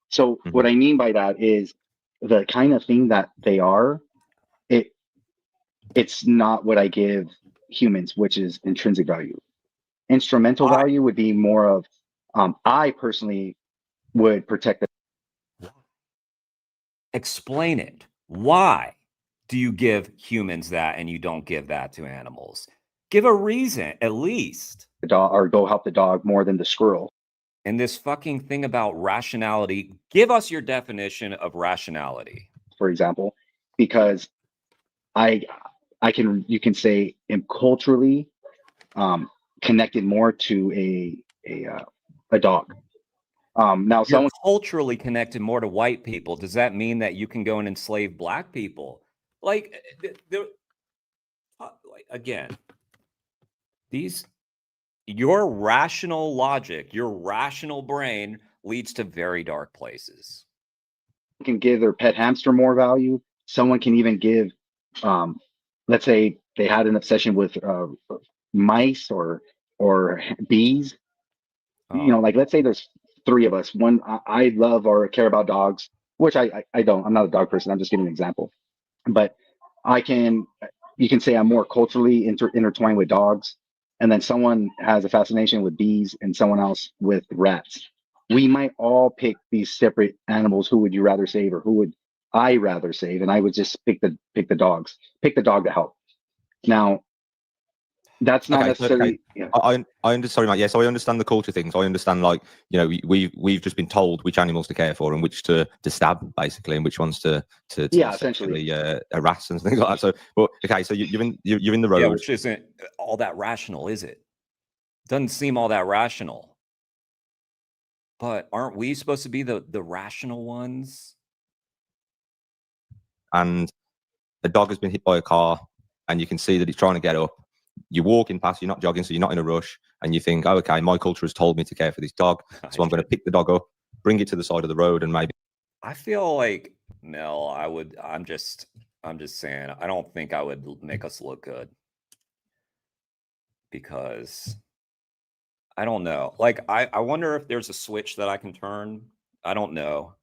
So what I mean by that is the kind of thing that they are, it's not what I give humans, which is intrinsic value. Instrumental value would be more of, I personally would protect the. Explain it. Why do you give humans that and you don't give that to animals? Give a reason, at least. The dog, or go help the dog more than the squirrel. And this fucking thing about rationality, give us your definition of rationality. For example, because you can say am culturally connected more to a dog. Now, You're culturally connected more to white people. Does that mean that you can go and enslave black people? Like, again, your rational logic, your rational brain leads to very dark places. Can give their pet hamster more value. Someone can even give, let's say they had an obsession with mice or bees. You know, like let's say there's 3 of us. One, I love or care about dogs, which I don't. I'm not a dog person. I'm just giving an example. But you can say I'm more culturally intertwined with dogs, and then someone has a fascination with bees and someone else with rats. We might all pick these separate animals. Who would you rather save, or who would I rather save? And I would just pick the dogs. Pick the dog to help. Now, that's not necessarily. Yeah. I understand. Sorry, mate. Yeah, so I understand the culture things. I understand, like, you know, we've just been told which animals to care for and which to stab, basically, and which ones to essentially harass and things like that. So, but okay, so you're in the road. Yeah, which isn't all that rational, is it? Doesn't seem all that rational. But aren't we supposed to be the rational ones? And the dog has been hit by a car, and you can see that it's trying to get up. You're walking past, you're not jogging, so you're not in a rush, and you think, oh, okay, my culture has told me to care for this dog, so I'm going to pick the dog up, bring it to the side of the road, and maybe. I feel like, Mel, I'm just saying, I don't think I would make us look good, because I don't know. Like, I wonder if there's a switch that I can turn. I don't know.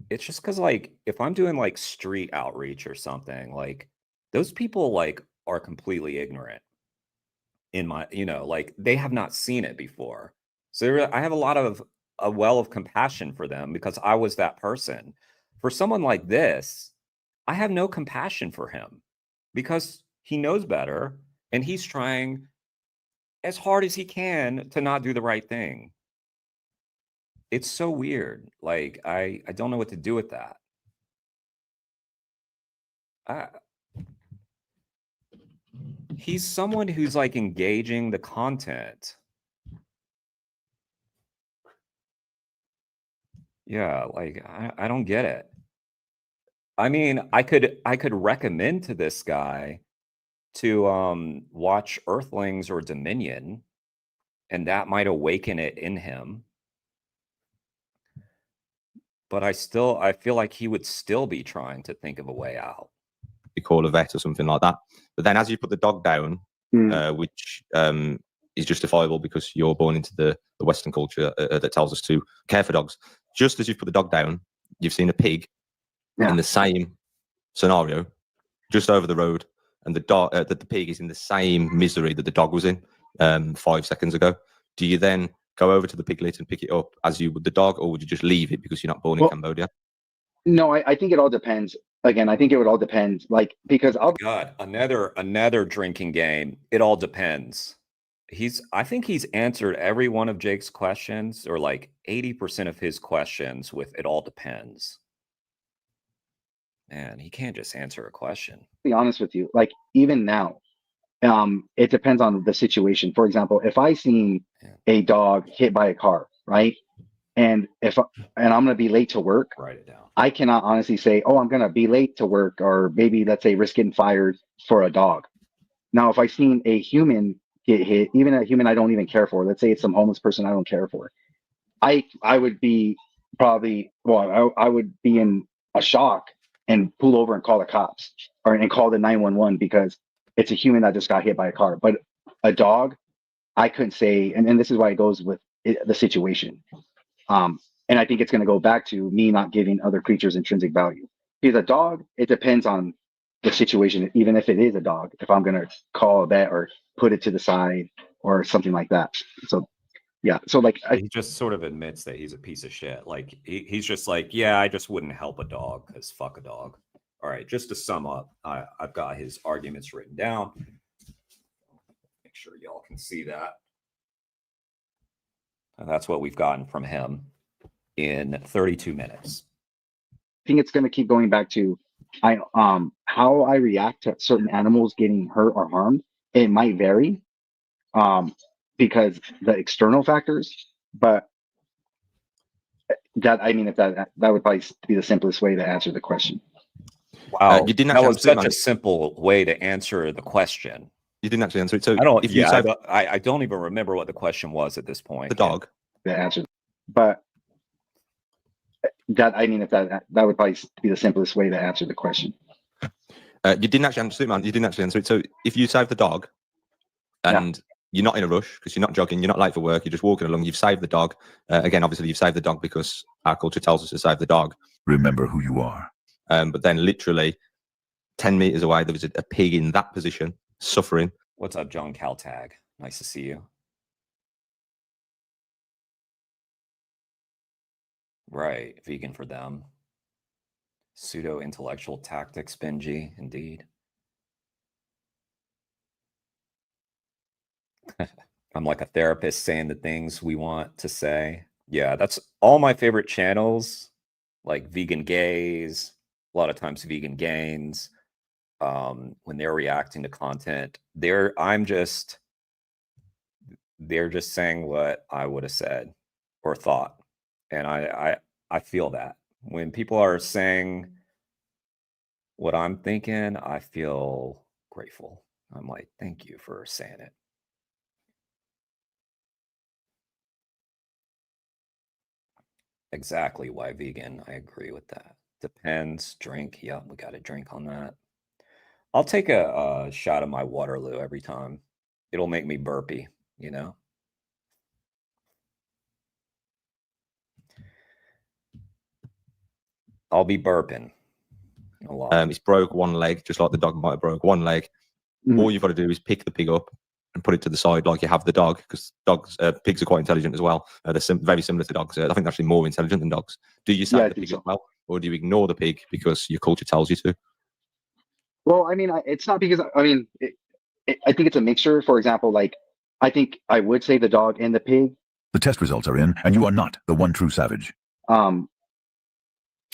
It's just because, like, if I'm doing like street outreach or something, like those people like are completely ignorant in my, like they have not seen it before. So I have a well of compassion for them because I was that person. For someone like this, I have no compassion for him because he knows better and he's trying as hard as he can to not do the right thing. It's so weird. Like, I don't know what to do with that. He's someone who's like engaging the content. Yeah, like I don't get it. I mean, I could recommend to this guy to watch Earthlings or Dominion, and that might awaken it in him. But I feel like he would still be trying to think of a way out. You call a vet or something like that. But then as you put the dog down, which is justifiable because you're born into the Western culture that tells us to care for dogs. Just as you put the dog down, you've seen a pig in the same scenario, just over the road, and the pig is in the same misery that the dog was in 5 seconds ago. Do you then go over to the piglet and pick it up as you would the dog, or would you just leave it because you're not born in Cambodia? No, I think it all depends. Again, I think it would all depend, like, because God, another drinking game. It all depends. I think he's answered every one of Jake's questions, or like 80% of his questions with "it all depends." Man, he can't just answer a question. To be honest with you, like even now, it depends on the situation. For example, if I seen a dog hit by a car, right, and I'm going to be late to work, write it down. I cannot honestly say, oh, I'm going to be late to work, or maybe let's say risk getting fired for a dog. Now, if I seen a human get hit, even a human I don't even care for, let's say it's some homeless person I don't care for, I would be probably, I would be in a shock and pull over and call the cops and call the 911 because it's a human that just got hit by a car. But a dog, I couldn't say, and this is why it goes with the situation. And I think it's going to go back to me not giving other creatures intrinsic value. Because a dog, it depends on the situation, even if it is a dog, if I'm going to call a vet or put it to the side or something like that. So, yeah. So, like, he just sort of admits that he's a piece of shit. Like, he's just like, yeah, I just wouldn't help a dog because fuck a dog. All right. Just to sum up, I've got his arguments written down. Make sure y'all can see that. And that's what we've gotten from him in 32 minutes. I think it's going to keep going back to how I react to certain animals getting hurt or harmed. It might vary because the external factors, but that, I mean, if that would probably be the simplest way to answer the question. Wow, you didn't that actually was answer it, such man. a simple way to answer the question. You didn't actually answer it. So I don't. if you Yeah, say I don't even remember what the question was at this point. the dog, The answer, but that, I mean, if that would probably be the simplest way to answer the question. you didn't actually answer it, man. You didn't actually answer it. So if you save the dog, and you're not in a rush because you're not jogging, you're not late for work, you're just walking along, you've saved the dog. Again, obviously, you've saved the dog because our culture tells us to save the dog. Remember who you are. But then, literally 10 meters away, there was a pig in that position, suffering. What's up, John Caltag? Nice to see you. Right, vegan for them. Pseudo intellectual tactics, Benji, indeed. I'm like a therapist saying the things we want to say. Yeah, that's all my favorite channels, like Vegan Gays, a lot of times Vegan Gains. When they're reacting to content, they're just saying what I would have said or thought. And I feel that. When people are saying what I'm thinking, I feel grateful. I'm like, thank you for saying it. Exactly why vegan. I agree with that. Depends. Drink. Yep, we got a drink on that. I'll take a shot of my Waterloo every time. It'll make me burpy, you know? I'll be burping a lot. It's broke one leg, just like the dog might have broke one leg. All you've got to do is pick the pig up and put it to the side like you have the dog, because pigs are quite intelligent as well. They're very similar to dogs. I think they're actually more intelligent than dogs. Do you save the pig as well, or do you ignore the pig because your culture tells you to? Well, I mean, it's not because, I mean, I think it's a mixture. For example, like, I think I would say the dog and the pig. The test results are in, and you are not the one true savage.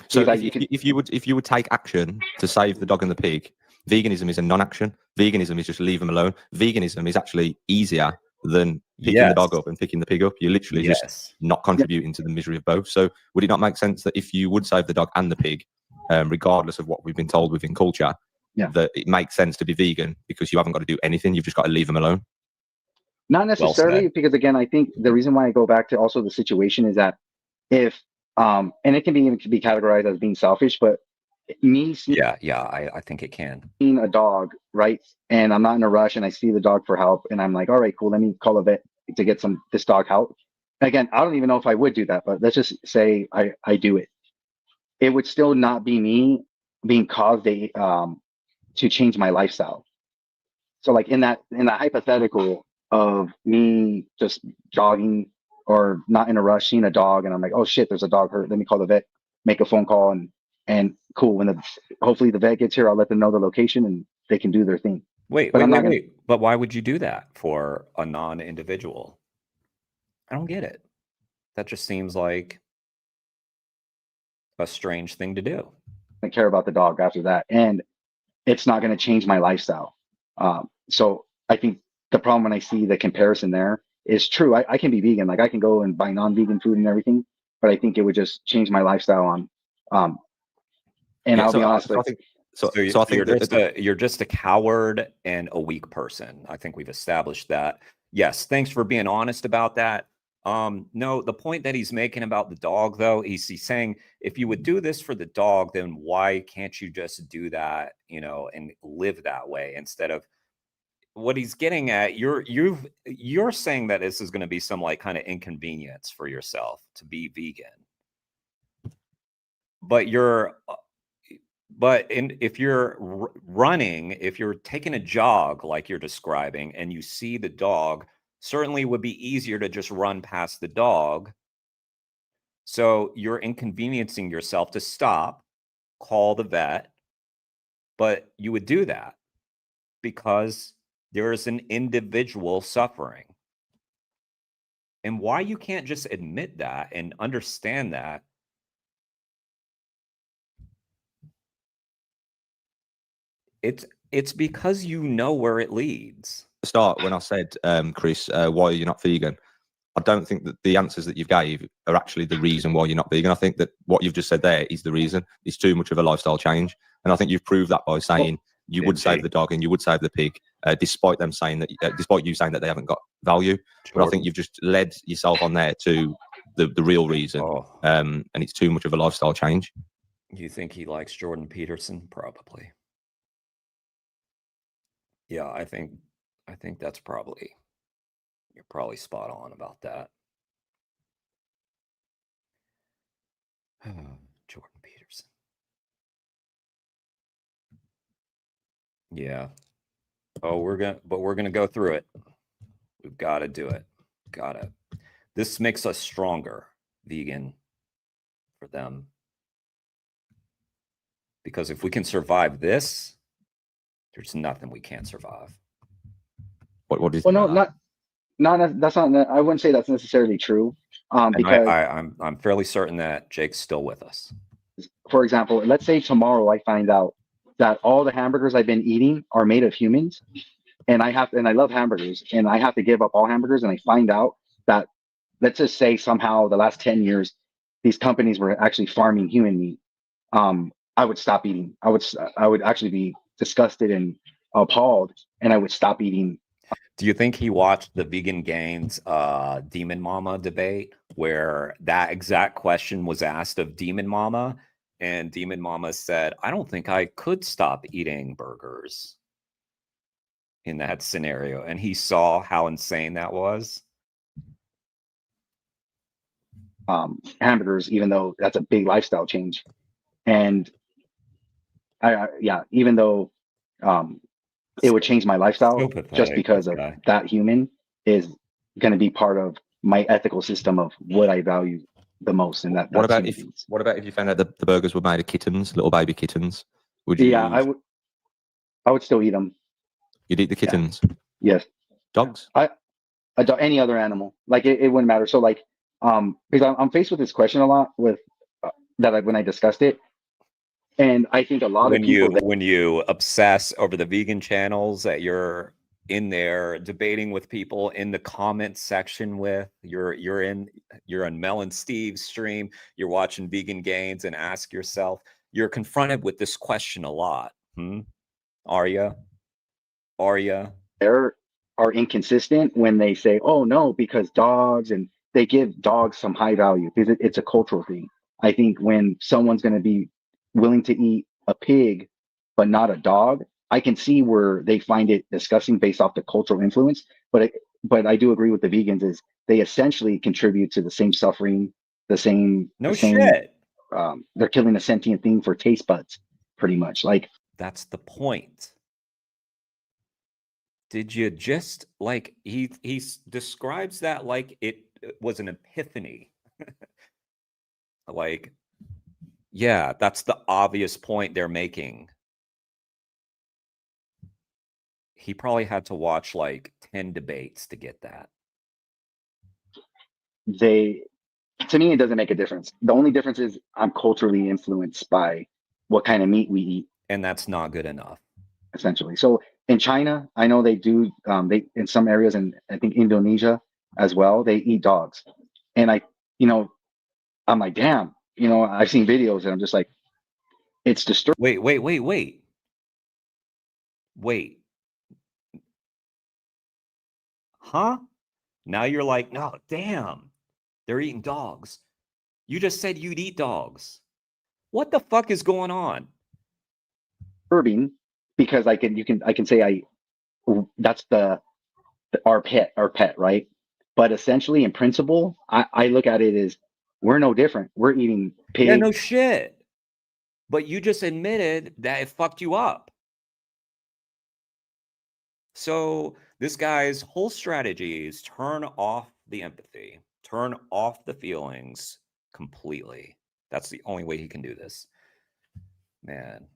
So if you would take action to save the dog and the pig, veganism is a non-action. Veganism is just leave them alone. Veganism is actually easier than picking the dog up and picking the pig up. You're literally just not contributing to the misery of both. So would it not make sense that if you would save the dog and the pig, regardless of what we've been told within culture, that it makes sense to be vegan because you haven't got to do anything. You've just got to leave them alone. Not necessarily, because again, I think the reason why I go back to also the situation is that if, and it can be categorized as being selfish, but me seeing I think it can. a dog, right? And I'm not in a rush and I see the dog for help and I'm like, all right, cool, let me call a vet to get this dog help. Again, I don't even know if I would do that, but let's just say I do it. It would still not be me being caused to change my lifestyle. So like in that hypothetical of me just jogging or not in a rush, seeing a dog and I'm like, oh shit, there's a dog hurt. Let me call the vet, make a phone call and cool. When hopefully the vet gets here, I'll let them know the location and they can do their thing. Wait. But why would you do that for a non-individual? I don't get it. That just seems like a strange thing to do. I care about the dog after that. And it's not going to change my lifestyle. So I think the problem when I see the comparison there is true. I can be vegan. Like I can go and buy non-vegan food and everything, but I think it would just change my lifestyle on, and I'll be honest. I think you're just a coward and a weak person. I think we've established that. Yes. Thanks for being honest about that. No, the point that he's making about the dog, though, he's saying if you would do this for the dog, then why can't you just do that, and live that way instead of what he's getting at? You're saying that this is going to be some like kind of inconvenience for yourself to be vegan, but if you're running, if you're taking a jog like you're describing, and you see the dog, certainly it would be easier to just run past the dog. So you're inconveniencing yourself to stop, call the vet, but you would do that because there is an individual suffering. And why you can't just admit that and understand that. It's because you know where it leads. Start when I said, Chris, why are you not vegan? I don't think that the answers that you've gave are actually the reason why you're not vegan. I think that what you've just said there is the reason. It's too much of a lifestyle change, and I think you've proved that by saying you would save the dog and you would save the pig, despite them saying that, despite you saying that they haven't got value. But I think you've just led yourself on there to the real reason, and it's too much of a lifestyle change. You think he likes Jordan Peterson? Probably. Yeah, I think that's probably, you're probably spot on about that. Jordan Peterson. Yeah. Oh, we're gonna go through it. We've got to do it. This makes us stronger, vegan, for them. Because if we can survive this, there's nothing we can't survive. What is? Well, not that's not. I wouldn't say that's necessarily true. Because I'm fairly certain that Jake's still with us. For example, let's say tomorrow I find out that all the hamburgers I've been eating are made of humans, and I love hamburgers, and I have to give up all hamburgers, and I find out that, let's just say somehow the last 10 years, these companies were actually farming human meat. I would stop eating. I would actually be disgusted and appalled, and I would stop eating. Do you think he watched the Vegan Gains Demon Mama debate where that exact question was asked of Demon Mama, and Demon Mama said, I don't think I could stop eating burgers in that scenario, and he saw how insane that was? Hamburgers, even though that's a big lifestyle change. And even though it would change my lifestyle, just because of that human is going to be part of my ethical system of what I value the most. And what about if you found out the burgers were made of kittens, little baby kittens? Would you? Yeah, I would still eat them. You'd eat the kittens? Yes. Dogs? Any other animal. Like it wouldn't matter. So like, because I'm faced with this question a lot with when I discussed it. And I think a lot of people when you obsess over the vegan channels that you're in there debating with people in the comment section with, you're on Mel and Steve's stream, you're watching Vegan Gains, and ask yourself, you're confronted with this question a lot. Are you? They are inconsistent when they say, oh no, because dogs, and they give dogs some high value because it's a cultural thing. I think when someone's going to be willing to eat a pig but not a dog, I can see where they find it disgusting based off the cultural influence. But I do agree with the vegans is they essentially contribute to the same suffering, shit. They're killing a sentient thing for taste buds, pretty much. Like, that's the point. Did you just like he describes that like it was an epiphany? Like, yeah, that's the obvious point they're making. He probably had to watch like 10 debates to get that. To me, it doesn't make a difference. The only difference is I'm culturally influenced by what kind of meat we eat. And that's not good enough. Essentially. So in China, I know they do, they in some areas, and I think Indonesia as well, they eat dogs. And I'm like, damn, I've seen videos and I'm just like, it's disturbing. Wait. Huh? Now you're like, no, damn. They're eating dogs. You just said you'd eat dogs. What the fuck is going on? Curbing, because I can say that's our pet, right? But essentially, in principle, I look at it as we're no different. We're eating pigs. Yeah, no shit. But you just admitted that it fucked you up. So this guy's whole strategy is turn off the empathy, turn off the feelings completely. That's the only way he can do this. Man,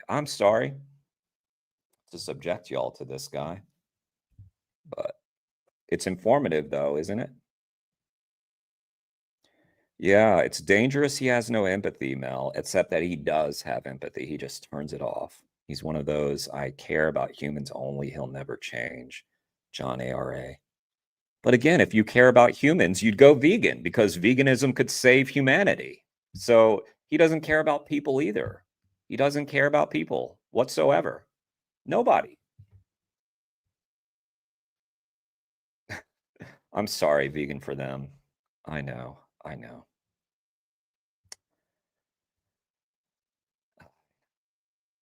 I'm sorry to subject y'all to this guy, but it's informative though, isn't it? Yeah, it's dangerous. He has no empathy, Mel, except that he does have empathy. He just turns it off. He's one of those, I care about humans only. He'll never change. John ARA. But again, if you care about humans, you'd go vegan because veganism could save humanity. So he doesn't care about people either. He doesn't care about people whatsoever. Nobody. I'm sorry, vegan for them. I know. I know.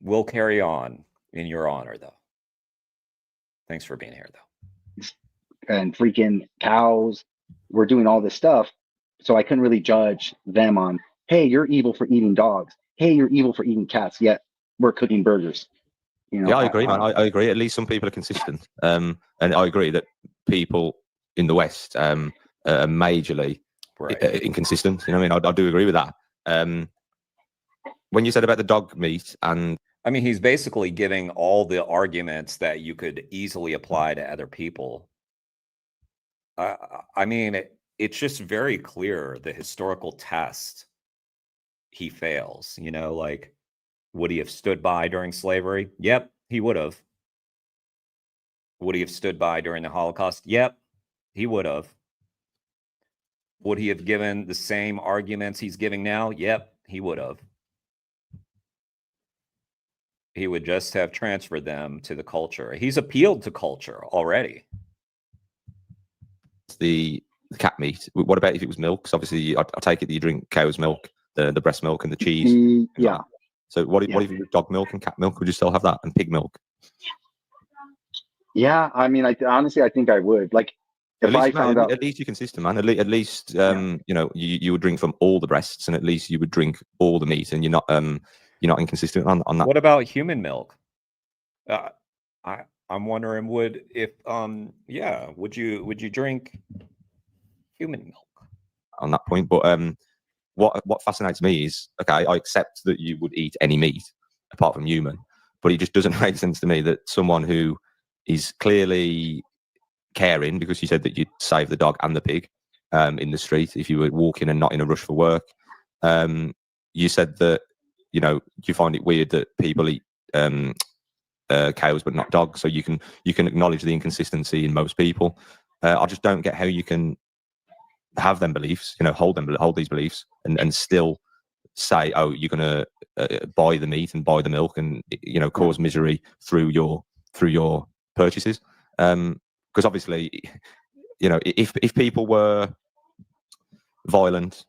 We'll carry on in your honor, though. Thanks for being here, though. And freaking cows. We're doing all this stuff. So I couldn't really judge them on, hey, you're evil for eating dogs. Hey, you're evil for eating cats. Yet we're cooking burgers. You know, yeah, I agree, man. I agree. At least some people are consistent. And I agree that people in the West are majorly inconsistent. You know what I mean? I do agree with that. When you said about the dog meat, and I mean, he's basically giving all the arguments that you could easily apply to other people. I mean, it's just very clear the historical test he fails. You know, like, would he have stood by during slavery? Yep, he would have. Would he have stood by during the Holocaust? Yep, he would have. Would he have given the same arguments he's giving now? Yep, he would have. He would just have transferred them to the culture. He's appealed to culture already. The cat meat. What about if it was milk? Because obviously, I take it that you drink cow's milk, the breast milk, and the cheese. Yeah. So what if you drink dog milk and cat milk? Would you still have that? And pig milk? Yeah, I mean, honestly, I think I would. Like, if I found out, at least you're consistent, man. At least you know, you would drink from all the breasts, and at least you would drink all the meat, and you're not inconsistent on that. What about human milk? I'm wondering, would you drink human milk on that point? But what fascinates me is, okay, I accept that you would eat any meat apart from human, but it just doesn't make sense to me that someone who is clearly caring, because you said that you'd save the dog and the pig in the street if you were walking and not in a rush for work. You said that, you know, you find it weird that people eat cows but not dogs, so you can acknowledge the inconsistency in most people. I just don't get how you can have them beliefs, you know, hold these beliefs and still say, oh, you're gonna buy the meat and buy the milk and, you know, cause misery through your purchases. Because obviously, you know, if people were violent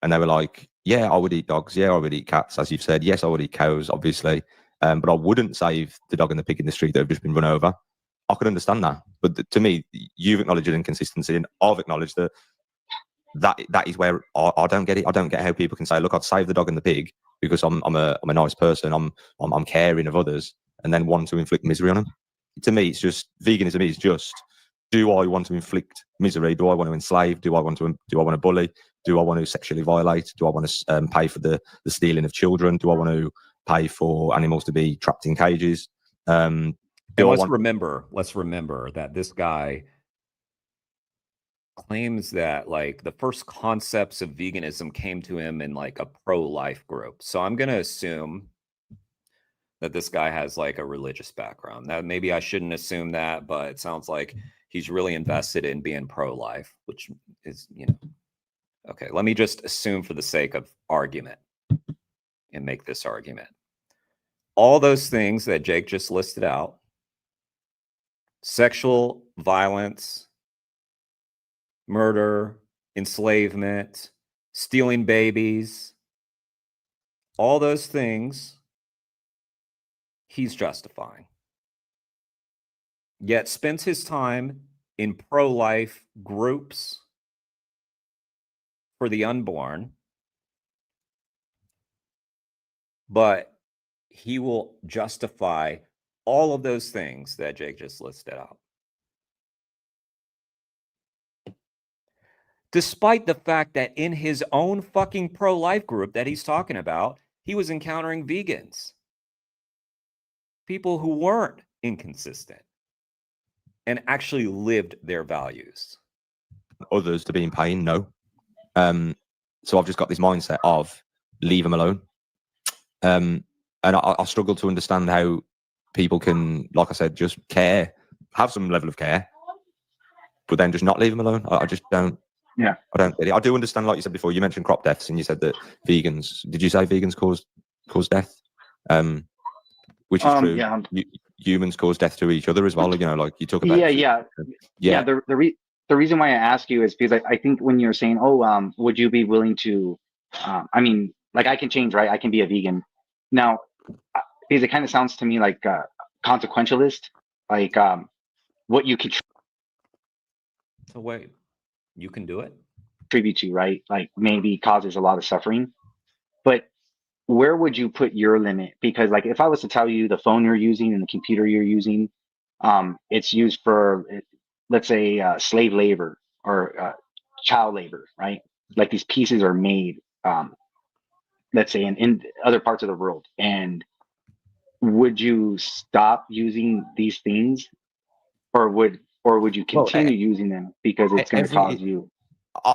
and they were like, yeah, I would eat dogs, yeah, I would eat cats, as you've said, yes, I would eat cows, obviously, but I wouldn't save the dog and the pig in the street that have just been run over. I could understand that, but to me, you've acknowledged an inconsistency, and I've acknowledged that is where I don't get it. I don't get how people can say, look, I'd save the dog and the pig because I'm a nice person, I'm caring of others, and then want to inflict misery on them. To me, it's just, veganism is just, do I want to inflict misery? Do I want to enslave? Do I want to bully? Do I want to sexually violate? Do I want to pay for the stealing of children? Do I want to pay for animals to be trapped in cages? And let's remember that this guy claims that, like, the first concepts of veganism came to him in like a pro-life group. So I'm going to assume that this guy has like a religious background. Now, maybe I shouldn't assume that, but it sounds like he's really invested in being pro-life, which is, you know, okay, let me just assume for the sake of argument and make this argument. All those things that Jake just listed out, sexual violence, murder, enslavement, stealing babies, all those things he's justifying. Yet spends his time in pro-life groups for the unborn, but he will justify all of those things that Jake just listed out. Despite the fact that in his own fucking pro-life group that he's talking about, he was encountering vegans, people who weren't inconsistent and actually lived their values. Others to be in pain, no. So I've just got this mindset of leave them alone. And I struggle to understand how people can, like I said, just care, have some level of care, but then just not leave them alone. I just don't. Yeah. I don't get it. I do understand, like you said before, you mentioned crop deaths and you said that vegans, did you say vegans cause death? Which is true. Yeah. Humans cause death to each other as well. You know, like you talk about. Yeah. The reason why I ask you is because I think when you're saying, oh, would you be willing to, I mean, like I can change, right? I can be a vegan. Now, because it kind of sounds to me like consequentialist, like what you can So wait, you can do it? contribute to, right? Like maybe causes a lot of suffering. But where would you put your limit? Because like if I was to tell you the phone you're using and the computer you're using, it's used for, let's say, slave labor or child labor, right? Like these pieces are made, let's say, in other parts of the world. And would you stop using these things, or would you continue using them because it's going to cause you?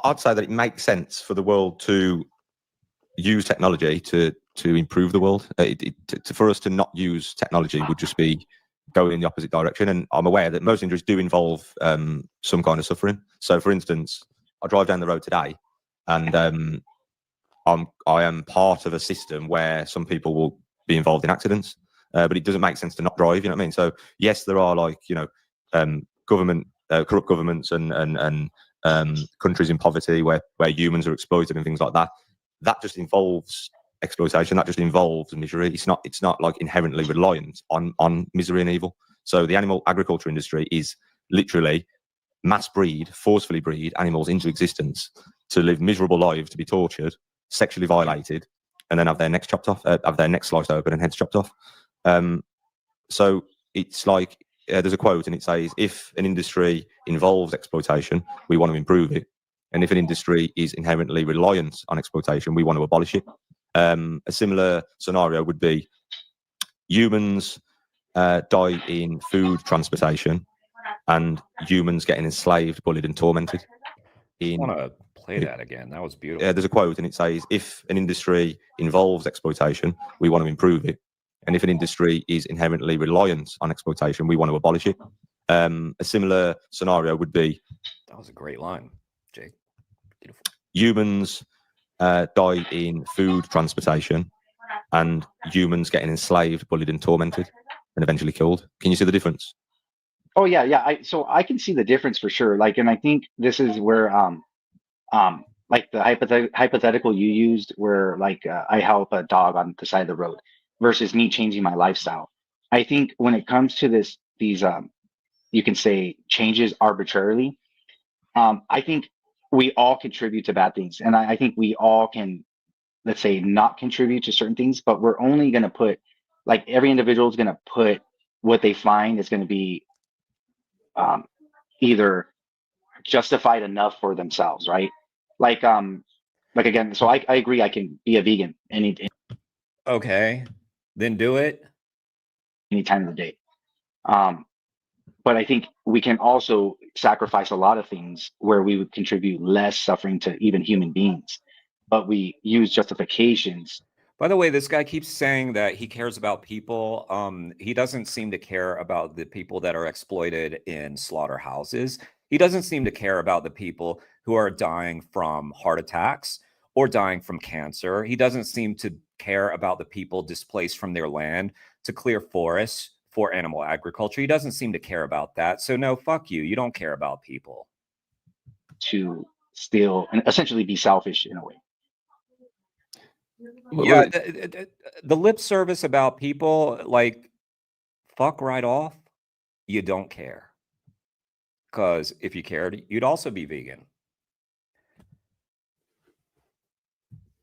I'd say that it makes sense for the world to use technology to improve the world. For us to not use technology would just be going in the opposite direction. And I'm aware that most injuries do involve some kind of suffering. So, for instance, I drive down the road today, and I am part of a system where some people will be involved in accidents, but it doesn't make sense to not drive. You know what I mean? So, yes, there are corrupt governments and countries in poverty where humans are exploited and things like that. That just involves exploitation. That just involves misery. It's not like inherently reliant on misery and evil. So the animal agriculture industry is literally forcefully breed animals into existence to live miserable lives, to be tortured, sexually violated, and then have their necks chopped off, have their necks sliced open and heads chopped off. So it's like there's a quote and it says, if an industry involves exploitation, we want to improve it. And if an industry is inherently reliant on exploitation, we want to abolish it. A similar scenario would be humans die in food transportation and humans getting enslaved, bullied and tormented. I want to play that again. That was beautiful. There's a quote and it says, if an industry involves exploitation, we want to improve it. And if an industry is inherently reliant on exploitation, we want to abolish it. A similar scenario would be... That was a great line, Jake. Beautiful. Humans die in food transportation and humans getting enslaved, bullied and tormented and eventually killed. Can you see the difference? Oh yeah. So I can see the difference for sure. Like, and I think this is where like the hypothetical you used, where like I help a dog on the side of the road versus me changing my lifestyle. I think when it comes to these you can say changes arbitrarily, I think we all contribute to bad things, and I think we all can, let's say, not contribute to certain things, but we're only going to put, like, every individual is going to put what they find is going to be either justified enough for themselves, right? Like again, so I agree, I can be a vegan okay, then do it any time of the day. But I think we can also sacrifice a lot of things where we would contribute less suffering to even human beings, but we use justifications. By the way, this guy keeps saying that he cares about people. He doesn't seem to care about the people that are exploited in slaughterhouses. He doesn't seem to care about the people who are dying from heart attacks or dying from cancer. He doesn't seem to care about the people displaced from their land to clear forests for animal agriculture. He doesn't seem to care about that. So no, fuck you. You don't care about people. To still and essentially be selfish in a way. Yeah, the lip service about people like fuck right off. You don't care, because if you cared, you'd also be vegan.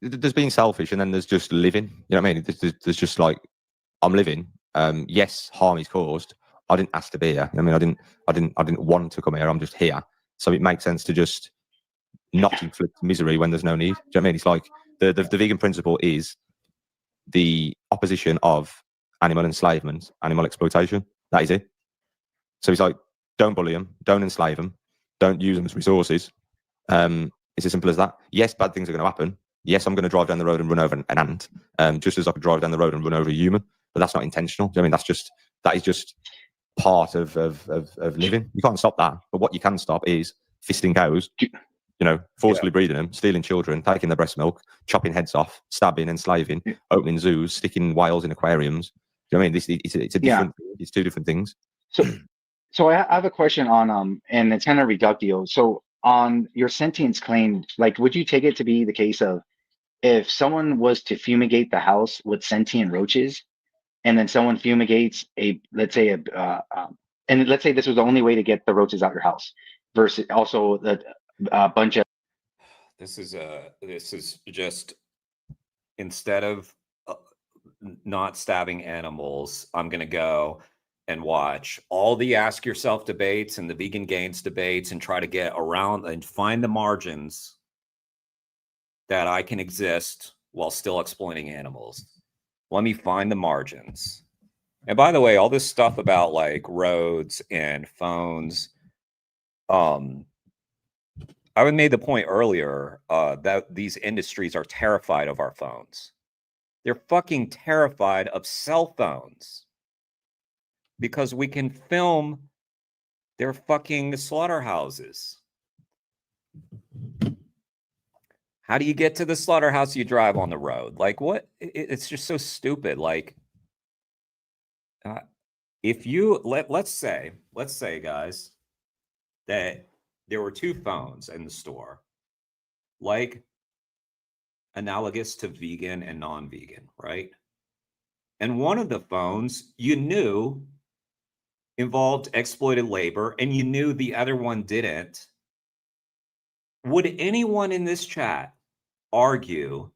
There's being selfish, and then there's just living. You know what I mean? There's just like, I'm living. Yes, harm is caused. I didn't ask to be here. I mean, I didn't want to come here. I'm just here. So it makes sense to just not inflict misery when there's no need. Do you know what I mean? It's like the vegan principle is the opposition of animal enslavement, animal exploitation. That is it. So it's like, don't bully them, don't enslave them, don't use them as resources. It's as simple as that. Yes, bad things are going to happen. Yes, I'm going to drive down the road and run over an ant, just as I could drive down the road and run over a human. But that's not intentional. Do you know what I mean? That is just part of living. You can't stop that. But what you can stop is fisting cows, forcibly breeding them, stealing children, taking their breast milk, chopping heads off, stabbing, enslaving, opening zoos, sticking whales in aquariums. Do you know what I mean? It's a different. It's two different things. So I have a question on and it's kind of reductio. So on your sentience claim, like, would you take it to be the case of if someone was to fumigate the house with sentient roaches, and then someone fumigates and let's say this was the only way to get the roaches out your house, versus also a bunch of. This is just, instead of not stabbing animals, I'm gonna go and watch all the Ask Yourself debates and the Vegan Gains debates and try to get around and find the margins that I can exist while still exploiting animals. Let me find the margins. And by the way, all this stuff about like roads and phones, I made the point earlier that these industries are terrified of our phones. They're fucking terrified of cell phones because we can film their fucking slaughterhouses. How do you get to the slaughterhouse? You drive on the road. Like, what? It's just so stupid. Like, if you let's say, guys, that there were two phones in the store, like analogous to vegan and non-vegan, right? And one of the phones you knew involved exploited labor, and you knew the other one didn't. Would anyone in this chat argue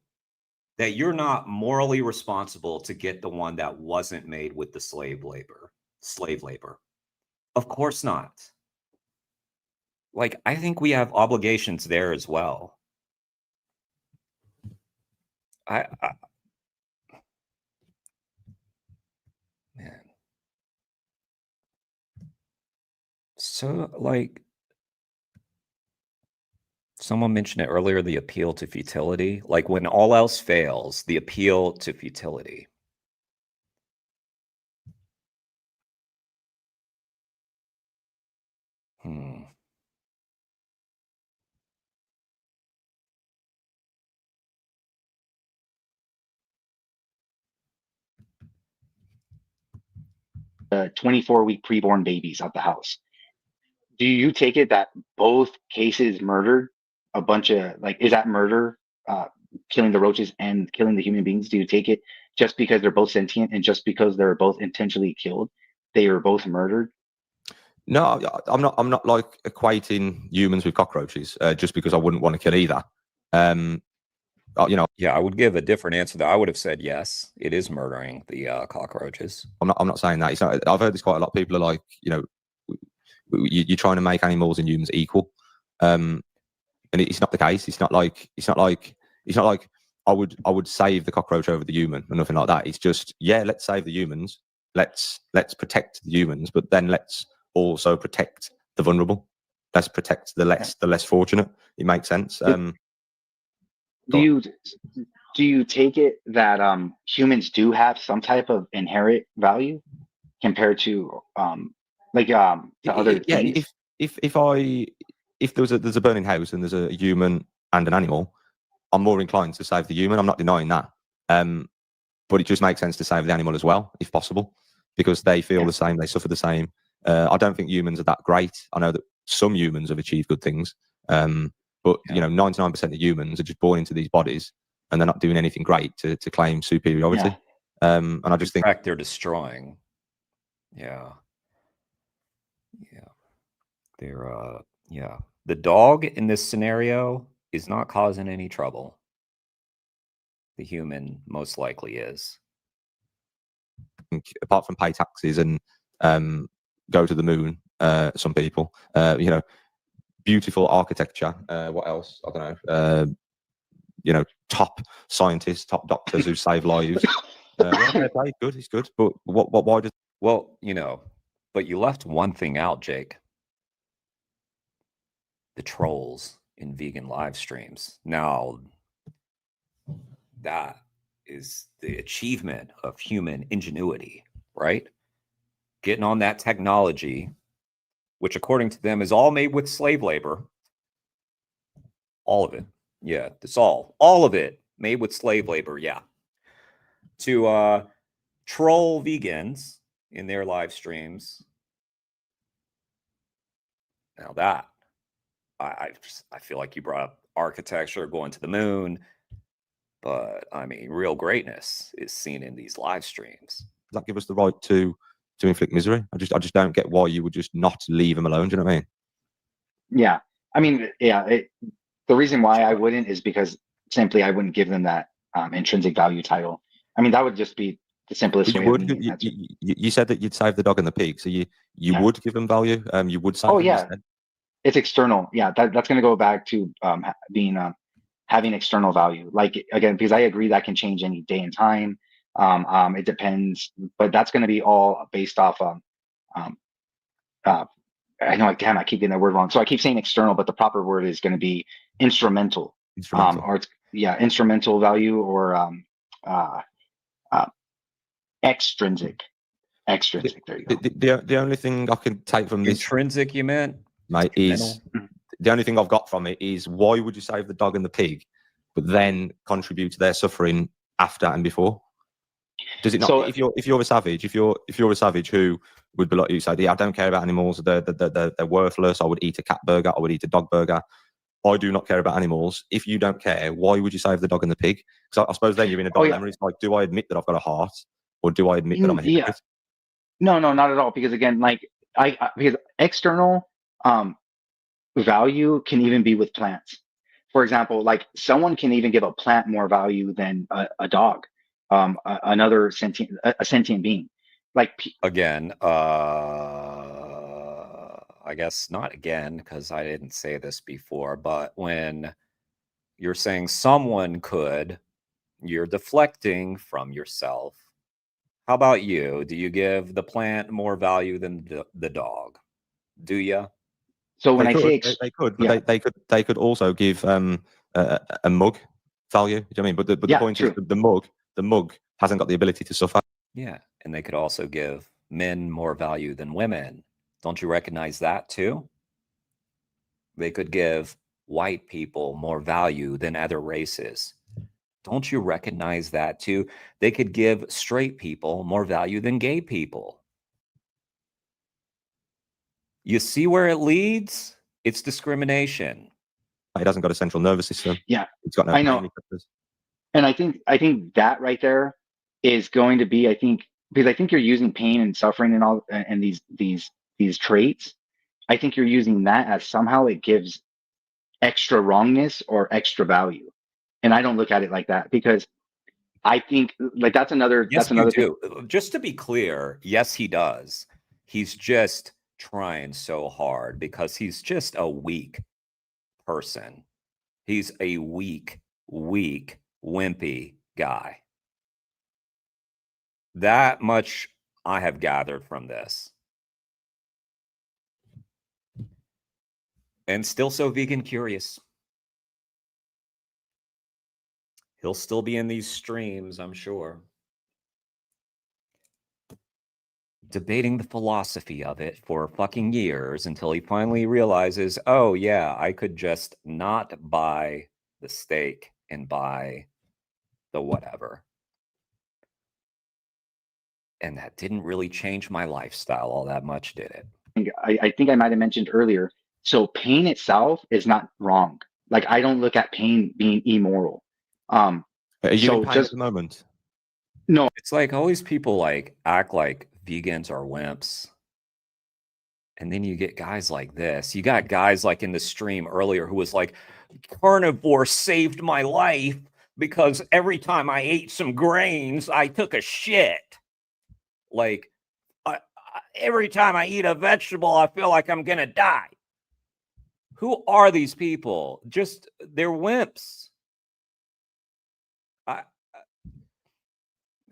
that you're not morally responsible to get the one that wasn't made with the slave labor? Of course not. Like, I think we have obligations there as well. Man. So, like, someone mentioned it earlier, the appeal to futility. Like, when all else fails, the appeal to futility. Hmm. 24-week preborn babies at the house. Do you take it that both cases murdered a bunch of, like, is that murder, killing the roaches and killing the human beings? Do you take it just because they're both sentient and just because they're both intentionally killed, they were both murdered? No, I'm not like equating humans with cockroaches just because I wouldn't want to kill either. Yeah, I would give a different answer. That I would have said yes, it is murdering the cockroaches. I'm not saying that. It's not, I've heard this quite a lot. People are like, you're trying to make animals and humans equal, and it's not the case. It's not like I would save the cockroach over the human or nothing like that. It's just, yeah, let's save the humans. Let's protect the humans, but then let's also protect the vulnerable. Let's protect the less fortunate. It makes sense. Do you take it that humans do have some type of inherent value compared to other things? If there's a burning house and there's a human and an animal, I'm more inclined to save the human. I'm not denying that. But it just makes sense to save the animal as well, if possible, because they feel the same, they suffer the same. I don't think humans are that great. I know that some humans have achieved good things, But you know, 99% of humans are just born into these bodies, and they're not doing anything great to claim superiority. And I just think, in fact, they're destroying. Yeah. They're the dog in this scenario is not causing any trouble. The human most likely is. apart from pay taxes and go to the moon, some people, you know, beautiful architecture. What else? I don't know. You know, top scientists, top doctors who save lives. Fair play, good. It's good. But why does? Well, you know, but you left one thing out, Jake. The trolls in vegan live streams. Now, that is the achievement of human ingenuity, right? Getting on that technology, which according to them is all made with slave labor. All of it. Yeah, it's all of it made with slave labor. Yeah. To troll vegans in their live streams. Now that I feel like you brought up architecture, going to the moon, but I mean, real greatness is seen in these live streams. Does that give us the right to inflict misery? I just don't get why you would just not leave them alone. Do you know what I mean? Yeah, I mean, yeah. The reason why I wouldn't is because simply I wouldn't give them that intrinsic value title. I mean, that would just be the simplest way. You said that you'd save the dog and the pig, so you would give them value. You would save them instead? It's external. Yeah, that's going to go back to being having external value. Like, again, because I agree that can change any day and time. It depends, but that's going to be all based off I know, damn, I keep getting that word wrong. So I keep saying external, but the proper word is going to be instrumental. Or it's, instrumental value or extrinsic. Extrinsic. There you go. The only thing I can take from this intrinsic, you meant, mate, is the only thing I've got from it is why would you save the dog and the pig, but then contribute to their suffering after and before? Does it not? So, if you're a savage, if you're a savage who would be like you said, yeah, I don't care about animals, they're worthless. I would eat a cat burger, I would eat a dog burger. I do not care about animals. If you don't care, why would you save the dog and the pig? Because I suppose then you're in a dilemma. It's like, do I admit that I've got a heart, or do I admit that I'm a hypocrite? No, not at all. Because again, like because external value can even be with plants. For example, like someone can even give a plant more value than a dog, another sentient being. Like again, I guess not again, because I didn't say this before, but when you're saying someone could, you're deflecting from yourself. How about you? Do you give the plant more value than the dog? Do you? So when they could, but they could also give a mug value. Do you know what I mean? But the point is the mug hasn't got the ability to suffer. Yeah, and they could also give men more value than women. Don't you recognize that too? They could give white people more value than other races. Don't you recognize that too? They could give straight people more value than gay people. You see where it leads? It's discrimination. It hasn't got a central nervous system. Yeah, it's got no. I know. And I think that right there is going to be, because I think you're using pain and suffering and all and these traits. I think you're using that as somehow it gives extra wrongness or extra value. And I don't look at it like that, because I think like that's another thing. Just to be clear, yes, he does. He's just trying so hard because he's just a weak person. He's a weak, wimpy guy. That much I have gathered from this. And still so vegan curious. He'll still be in these streams, I'm sure, debating the philosophy of it for fucking years until he finally realizes, oh yeah, I could just not buy the steak and buy the whatever. And that didn't really change my lifestyle all that much, did it? I think I might have mentioned earlier. So pain itself is not wrong. Like I don't look at pain being immoral. Are you So in pain just at the moment? no, It's like always people like act like vegans are wimps. And then you get guys like this. You got guys like in the stream earlier who was like, carnivore saved my life because every time I ate some grains, I took a shit. Like every time I eat a vegetable, I feel like I'm going to die. Who are these people? Just, they're wimps.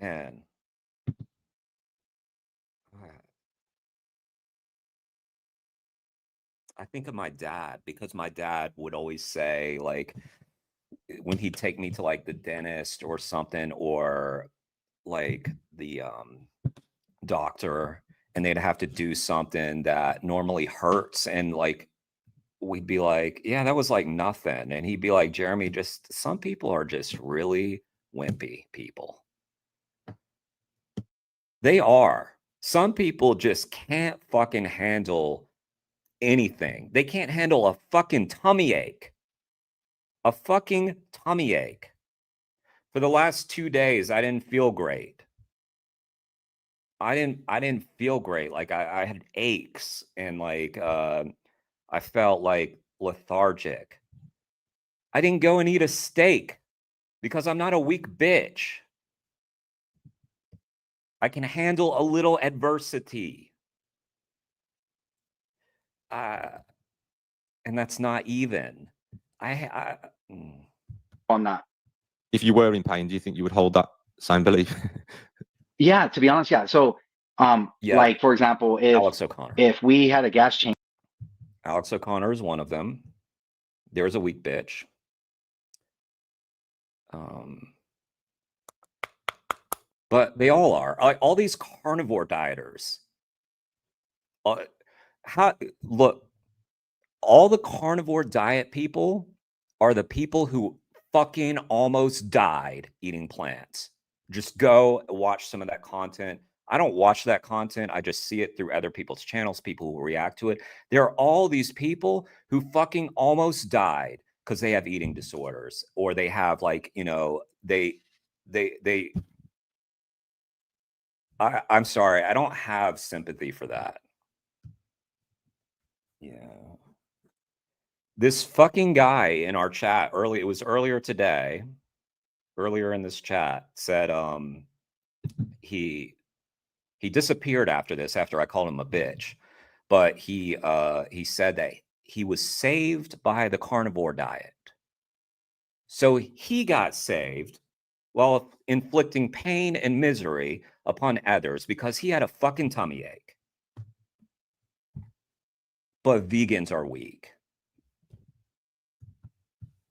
Man. I think of my dad because my dad would always say, like, when he'd take me to like the dentist or something, or like the doctor, and they'd have to do something that normally hurts, and like we'd be like, yeah, that was like nothing, and he'd be like, Jeremy, just some people are just really wimpy people. They are. Some people just can't fucking handle anything. They can't handle a fucking tummy ache. A fucking tummy ache. For the last 2 days, I didn't feel great. I didn't feel great. Like I had aches, and like I felt like lethargic. I didn't go and eat a steak because I'm not a weak bitch. I can handle a little adversity. And that's not even. I'm not. If you were in pain, do you think you would hold that same belief? Yeah, to be honest, yeah. So, Yeah. like for example, Alex O'Connor. if we had a gas chamber, Alex O'Connor is one of them. There's a weak bitch. But they all are. Like all these carnivore dieters. Look, all the carnivore diet people are the people who fucking almost died eating plants. Just go watch some of that content. I don't watch that content. I just see it through other people's channels, people who react to it. There are all these people who fucking almost died because they have eating disorders, or they have like, you know, I'm sorry, I don't have sympathy for that. Yeah. This fucking guy in our chat it was earlier today, earlier in this chat, said he disappeared after this, after I called him a bitch. But he said that he was saved by the carnivore diet. So he got saved while inflicting pain and misery upon others because he had a fucking tummy ache. But vegans are weak.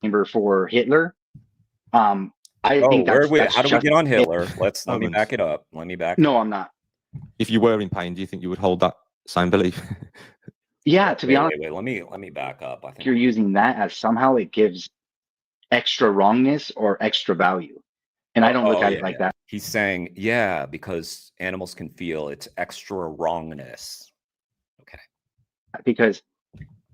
chamber for Hitler, I think how that's do we just get on Hitler? it. Let me Moment. back it up. Let me back. No, I'm not. If you were in pain, do you think you would hold that same belief? Yeah, to be honest, Wait. Let me back up. I think you're using that as somehow it gives extra wrongness or extra value, and I don't look at it like that. He's saying, yeah, because animals can feel it's extra wrongness. Okay. Because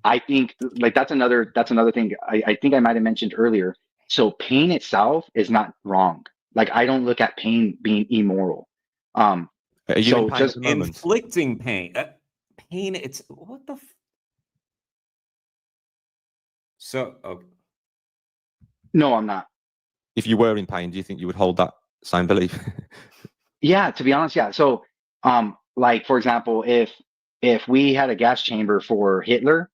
I think like that's another thing I think I might have mentioned earlier. So pain itself is not wrong. Like I don't look at pain being immoral. Are you so in pain just at the moment? Inflicting pain. Pain, it's what the so no, I'm not. If you were in pain, do you think you would hold that same belief? Yeah, to be honest, yeah. So like for example, if we had a gas chamber for Hitler,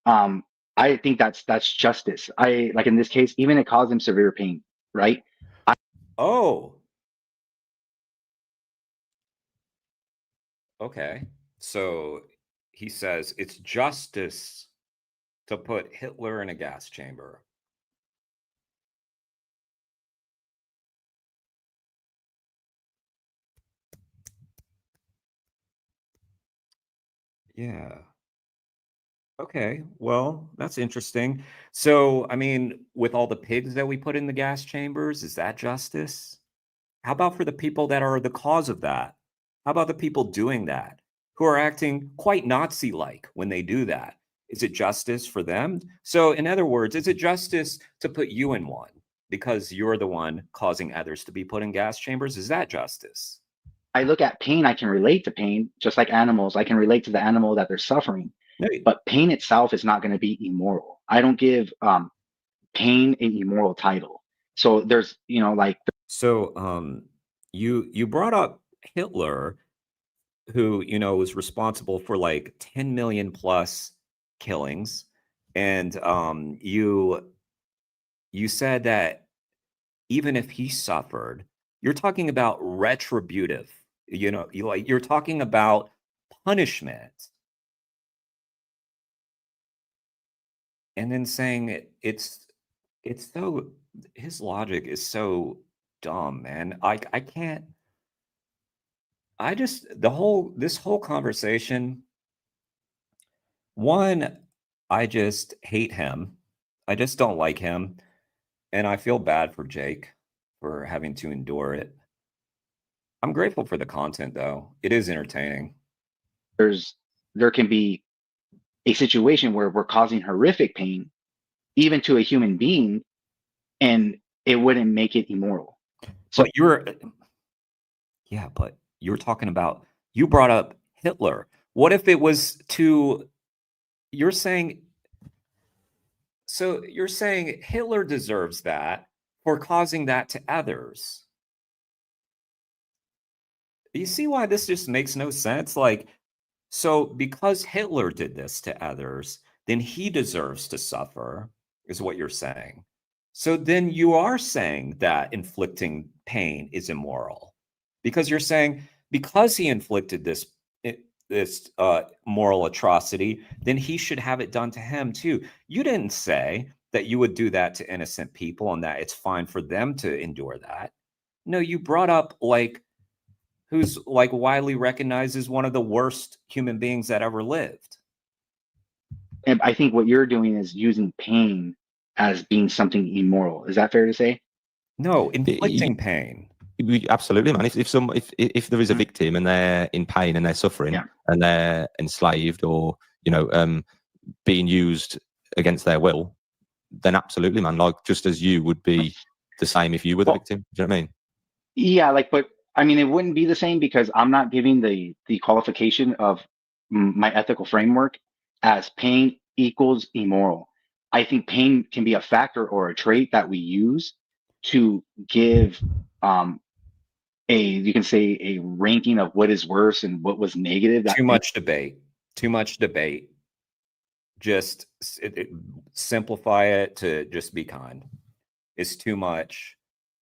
I think that's justice. I like in this case, even it caused him severe pain, right? Okay. So he says it's justice to put Hitler in a gas chamber. Yeah. Okay. Well, that's interesting. So, I mean, with all the pigs that we put in the gas chambers, is that justice? How about for the people that are the cause of that? How about the people doing that who are acting quite Nazi-like when they do that? Is it justice for them? So in other words, is it justice to put you in one because you're the one causing others to be put in gas chambers? Is that justice? I look at pain, I can relate to pain, just like animals. I can relate to the animal that they're suffering. But pain itself is not going to be immoral. I don't give pain an immoral title. So there's, like. So you brought up Hitler, who, was responsible for like 10 million plus killings. And you said that even if he suffered, you're talking about retributive, you're talking about punishment. And then saying it's so, his logic is so dumb, man. I can't, this whole conversation, one, I just hate him. I just don't like him. And I feel bad for Jake for having to endure it. I'm grateful for the content, though. It is entertaining. There can be a situation where we're causing horrific pain, even to a human being, and it wouldn't make it immoral. So but but you were talking about, you brought up Hitler. What if it was to, you're saying Hitler deserves that for causing that to others. You see why this just makes no sense? Like, so because Hitler did this to others, then he deserves to suffer, is what you're saying. So then you are saying that inflicting pain is immoral, because you're saying because he inflicted this moral atrocity, then he should have it done to him too. You didn't say that you would do that to innocent people and that it's fine for them to endure that. No, you brought up like who's like widely recognized as one of the worst human beings that ever lived. And I think what you're doing is using pain as being something immoral. Is that fair to say? No, inflicting pain. Absolutely, man. If there is a victim and they're in pain and they're suffering and they're enslaved or being used against their will, then absolutely, man. Like just as you would be the same if you were the victim. Do you know what I mean? Yeah, but I mean, it wouldn't be the same because I'm not giving the qualification of my ethical framework as pain equals immoral. I think pain can be a factor or a trait that we use to give you can say a ranking of what is worse and what was negative. Too much debate. Just simplify it to just be kind. It's too much.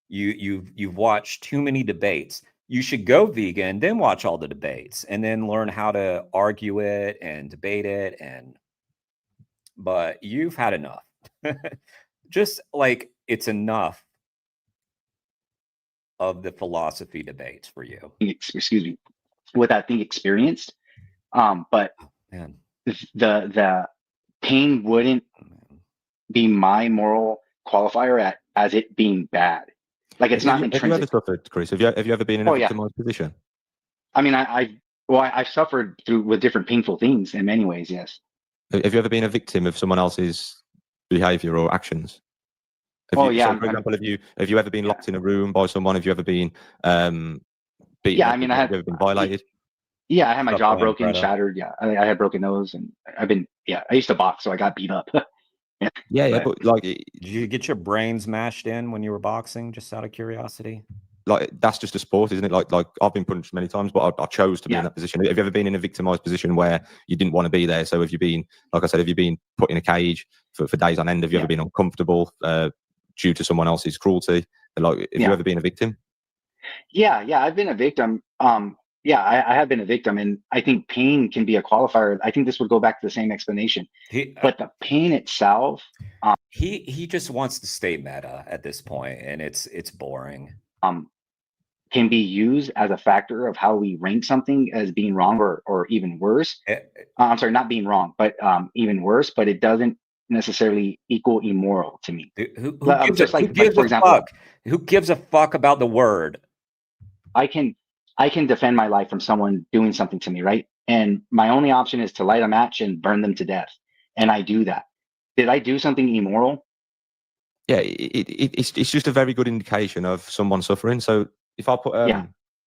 You've watched too many debates. You should go vegan, then watch all the debates, and then learn how to argue it and debate it. But you've had enough. Just like it's enough of the philosophy debates for you. Excuse me, with that thing experienced. But the pain wouldn't be my moral qualifier as it being bad. Like it's not intrinsic. Have you ever suffered, Chris? Have you ever been in a victimized position? I mean, I've suffered with different painful things in many ways. Yes. Have you ever been a victim of someone else's behavior or actions? For example, have you ever been locked in a room by someone? Have you ever been beaten? Yeah, I mean, have you ever been violated? Yeah, I had my jaw broken, shattered. Yeah, I had broken nose, and I used to box, so I got beat up. But like, did you get your brains mashed in when you were boxing? Just out of curiosity. Like that's just a sport, isn't it? Like I've been punched many times, but I chose to be in that position. Have you ever been in a victimized position where you didn't want to be there? So have you been, like I said, have you been put in a cage for days on end? Have you ever been uncomfortable due to someone else's cruelty? Like, have you ever been a victim? Yeah, I've been a victim. I have been a victim, and I think pain can be a qualifier. I think this would go back to the same explanation. But the pain itself, he just wants to stay meta at this point, and it's boring. Can be used as a factor of how we rank something as being wrong or even worse. I'm sorry, not being wrong, but even worse. But it doesn't necessarily equal immoral to me. Who gives a fuck about the word? I can defend my life from someone doing something to me, right? And my only option is to light a match and burn them to death. and I do that. Did I do something immoral? Yeah, it's just a very good indication of someone suffering. So if I put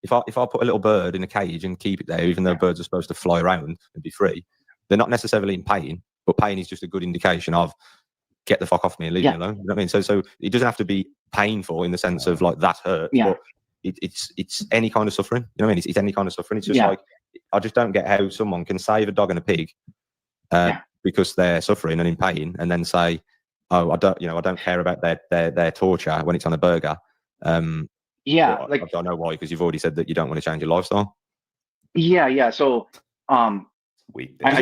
if I put a little bird in a cage and keep it there, even though birds are supposed to fly around and be free, they're not necessarily in pain, but pain is just a good indication of get the fuck off me and leave me alone. You know what I mean? So it doesn't have to be painful in the sense of like that hurts, but it's any kind of suffering. You know what I mean? It's any kind of suffering. It's just like I just don't get how someone can save a dog and a pig because they're suffering and in pain, and then say, "Oh, I don't care about their torture when it's on a burger." Like I don't know why, because you've already said that you don't want to change your lifestyle. Yeah. So I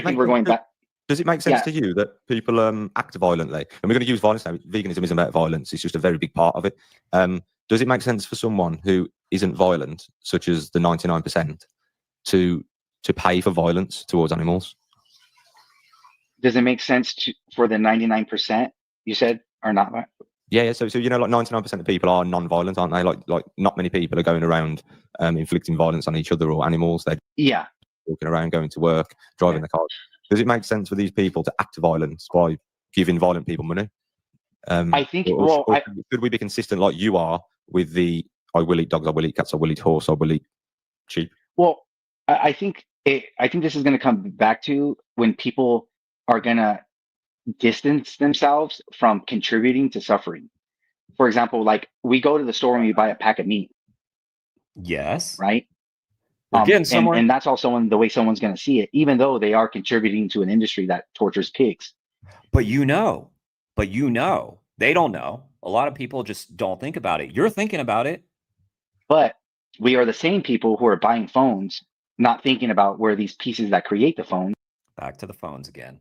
think we're going back. Does it make sense to you that people act violently? And we're going to use violence now. Veganism isn't about violence. It's just a very big part of it. Does it make sense for someone who isn't violent, such as the 99%, to pay for violence towards animals? Does it make sense for the 99% you said are not? Yeah. So like 99% of people are non-violent, aren't they? Like not many people are going around inflicting violence on each other or animals. They're walking around, going to work, driving the car. Does it make sense for these people to act violence by giving violent people money? I think. Could we be consistent like you are with the I will eat dogs, I will eat cats, I will eat horse, I will eat sheep? Well, I think this is going to come back to when people are going to distance themselves from contributing to suffering. For example, like we go to the store and we buy a pack of meat. Yes. Right. We're getting somewhere. And that's also the way someone's going to see it, even though they are contributing to an industry that tortures pigs. But they don't know. A lot of people just don't think about it. You're thinking about it. But we are the same people who are buying phones, not thinking about where these pieces that create the phone. Back to the phones again.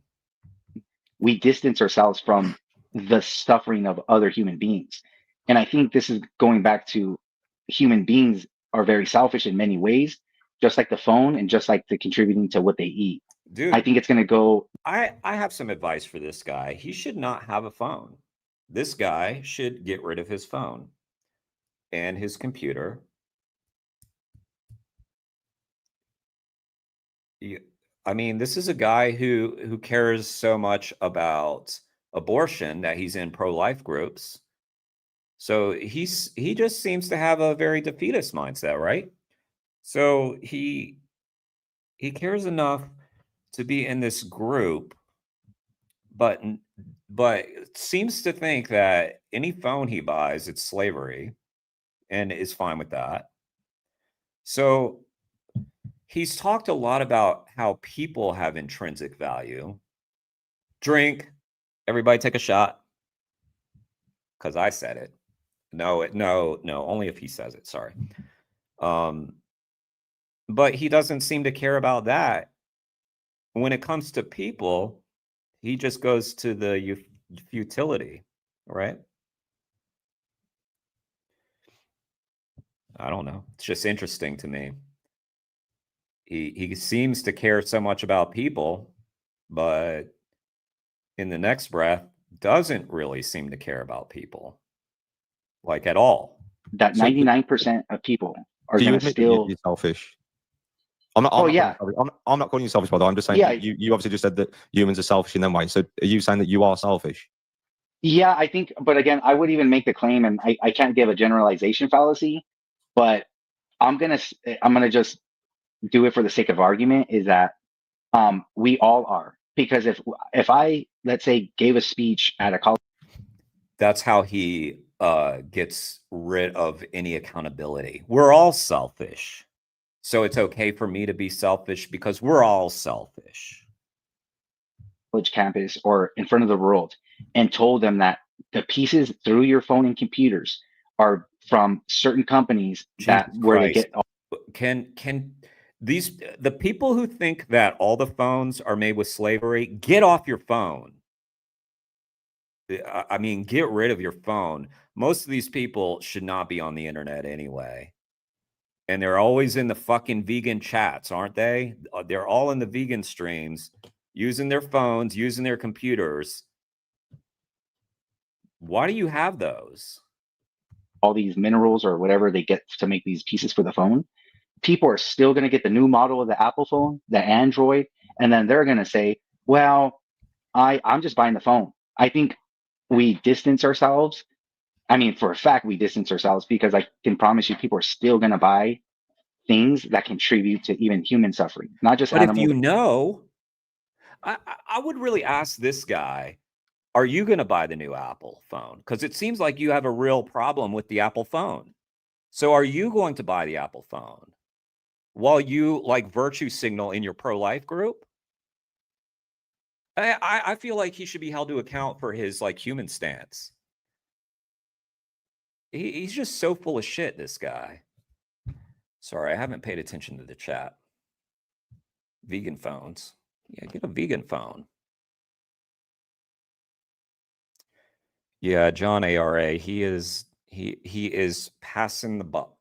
We distance ourselves from the suffering of other human beings. And I think this is going back to human beings are very selfish in many ways, just like the phone and just like the contributing to what they eat. Dude, I think it's going to go. I have some advice for this guy. He should not have a phone. This guy should get rid of his phone and his computer. I mean, this is a guy who cares so much about abortion that he's in pro-life groups. So he just seems to have a very defeatist mindset, right? So he cares enough to be in this group, but seems to think that any phone he buys, it's slavery, and is fine with that. So he's talked a lot about how people have intrinsic value. Drink, everybody take a shot, because I said it. No, only if he says it. Sorry. But he doesn't seem to care about that. When it comes to people, he just goes to the futility, right? I don't know. It's just interesting to me. He seems to care so much about people, but in the next breath doesn't really seem to care about people, like at all. That 99% of people are going to still be selfish. I'm not calling you selfish, by the way. I'm just saying you obviously just said that humans are selfish in their way. So are you saying that you are selfish? Yeah, I think, but again, I would even make the claim, and I can't give a generalization fallacy, but I'm gonna just do it for the sake of argument, is that we all are. Because if I, let's say, gave a speech at a college, that's how he gets rid of any accountability. We're all selfish. So it's okay for me to be selfish because we're all selfish. College campus or in front of the world, and told them that the pieces through your phone and computers are from certain companies where they get. Can the people who think that all the phones are made with slavery, get off your phone. I mean, get rid of your phone. Most of these people should not be on the internet anyway. And they're always in the fucking vegan chats, aren't they? They're all in the vegan streams, using their phones, using their computers. Why do you have those? All these minerals or whatever they get to make these pieces for the phone. People are still going to get the new model of the Apple phone, the Android, and then they're going to say, well, I'm just buying the phone. I think we distance ourselves. I mean, for a fact, we distance ourselves because I can promise you people are still going to buy things that contribute to even human suffering, not just But if animals. you know, I would really ask this guy, are you going to buy the new Apple phone? Because it seems like you have a real problem with the Apple phone. So are you going to buy the Apple phone while you like virtue signal in your pro-life group? I feel like he should be held to account for his like human stance. He's just so full of shit, this guy. Sorry, I haven't paid attention to the chat. Vegan phones. Yeah, get a vegan phone. Yeah, John ARA, he is passing the buck.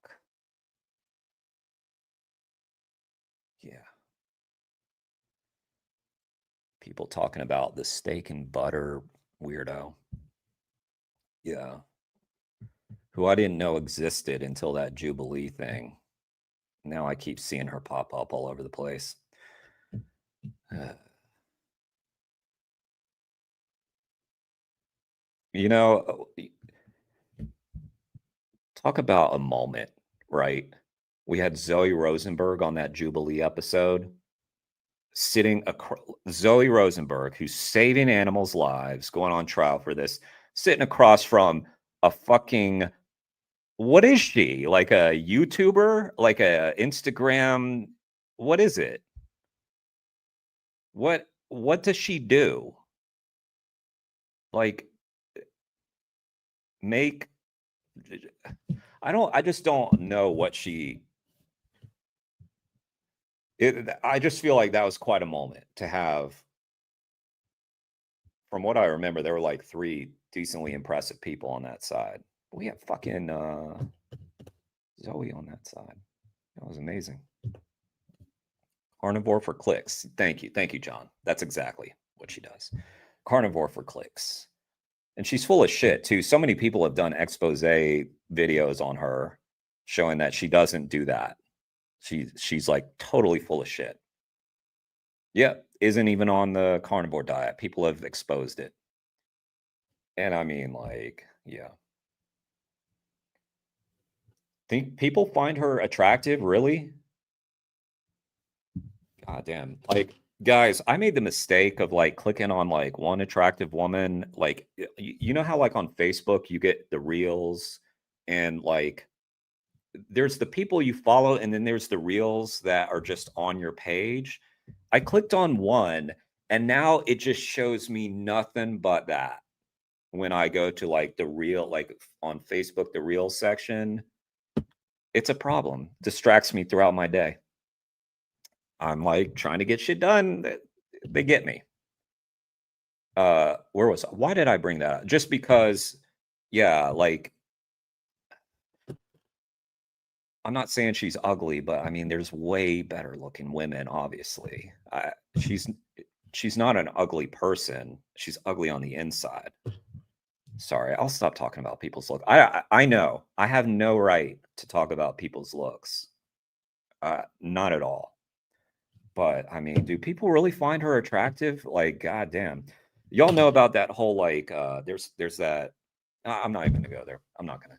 Yeah. People talking about the steak and butter weirdo. Yeah. Who I didn't know existed until that Jubilee thing. Now I keep seeing her pop up all over the place. You know, talk about a moment, right? We had Zoe Rosenberg on that Jubilee episode. Sitting Zoe Rosenberg, who's saving animals' lives, going on trial for this, sitting across from a fucking, what is she? Like a YouTuber? Like a Instagram? What is it? What does she do? Like I just don't know what she I just feel like that was quite a moment to have. From what I remember, there were like 3 decently impressive people on that side. We have fucking Zoe on that side. That was amazing. Carnivore for clicks. Thank you, John. That's exactly what she does. Carnivore for clicks. And she's full of shit too. So many people have done expose videos on her showing that she doesn't do that. She's like totally full of shit. Yeah, isn't even on the carnivore diet. People have exposed it. And I mean, like, yeah. Think people find her attractive, really? God damn. Like, guys, I made the mistake of like clicking on like one attractive woman. Like, you know how like on Facebook you get the reels and like there's the people you follow and then there's the reels that are just on your page. I clicked on one and now it just shows me nothing but that. When I go to like the reel, like on Facebook, the reels section, it's a problem. Distracts me throughout my day. I'm like trying to get shit done. They get me. Where was I? Why did I bring that up? Just because, yeah, like I'm not saying she's ugly, but I mean, there's way better looking women, obviously. She's not an ugly person. She's ugly on the inside. Sorry, I'll stop talking about people's look. I know I have no right to talk about people's looks. Not at all. But I mean, do people really find her attractive? Like, goddamn. Y'all know about that whole like there's that I'm not even gonna go there. I'm not gonna.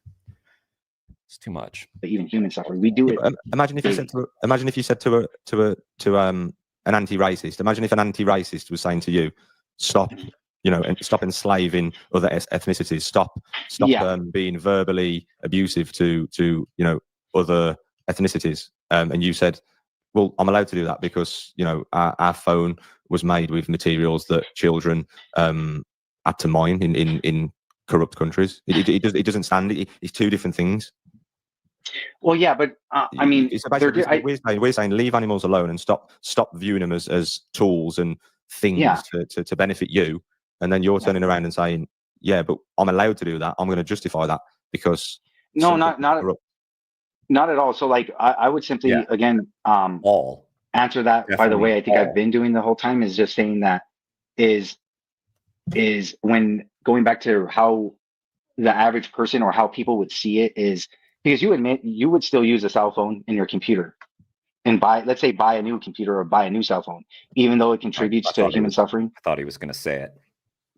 It's too much. But even human suffering, we do it. Imagine if you said to an anti-racist. Imagine if an anti-racist was saying to you, "Stop, and stop enslaving other ethnicities. Stop being verbally abusive to other ethnicities." And you said, "Well, I'm allowed to do that because our phone was made with materials that children had to mine in corrupt countries." It doesn't stand. It's 2 different things. Well, yeah, but I mean, we're saying leave animals alone and stop viewing them as tools and things to benefit you. And then you're turning around and saying, "Yeah, but I'm allowed to do that. I'm going to justify that because." No, not at all. So, like, I would simply again answer that by the way I think I've been doing the whole time is just saying that is when going back to how the average person or how people would see it is because you admit you would still use a cell phone in your computer. and let's say buy a new computer or buy a new cell phone, even though it contributes to human suffering? I thought he was going to say it.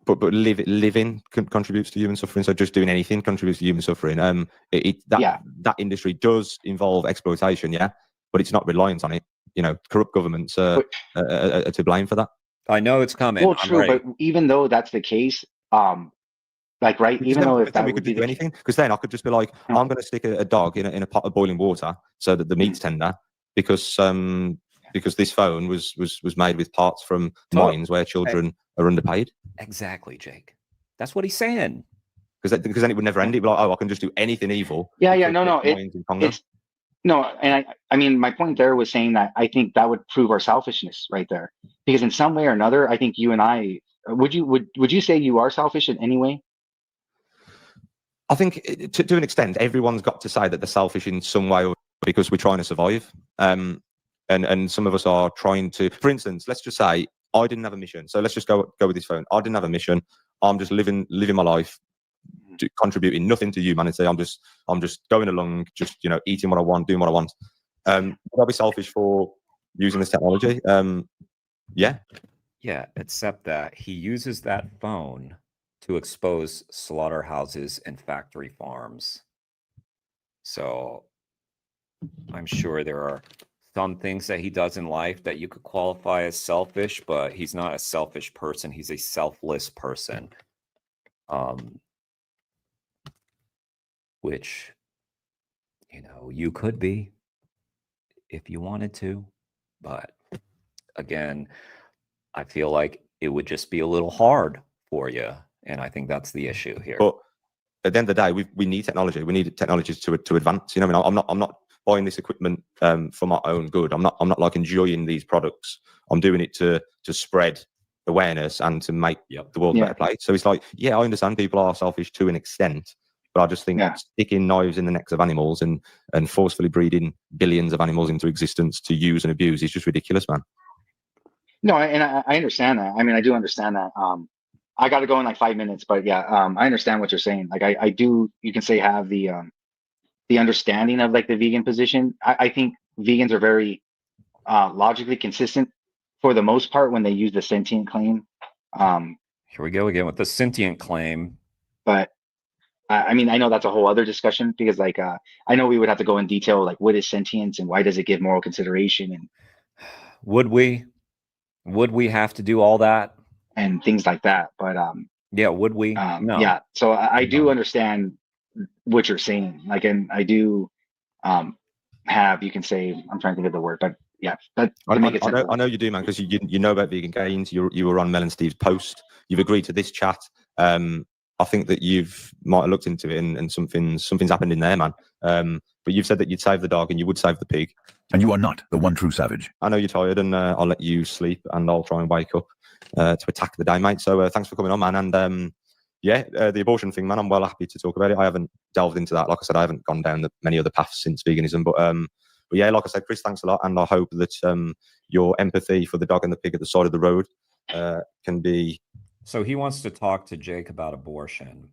But living contributes to human suffering. So just doing anything contributes to human suffering. That industry does involve exploitation, yeah, but it's not reliant on it. You know, corrupt governments are to blame for that. I know it's coming. Well, true, but even though that's the case, like, right, Because even though if that we would could be do the anything, because then I could just be like, I'm going to stick a dog in a pot of boiling water so that the meat's tender, because this phone was made with parts from mines where children are underpaid. Exactly, Jake. That's what he's saying. Because then it would never end. It'd be like, oh, I can just do anything evil. No, and I mean, my point there was saying that I think that would prove our selfishness right there, because in some way or another, I think you and I would you say you are selfish in any way? I think to an extent, everyone's got to say that they're selfish in some way because we're trying to survive. And some of us are trying to, for instance, let's just say I didn't have a mission. So let's just go with this phone. I didn't have a mission. I'm just living my life, contributing nothing to humanity. I'm just going along, just, you know, eating what I want, doing what I want. Would I be selfish for using this technology? Yeah. Yeah, except that he uses that phone to expose slaughterhouses and factory farms. So I'm sure there are some things that he does in life that you could qualify as selfish, but he's not a selfish person. He's a selfless person. Which, you know, you could be if you wanted to. But again, I feel like it would just be a little hard for you. And I think that's the issue here. But at the end of the day, we need technology. We need technologies to advance. You know, I mean, I'm not buying this equipment for my own good. I'm not like enjoying these products. I'm doing it to spread awareness and to make the world a better place. So it's like, yeah, I understand people are selfish to an extent, but I just think sticking knives in the necks of animals and forcefully breeding billions of animals into existence to use and abuse is just ridiculous, man. No, and I understand that. I mean, I do understand that. I got to go in like 5 minutes, but yeah, I understand what you're saying. Like, I do, you can say, have the understanding of like the vegan position. I think vegans are very logically consistent for the most part when they use the sentient claim. Here we go again with the sentient claim. But I mean, I know that's a whole other discussion, because like I know we would have to go in detail, like what is sentience and why does it give moral consideration, and would we have to do all that and things like that? But yeah, would we? No. Yeah, so I do understand what you're saying. Like, and I do have, you can say, I'm trying to think of the word, but yeah, that to make it simple. I know you do, man, because you know about vegan gains. You were on Mel and Steve's post. You've agreed to this chat. I think that might have looked into it and something's happened in there, man. But you've said that you'd save the dog and you would save the pig. And you are not the one true savage. I know you're tired, and I'll let you sleep, and I'll try and wake up to attack the day, mate. So thanks for coming on, man. And the abortion thing, man, I'm well happy to talk about it. I haven't delved into that. Like I said, I haven't gone down many other paths since veganism. But yeah, like I said, Chris, thanks a lot. And I hope that your empathy for the dog and the pig at the side of the road can be... So he wants to talk to Jake about abortion.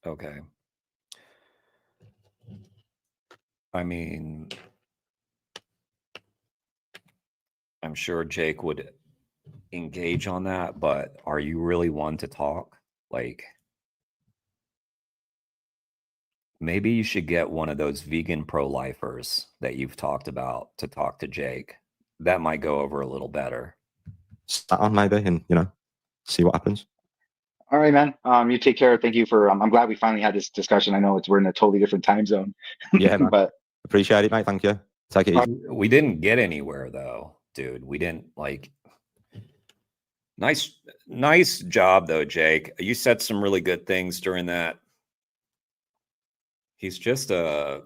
Okay. I mean, I'm sure Jake would engage on that, but are you really one to talk? Like, maybe you should get one of those vegan pro-lifers that you've talked about to talk to Jake. That might go over a little better. Start on maybe, and see what happens. All right, man. You take care. Thank you for. I'm glad we finally had this discussion. I know we're in a totally different time zone. Yeah, man. But appreciate it, mate. Thank you. Take it easy. We didn't get anywhere though, dude. We didn't like. Nice job though, Jake. You said some really good things during that. He's just I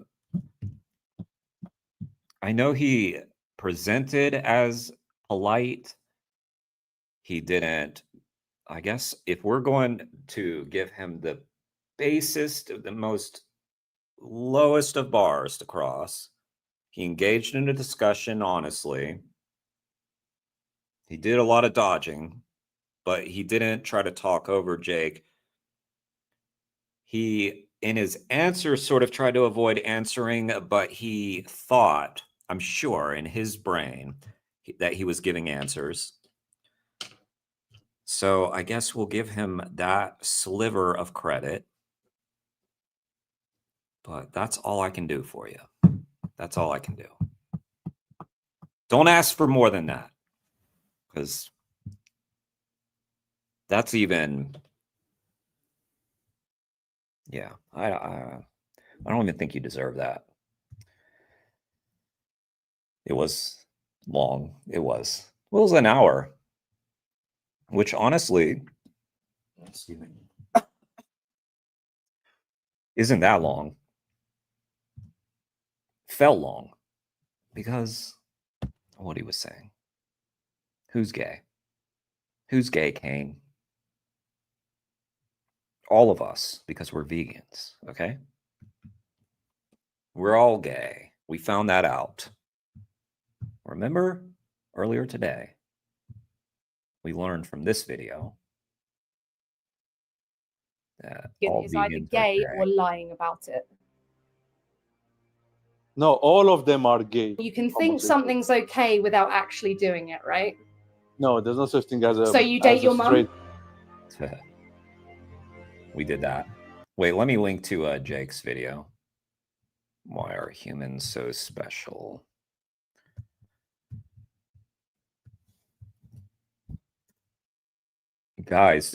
know he presented as polite. He didn't. I guess if we're going to give him the basest, the most lowest of bars to cross, he engaged in a discussion honestly. He did a lot of dodging, but he didn't try to talk over Jake. He, in his answer, sort of tried to avoid answering, but he thought, I'm sure, in his brain that he was giving answers. So I guess we'll give him that sliver of credit. But that's all I can do for you. That's all I can do. Don't ask for more than that, because that's even, yeah, I don't even think you deserve that. It was long. It was an hour, which honestly, excuse me, isn't that long. Felt long because of what he was saying. Who's gay? Who's gay, Kane? All of us, because we're vegans, okay? We're all gay. We found that out. Remember earlier today, we learned from this video that all Is either vegans are gay or lying about it. No, all of them are gay. You can think something's okay without actually doing it, right? No, there's no such thing as a. So you date as a your mum? straight- We did that. Wait, let me link to Jake's video. Why are humans so special? Guys,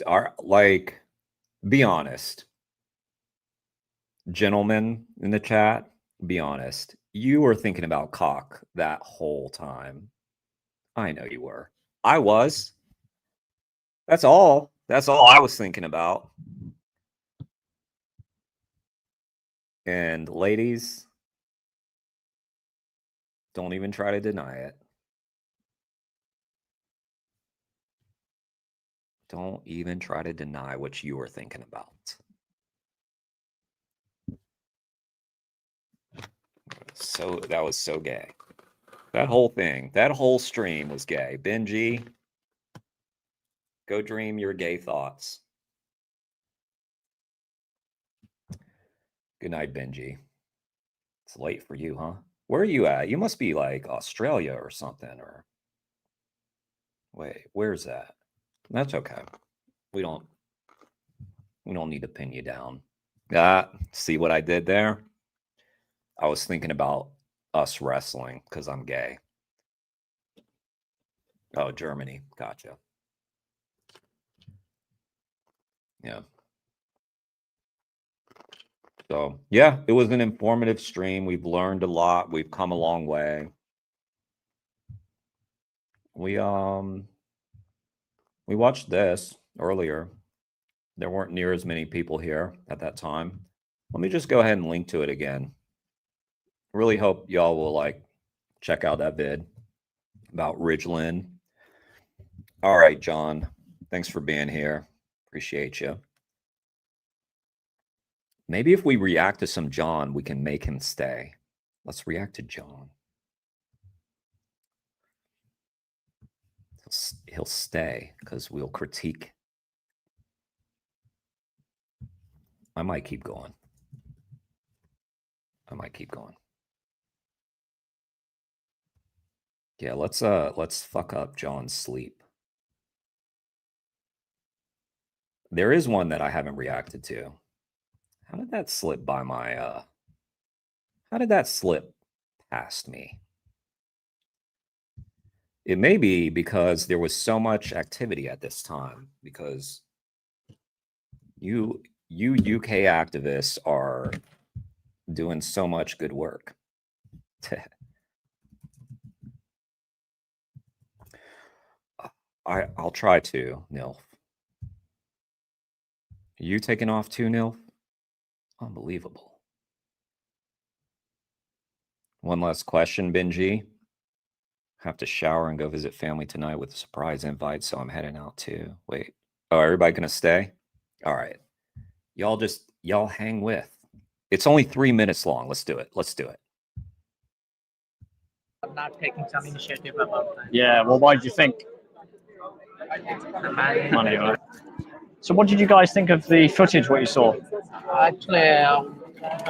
be honest. Gentlemen in the chat, be honest. You were thinking about cock that whole time. I know you were. I was. That's all. That's all I was thinking about. And ladies, don't even try to deny it. Don't even try to deny what you were thinking about. So that was so gay. That whole thing, that whole stream was gay. Benji, go dream your gay thoughts. Good night, Benji. It's late for you, huh? Where are you at? You must be like Australia or something, or wait, where's that? That's okay. We don't need to pin you down. See what I did there? I was thinking about us wrestling because I'm gay. Oh, Germany. Gotcha. Yeah. So, yeah, it was an informative stream. We've learned a lot. We've come a long way. We watched this earlier. There weren't near as many people here at that time. Let me just go ahead and link to it again. Really hope y'all will check out that vid about Ridglan. All right, John. Thanks for being here. Appreciate you. Maybe if we react to some John, we can make him stay. Let's react to John. He'll stay because we'll critique. I might keep going. Yeah, let's fuck up John's sleep. There is one that I haven't reacted to. How did that slip by my how did that slip past me? It may be because there was so much activity at this time, because you UK activists are doing so much good work. I'll try to, Nilf. You taking off too, Nilf? Unbelievable. One last question, Benji. Have to shower and go visit family tonight with a surprise invite, so I'm heading out too. Wait. Oh, everybody gonna stay? All right. Y'all hang with. It's only 3 minutes long. Let's do it. I'm not taking some initiative about that. Yeah, well, why do you think? Money, right? So what did you guys think of the footage, what you saw? Actually,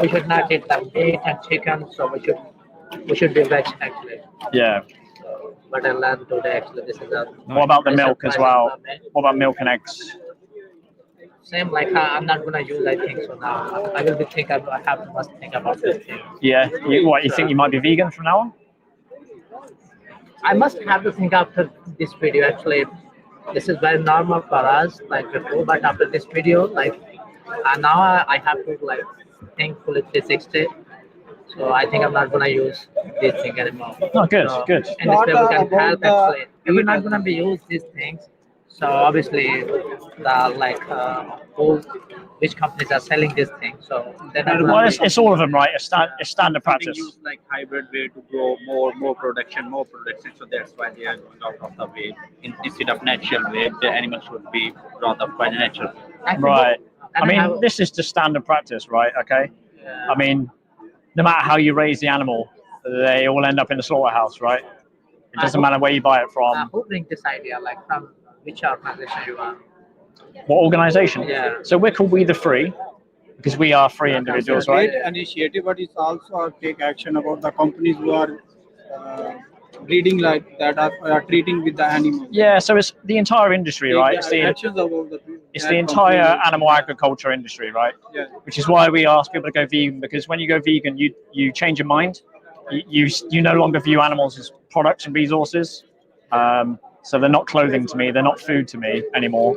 we should not eat the meat and chicken, so we should be veg actually. Yeah. So, but I learned today actually this is a. What about the I milk as surprised well? for me. What about milk and eggs? Same like I'm not gonna use. I think so now. I will be think. I have to must think about this thing. Yeah. You think you might be vegan from now on? I must have to think after this video. Actually, this is very normal for us, like before, but after this video, like now I have to like think fully 360. So I think I'm not gonna use this thing anymore. Oh, good, So, good. And this way we can help actually. If we're not gonna be use these things, so obviously the like which companies are selling this thing. So then Well, it's all of them, right? It's standard practice. Use like hybrid way to grow more production. So that's why they are going out of the way. Instead of natural way, the animal should be brought up by the natural way. Right. I mean, this is just standard practice, right? Okay. I mean, no matter how you raise the animal, they all end up in the slaughterhouse, right? It doesn't matter where you buy it from. who brings this idea? Like from which organization you are? What organization? Yeah. So we're called We the Free because we are free individuals, right? Great initiative, but it's also take action about the companies who are breeding like that are treating with the animals. Yeah. So it's the entire industry, right? It's the entire animal agriculture industry, right? Yeah. Which is why we ask people to go vegan, because when you go vegan, you change your mind. You no longer view animals as products and resources. So they're not clothing to me. They're not food to me anymore.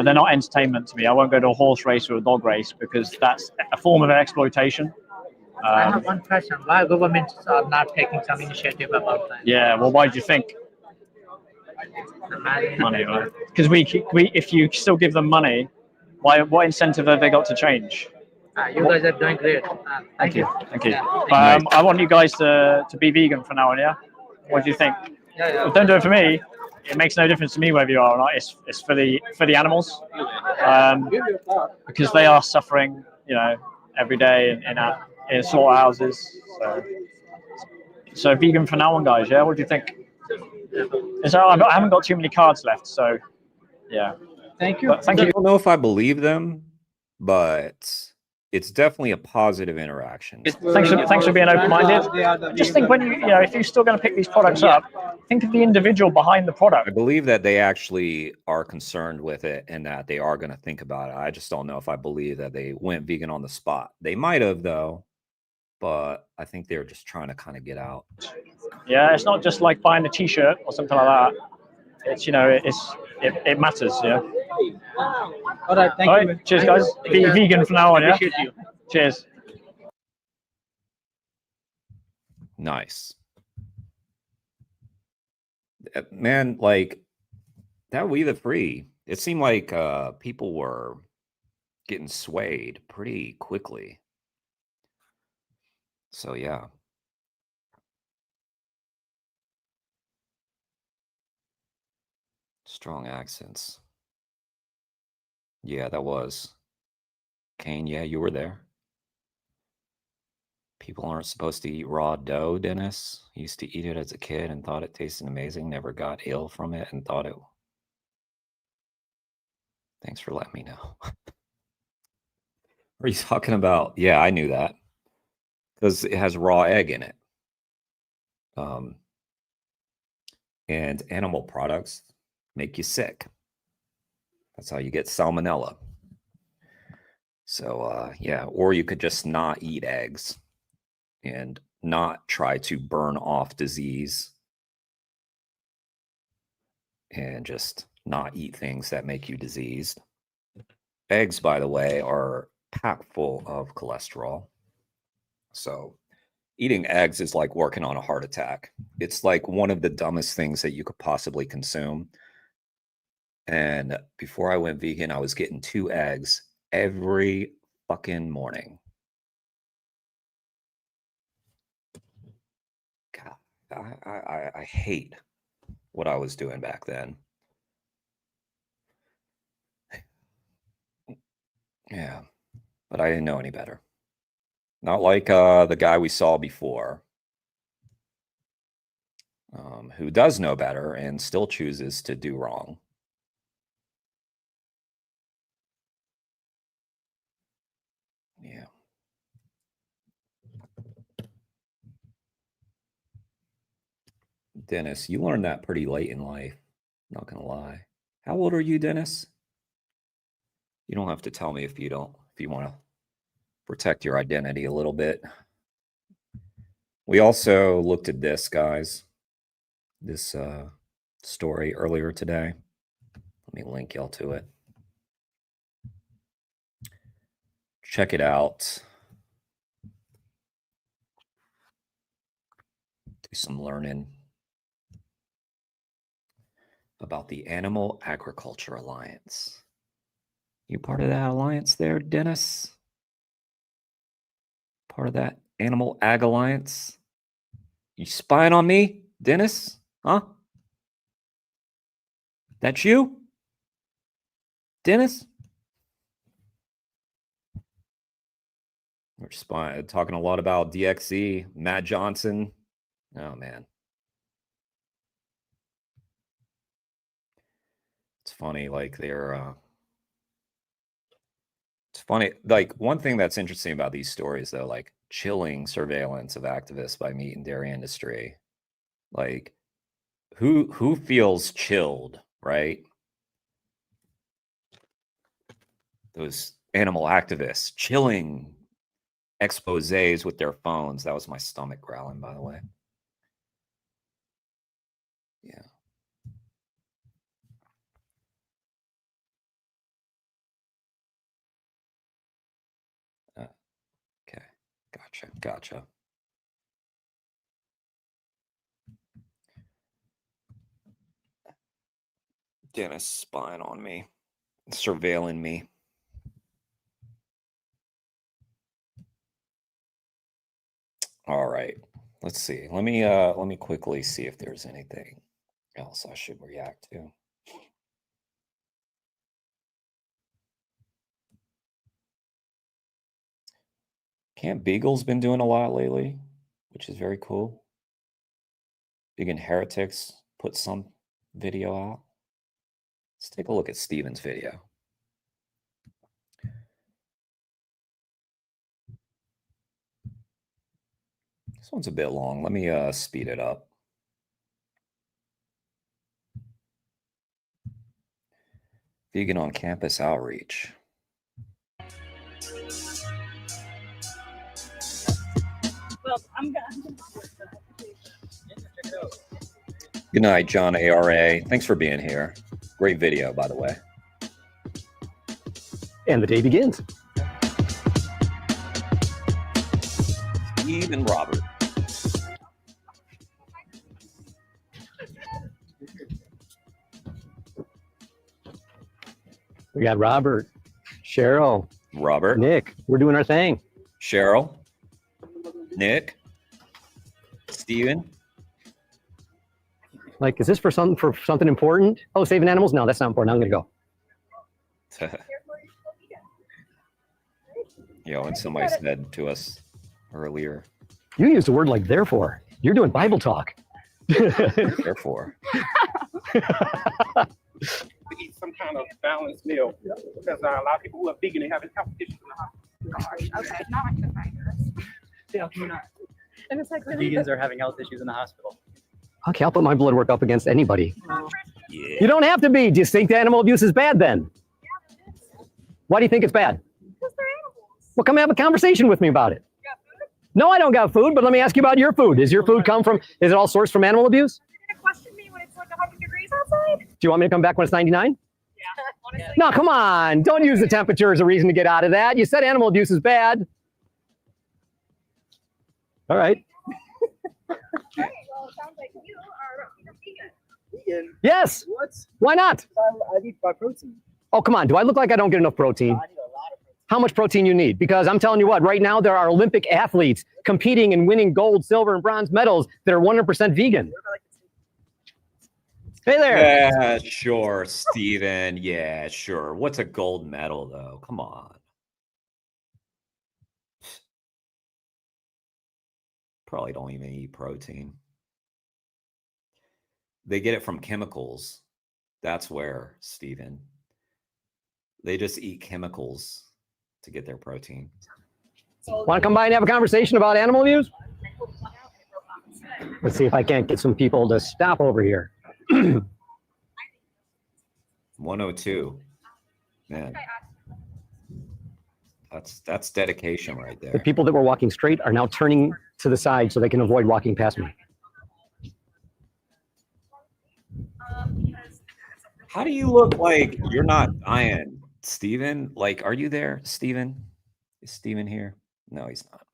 They're not entertainment to me. I won't go to a horse race or a dog race because that's a form of exploitation. I have one question. Why governments are not taking some initiative about that? Yeah. Well, why do you think? The money. Money, right? Because if you still give them money, what incentive have they got to change? You guys are doing great. Thank you. Thank you. Yeah, I want you guys to be vegan from now on, yeah? What do you think? Yeah. Don't do it for me. It makes no difference to me whether you are or not. It's for the animals, because they are suffering, every day in slaughterhouses. So vegan from now on, guys. Yeah. What do you think? I haven't got too many cards left, so yeah. Thank you. But thank you. I don't know if I believe them, but it's definitely a positive interaction. Thanks for being open-minded. Just think if you're still going to pick these products up, think of the individual behind the product. I believe that they actually are concerned with it and that they are going to think about it. I just don't know if I believe that they went vegan on the spot. They might have, though, but I think they're just trying to kind of get out. Yeah, it's not just like buying a T-shirt or something like that. It's it matters. Yeah. All right. Thank you. Cheers, guys. Be vegan from now on. Yeah. Appreciate you. Cheers. Nice. Man, like that We the Free, it seemed like people were getting swayed pretty quickly. So yeah. Strong accents. Yeah, that was. Kane, yeah, you were there. People aren't supposed to eat raw dough, Dennis. Used to eat it as a kid and thought it tasted amazing, never got ill from it and thought it. Thanks for letting me know. What are you talking about? Yeah, I knew that. Because it has raw egg in it. And animal products make you sick. That's how you get salmonella. So, yeah, or you could just not eat eggs and not try to burn off disease and just not eat things that make you diseased. Eggs, by the way, are packed full of cholesterol. So eating eggs is like working on a heart attack. It's like one of the dumbest things that you could possibly consume. And before I went vegan, I was getting 2 eggs every fucking morning. God, I hate what I was doing back then. Yeah, but I didn't know any better. Not like the guy we saw before, who does know better and still chooses to do wrong. Dennis, you learned that pretty late in life. Not gonna lie. How old are you, Dennis? You don't have to tell me if you don't, if you want to protect your identity a little bit. We also looked at this, guys. This story earlier today. Let me link y'all to it. Check it out. Do some learning about the Animal Agriculture Alliance. You part of that alliance there, Dennis? Part of that Animal Ag Alliance? You spying on me, Dennis? Huh? That's you? Dennis? We're spying, talking a lot about DXE, Matt Johnson. Oh, man. It's funny, like they're... It's funny, like one thing that's interesting about these stories, though, like chilling surveillance of activists by meat and dairy industry. Like, who feels chilled, right? Those animal activists chilling exposés with their phones. That was my stomach growling, by the way. Yeah. Okay. Gotcha. Dennis spying on me, surveilling me. All right. Let's see. Let me quickly see if there's anything else I should react to. Camp Beagle's been doing a lot lately, which is very cool. Vegan Heretics put some video out. Let's take a look at Steven's video. This one's a bit long. Let me speed it up. Vegan on campus outreach. Well, I'm gonna. Good night, John ARA. Thanks for being here. Great video, by the way. And the day begins. Steve and Robert. We got Robert, Cheryl, Robert, Nick. We're doing our thing. Cheryl, Nick, Steven. Like, is this for something important? Oh, saving animals? No, that's not important. I'm gonna go. Yo, and somebody said to us earlier. You used a word like therefore. You're doing Bible talk. Therefore. To eat some kind of balanced meal because a lot of people who are vegan, they have health issues in the hospital. Okay, not like the virus. Yeah, not. And it's like Vegans are having health issues in the hospital. Okay, I'll put my blood work up against anybody. Yeah. You don't have to be. Do you think the animal abuse is bad then? Why do you think it's bad? Because they're animals. Well, come have a conversation with me about it. No, I don't got food, but let me ask you about your food. Is your food come from, is it all sourced from animal abuse? You're gonna question me when it's like 100 degrees outside? Do you want me to come back when it's 99? Yeah. Honestly. No, come on. Don't use the temperature as a reason to get out of that. You said animal abuse is bad. All right. Alright, well, it sounds like you are vegan. Vegan? Yes. What? Why not? I need my protein. Oh, come on. Do I look like I don't get enough protein? I need a lot of protein. How much protein you need? Because I'm telling you what, right now there are Olympic athletes competing and winning gold, silver, and bronze medals that are 100% vegan. Hey there. Yeah, sure, Steven. Yeah, sure. What's a gold medal, though? Come on. Probably don't even eat protein. They get it from chemicals. That's where, Steven. They just eat chemicals to get their protein. Want to come by and have a conversation about animal abuse? Let's see if I can't get some people to stop over here. 102. Man. That's dedication right The there. people that were walking straight are now turning to the side so they can avoid walking past me. How do you look like you're not dying, Steven? Like, are you there, Steven? Is Steven here? No, he's not.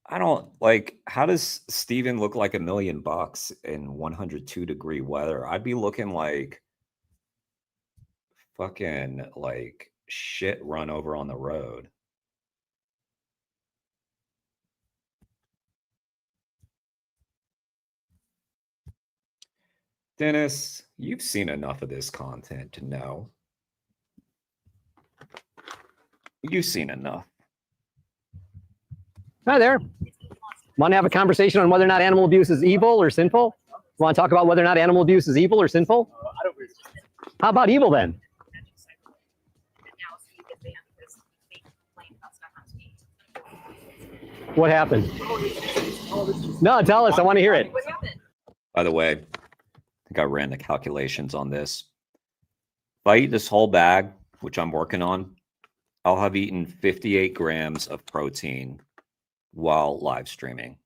I don't like, how does Steven look like $1 million in 102-degree weather? I'd be looking like fucking like shit run over on the road. Dennis, you've seen enough of this content to know. You've seen enough. Hi there. Want to have a conversation on whether or not animal abuse is evil or sinful? Want to talk about whether or not animal abuse is evil or sinful? How about evil then? What happened? No, tell us. I want to hear it. By the way, I think I ran the calculations on this. If I eat this whole bag, which I'm working on, I'll have eaten 58 grams of protein while live streaming.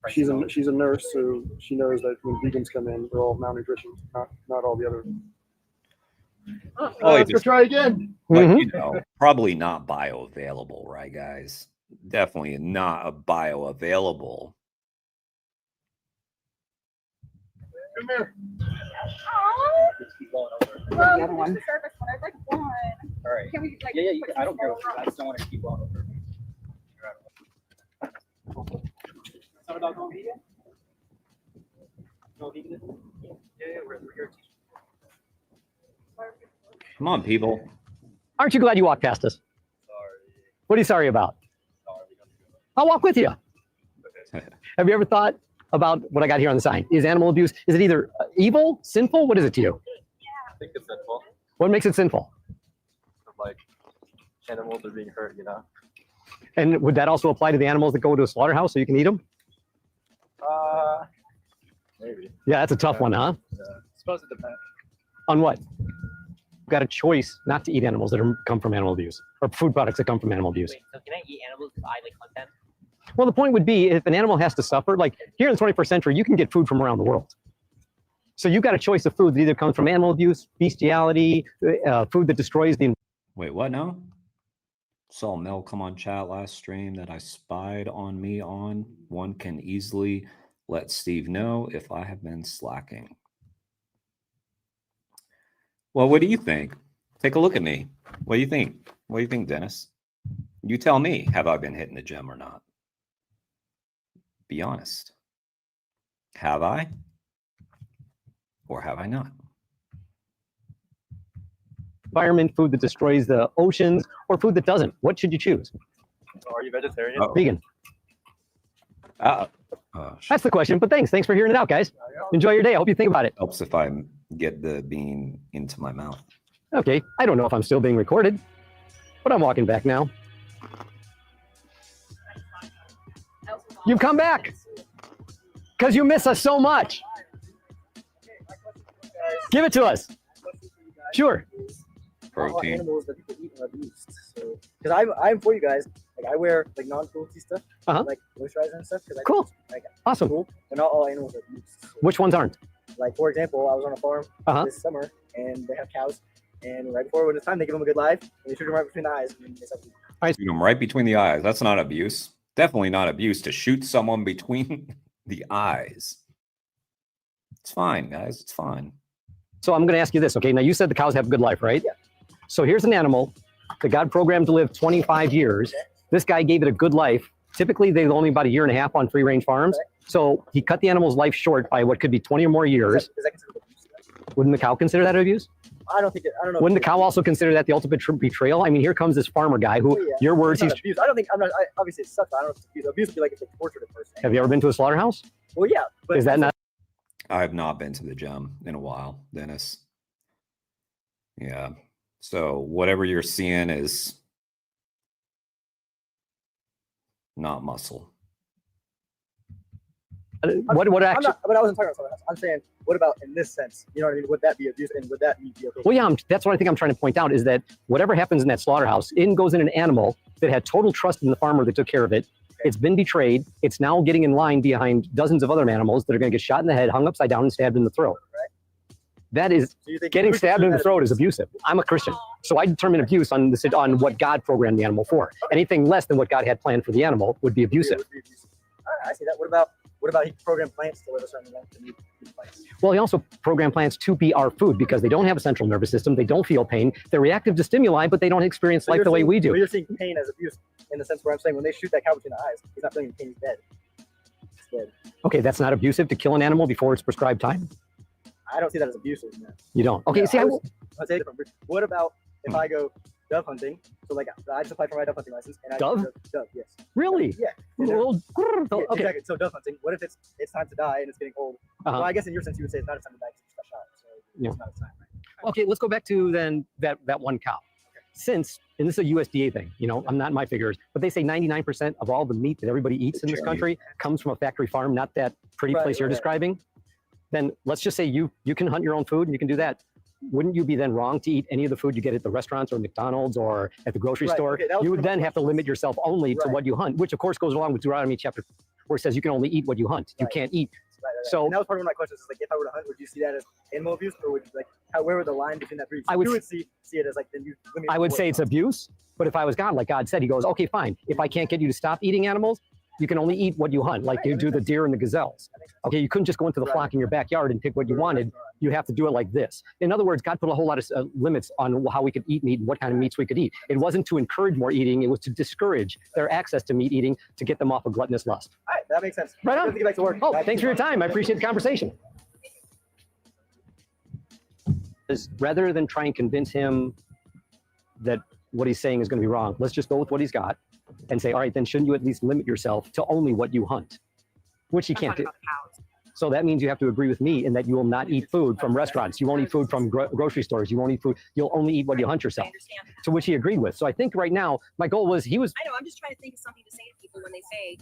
She's a nurse, so she knows that when vegans come in, they're all malnutrition, not all the other. Let's go try again. But, you know, probably not bioavailable, right, guys? Definitely not a bioavailable. Come here. The other one. I'd like one. All right. Can we like? Yeah, put I don't care. some I just don't want to keep on over. Dog going vegan? No vegan? Yeah, we're here. Come on, people. Aren't you glad you walked past us? Sorry. What are you sorry about? I'll walk with you. Have you ever thought about what I got here on the sign? Is animal abuse, is it either evil, sinful? What is it to you? I think it's sinful. What makes it sinful? Like animals are being hurt, you know. And would that also apply to the animals that go to a slaughterhouse so you can eat them? Maybe. Yeah, that's a tough one, huh? Yeah. Suppose it depends. On what? You've got a choice not to eat animals that come from animal abuse or food products that come from animal abuse. Wait, so can I eat animals if I like content? Well, the point would be if an animal has to suffer, like here in the 21st century, you can get food from around the world. So you've got a choice of food that either comes from animal abuse, bestiality, food that destroys the. Wait, what now? Saw Mel come on chat last stream that I spied on me on. One can easily let Steve know if I have been slacking. Well, what do you think? Take a look at me. What do you think? What do you think, Dennis? You tell me, have I been hitting the gym or not? Be honest. Have I? Or have I not? Environment, food that destroys the oceans, or food that doesn't. What should you choose? Are you vegetarian? Vegan. Oh, that's the question. But thanks for hearing it out, guys. Enjoy your day. I hope you think about it. Helps if I get the bean into my mouth. Okay. I don't know if I'm still being recorded, but I'm walking back now. You've come back because you miss us so much. Give it to us. Sure. Protein. Animals that people eat are abused. So, because I'm for you guys. Like I wear like non-cruelty stuff, like moisturizer and stuff. Because Cool. Like Awesome. Cool, but not all animals are abused. So, Which ones aren't? like for example, I was on a farm this summer, and they have cows. And right before when it's time, they give them a good life, and they shoot them right between the eyes. And they Shoot them right between the eyes. That's not abuse. Definitely not abuse to shoot someone between the eyes. It's fine, guys. It's fine. So I'm going to ask you this. Okay. Now you said the cows have a good life, right? Yeah. So here's an animal that God programmed to live 25 years. This guy gave it a good life. Typically, they only about 1.5 years on free range farms. So he cut the animal's life short by what could be 20 or more years. Is that considered abuse? Wouldn't the cow consider that abuse? I don't think it. I don't know. Wouldn't the cow also consider that the ultimate betrayal? I mean, here comes this farmer guy who, your words, It's he's. not abuse. I don't think. I'm not. Obviously, it sucks. But I don't know if it's abuse. Abuse would be like if they tortured a person. Have you ever been to a slaughterhouse? Well, yeah. But Is that not? I have not been to the gym in a while, Dennis. Yeah. So whatever you're seeing is not muscle. What I'm actually? not, but I wasn't talking about something else. I'm saying, what about in this sense? You know what I mean? Would that be abuse, and would that be okay? Well, yeah, that's what I think I'm trying to point out is that whatever happens in that slaughterhouse, in goes in an animal that had total trust in the farmer that took care of it. It's been betrayed. It's now getting in line behind dozens of other animals that are going to get shot in the head, hung upside down, and stabbed in the throat. That is, getting stabbed in the throat is abusive. I'm a Christian, so I determine abuse on what God programmed the animal for. Anything less than what God had planned for the animal would be abusive. All right, I see that. What about he programmed plants to live a certain length and eat plants? Well, he also programmed plants to be our food because they don't have a central nervous system. They don't feel pain. They're reactive to stimuli, but they don't experience life the way we do. But you're seeing pain as abuse in the sense where I'm saying when they shoot that cow between the eyes, he's not feeling pain. He's dead. He's dead. Okay, that's not abusive to kill an animal before its prescribed time? I don't see that as abusive. Man. You don't? Okay, Yeah, see, I'll say different. What about if I go dove hunting? So like I just applied for my dove hunting license. And Dove? Dove, yes. Really? Yeah. Well, Yeah, okay. exactly. So dove hunting. What if it's time to die and it's getting old? Well, I guess in your sense you would say it's not a time to die because you just got shot. So Yeah. it's not a time, right? Okay, let's go back to then that one cow. Since, and this is a USDA thing, you know, I'm not in my figures, but they say 99% of all the meat that everybody eats in this country comes from a factory farm, not that pretty place you're describing. Then let's just say you can hunt your own food and you can do that. Wouldn't you be then wrong to eat any of the food you get at the restaurants or McDonald's or at the grocery store? Okay, that was you would then have to limit yourself only to what you hunt, which of course goes along with Deuteronomy chapter 4, where it says you can only eat what you hunt. You can't eat. So and that was part of my question. Is like, if I were to hunt, would you see that as animal abuse, or would you, like, where would the line between that three? I would you would see it as like then you. I would say it's abuse, but if I was God, like God said, he goes, okay, fine. If I can't get you to stop eating animals, you can only eat what you hunt, like you do the deer and the gazelles. Okay, you couldn't just go into the flock in your backyard and pick what you wanted. You have to do it like this. In other words, God put a whole lot of limits on how we could eat meat and what kind of meats we could eat. It wasn't to encourage more eating, it was to discourage their access to meat eating to get them off of gluttonous lust. All right, that makes sense. Right on. Let's get back to work. Oh, thanks for your time. I appreciate the conversation. Rather than try and convince him that what he's saying is going to be wrong, let's just go with what he's got and say, all right, then shouldn't you at least limit yourself to only what you hunt, which he can't do. So that means you have to agree with me in that you will not eat food from restaurants. You won't eat food from grocery stores. You won't eat food. You'll only eat what you hunt yourself. To which he agreed with. So I think right now, my goal was I know, I'm just trying to think of something to say to people when they say,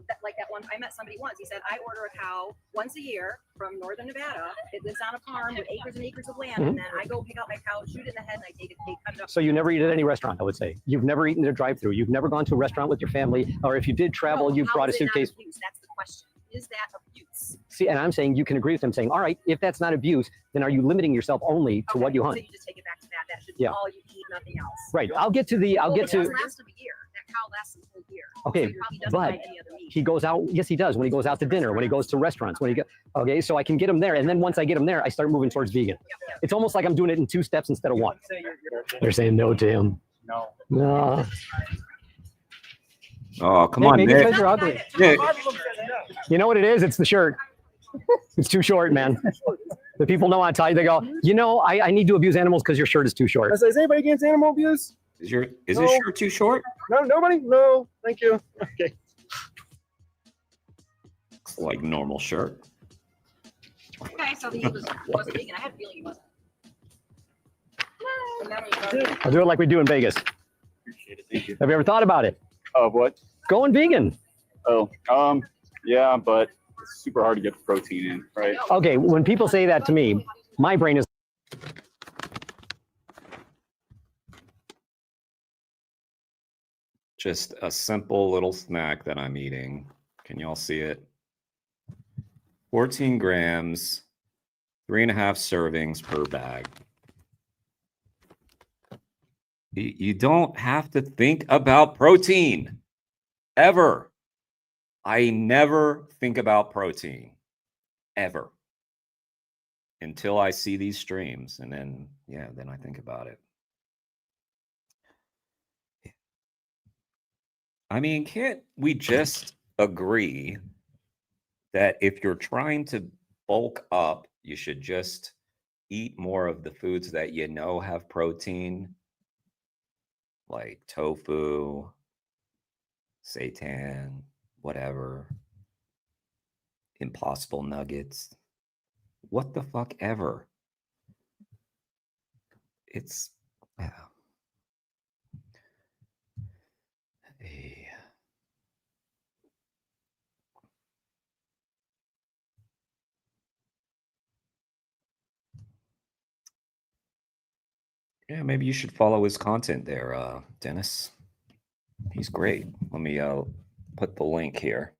that, like that one, I met somebody once, he said, I order a cow once a year from northern Nevada. It lives on a farm with acres and acres of land. And then I go pick out my cow, shoot it in the head, and I take it, they cut it up. So you never eat at any restaurant, I would say. You've never eaten at a drive-through. You've never gone to a restaurant with your family, or if you did travel, you brought a suitcase. That's the question. Is that abuse? See, and I'm saying you can agree with them saying, all right, if that's not abuse, then are you limiting yourself only to what you hunt? So you just take it back to that. That should be all you eat, nothing else. Right. I'll get to. It doesn't last them a year. That cow lasts a whole year. Okay, So he probably doesn't but buy any other meat. he goes out. Yes, he does. When he goes out to dinner, when he goes to restaurants, when he goes. Okay, so I can get him there, and then once I get him there, I start moving towards vegan. It's almost like I'm doing it in 2 steps instead of 1. They're saying no to him. No. No. Oh, come Hey, on, maybe Nick. because you're ugly. Nick. You know what it is? It's the shirt. It's too short, man. The people know I tell you, they go, you know, I need to abuse animals because your shirt is too short. Is anybody against animal abuse? Is this No. shirt too short? No, nobody? No, thank you. Okay. It's like normal shirt. Okay, so he was vegan. I had a feeling he wasn't. And then when you go- I'll do it like we do in Vegas. Appreciate it. Thank you. Have you ever thought about it? Of what? Going vegan. Oh, yeah, but it's super hard to get the protein in, right? Okay, when people say that to me, my brain is. Just a simple little snack that I'm eating. Can y'all see it? 14 grams, 3.5 servings per bag. You don't have to think about protein ever. I never think about protein ever until I see these streams. And then, yeah, then I think about it. I mean, can't we just agree that if you're trying to bulk up, you should just eat more of the foods that you know have protein, like tofu, seitan, whatever, Impossible Nuggets, what the fuck ever. It's, yeah. Yeah, maybe you should follow his content there, Dennis. He's great. Let me put the link here.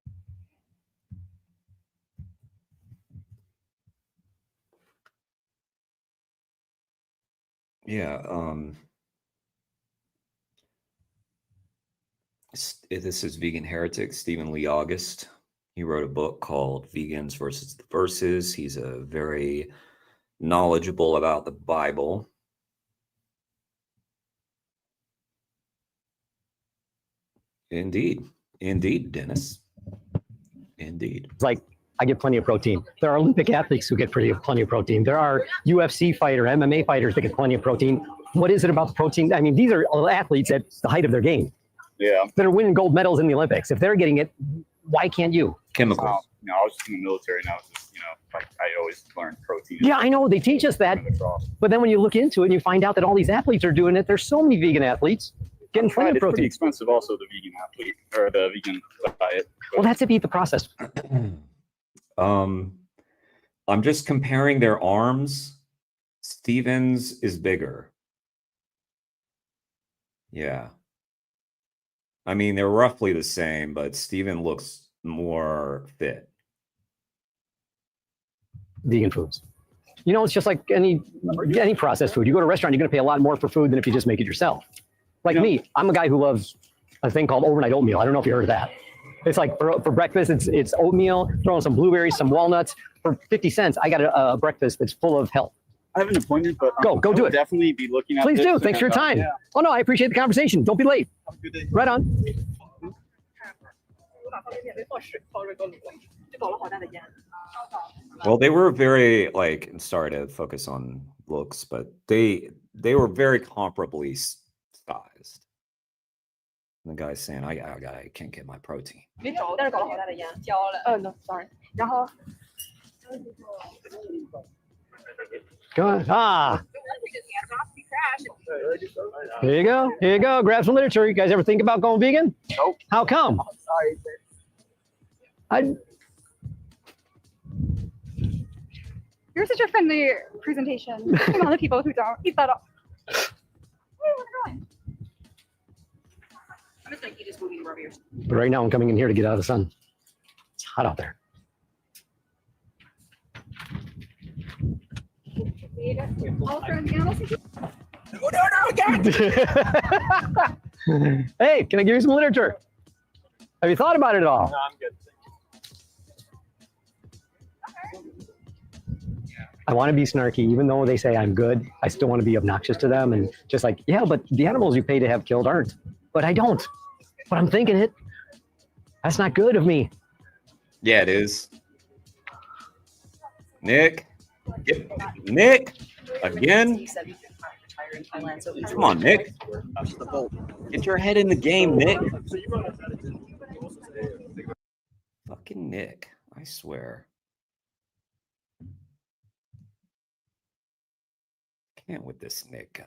Yeah, this is Vegan Heretic, Stephen Lee August. He wrote a book called Vegans versus the Verses. He's a very knowledgeable about the Bible. Indeed. Indeed, Dennis. Indeed. It's like, I get plenty of protein. There are Olympic athletes who get plenty of protein. There are UFC fighter, MMA fighters that get plenty of protein. What is it about the protein? I mean, these are athletes at the height of their game. Yeah. That are winning gold medals in the Olympics. If they're getting it, why can't you? Chemicals. You know, I was just in the military, and I was just, you know, like I always learned protein. Yeah, I know they teach us that, but then when you look into it and you find out that all these athletes are doing it, there's so many vegan athletes getting plenty of It's pretty protein. expensive, also the vegan athlete or the vegan diet. Well, that's to beat the process. I'm just comparing their arms. Stevens is bigger. Yeah. I mean, they're roughly the same, but Steven looks more fit. Vegan foods. You know, it's just like any processed food. You go to a restaurant, you're going to pay a lot more for food than if you just make it yourself. Like me, I'm a guy who loves a thing called overnight oatmeal. I don't know if you heard of that. It's like for breakfast, it's oatmeal, throw in some blueberries, some walnuts. For 50 cents, I got a breakfast that's full of health. I have an appointment, but go do it. Definitely be looking at Please this do. and Thanks for your time. yeah. Oh no, I appreciate the conversation. Don't be late. Have a good day. Right on. Well, they were very sorry to focus on looks, but they were very comparably sized. The guy's saying, I can't get my protein. Oh no, sorry. 然后 Go on. Ah. Here you go. Here you go. Grab some literature. You guys ever think about going vegan? Nope. How come? You're such a friendly presentation. Come on, the people who don't eat that up. Hey, where's it going? I'm just like, you just moving wherever you're. But right now I'm coming in here to get out of the sun. It's hot out there. Hey, can I give you some literature? Have you thought about it at all? No, I'm good. I want to be snarky, even though they say I'm good. I still want to be obnoxious to them and just like, yeah, but the animals you pay to have killed aren't. But I don't. But I'm thinking it. That's not good of me. Yeah, it is. Nick. Nick. Again. Come on, Nick. Get your head in the game, Nick. Fucking Nick. I swear. Can't with this Nick guy.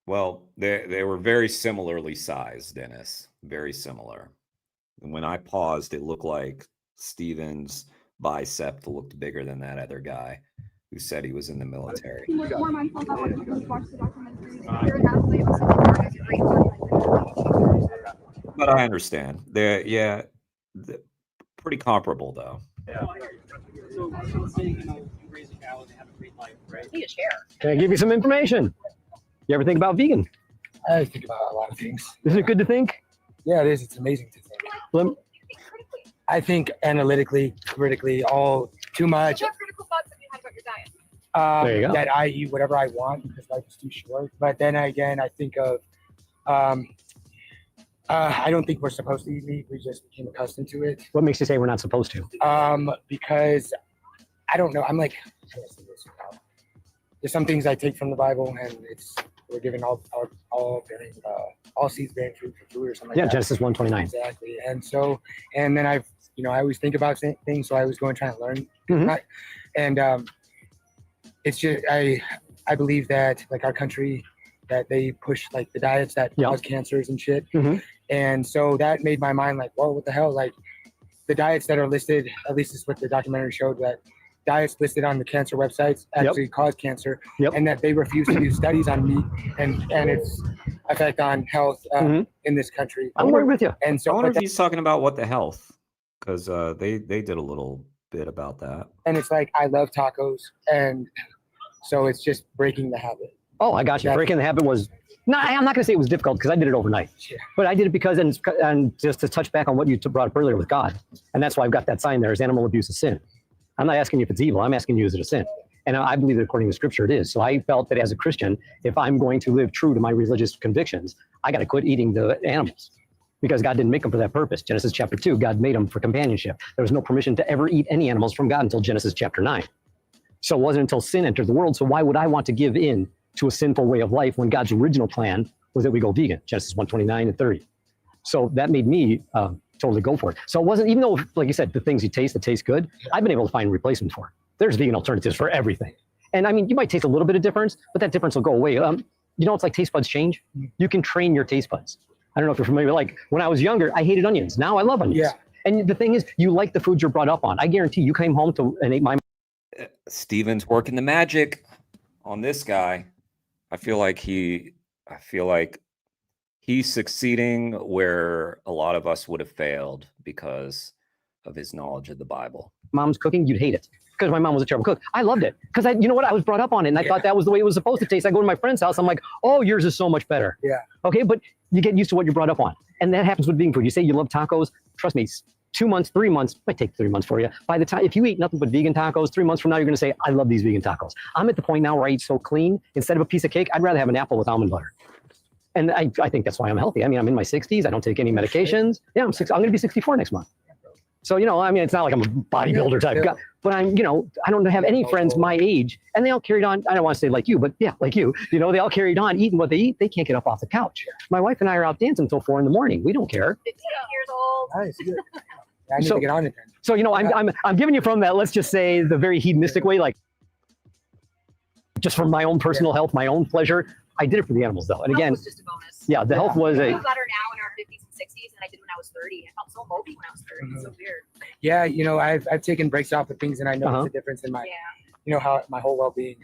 Well, they were very similarly sized, Dennis. Very similar. And when I paused, it looked like Steven's bicep looked bigger than that other guy who said he was in the military. More mindful about what you watch the documentaries. You're an athlete, also it's a great time. But I understand. They're pretty comparable though. Yeah. So saying, you know, you raise a cow and they have a great life, right? Need a chair. Can I give you some information? You ever think about vegan? I think about a lot of things. Isn't it good to think? Yeah, it is. It's amazing to think. I think analytically, critically, all too much. What critical thoughts have you had about your diet? There you go. That I eat whatever I want because life is too short. But then again, I think of, I don't think we're supposed to eat meat. We just became accustomed to it. What makes you say we're not supposed to? Because I don't know. I'm like, there's some things I take from the Bible, and we're given all seeds bearing fruit for food or something. Yeah, like that. Genesis 1:29. Exactly. And then I always think about things, so I was going trying to learn. Mm-hmm. And it's just I believe that like our country that they push like the diets that cause cancers and shit. And so that made my mind like, whoa, what the hell? Like the diets that are listed, at least is what the documentary showed, that diets listed on the cancer websites actually cause cancer, and that they refuse to do studies on meat and its effect on health in this country. I'm right with you. And so, I wonder but if he's talking about what the health, because they did a little bit about that. and it's like I love tacos, and so it's just breaking the habit. Oh, I got you. Breaking the habit was not. I'm not going to say it was difficult because I did it overnight, but I did it because, and just to touch back on what you brought up earlier with God, and that's why I've got that sign there: is animal abuse a sin? I'm not asking you if it's evil. I'm asking you, is it a sin? And I believe that according to Scripture, it is. So I felt that as a Christian, if I'm going to live true to my religious convictions, I got to quit eating the animals because God didn't make them for that purpose. Genesis chapter 2, God made them for companionship. There was no permission to ever eat any animals from God until Genesis chapter 9. So it wasn't until sin entered the world. So why would I want to give in to a sinful way of life when God's original plan was that we go vegan? Genesis 1:29 and 30. So that made me totally go for it. So it wasn't, even though, like you said, the things you taste that taste good, I've been able to find a replacement for it. There's vegan alternatives for everything. And I mean, you might taste a little bit of difference, but that difference will go away. You know, it's like taste buds change. You can train your taste buds. I don't know if you're familiar, like when I was younger, I hated onions. Now I love onions. Yeah. And the thing is, you like the foods you're brought up on. I guarantee you came home to and ate my. Steven's working the magic on this guy. I feel like he's succeeding where a lot of us would have failed because of his knowledge of the Bible. Mom's cooking, you'd hate it because my mom was a terrible cook. I loved it because you know what? I was brought up on it, and I thought that was the way it was supposed to taste. I go to my friend's house, I'm like, oh, yours is so much better. Yeah. Okay, but you get used to what you're brought up on, and that happens with vegan food. You say you love tacos. Trust me, 2 months, 3 months, might take 3 months for you. By the time, if you eat nothing but vegan tacos, 3 months from now, you're going to say, I love these vegan tacos. I'm at the point now where I eat so clean. Instead of a piece of cake, I'd rather have an apple with almond butter. And I think that's why I'm healthy. I mean, I'm in my 60s. I don't take any medications. Yeah, I'm going to be 64 next month. So, you know, I mean, it's not like I'm a bodybuilder type guy, but I'm, you know, I don't have any friends my age, and they all carried on. I don't want to say like you, but yeah, like you know, they all carried on eating what they eat. They can't get up off the couch. My wife and I are out dancing until 4 a.m. We don't care. 15 years old. Nice. Good. I need to get on it then. So, you know, I'm giving you from that, let's just say the very hedonistic way, like just for my own personal health, my own pleasure. I did it for the animals though. And again, Health was just a bonus. yeah, the health was I a, feel better now in our 50s and 60s than I did when I was 30. I felt so mopey when I was 30. It's so weird. Yeah, you know, I've taken breaks off of things, and I noticed the difference in my, you know, how my whole well-being.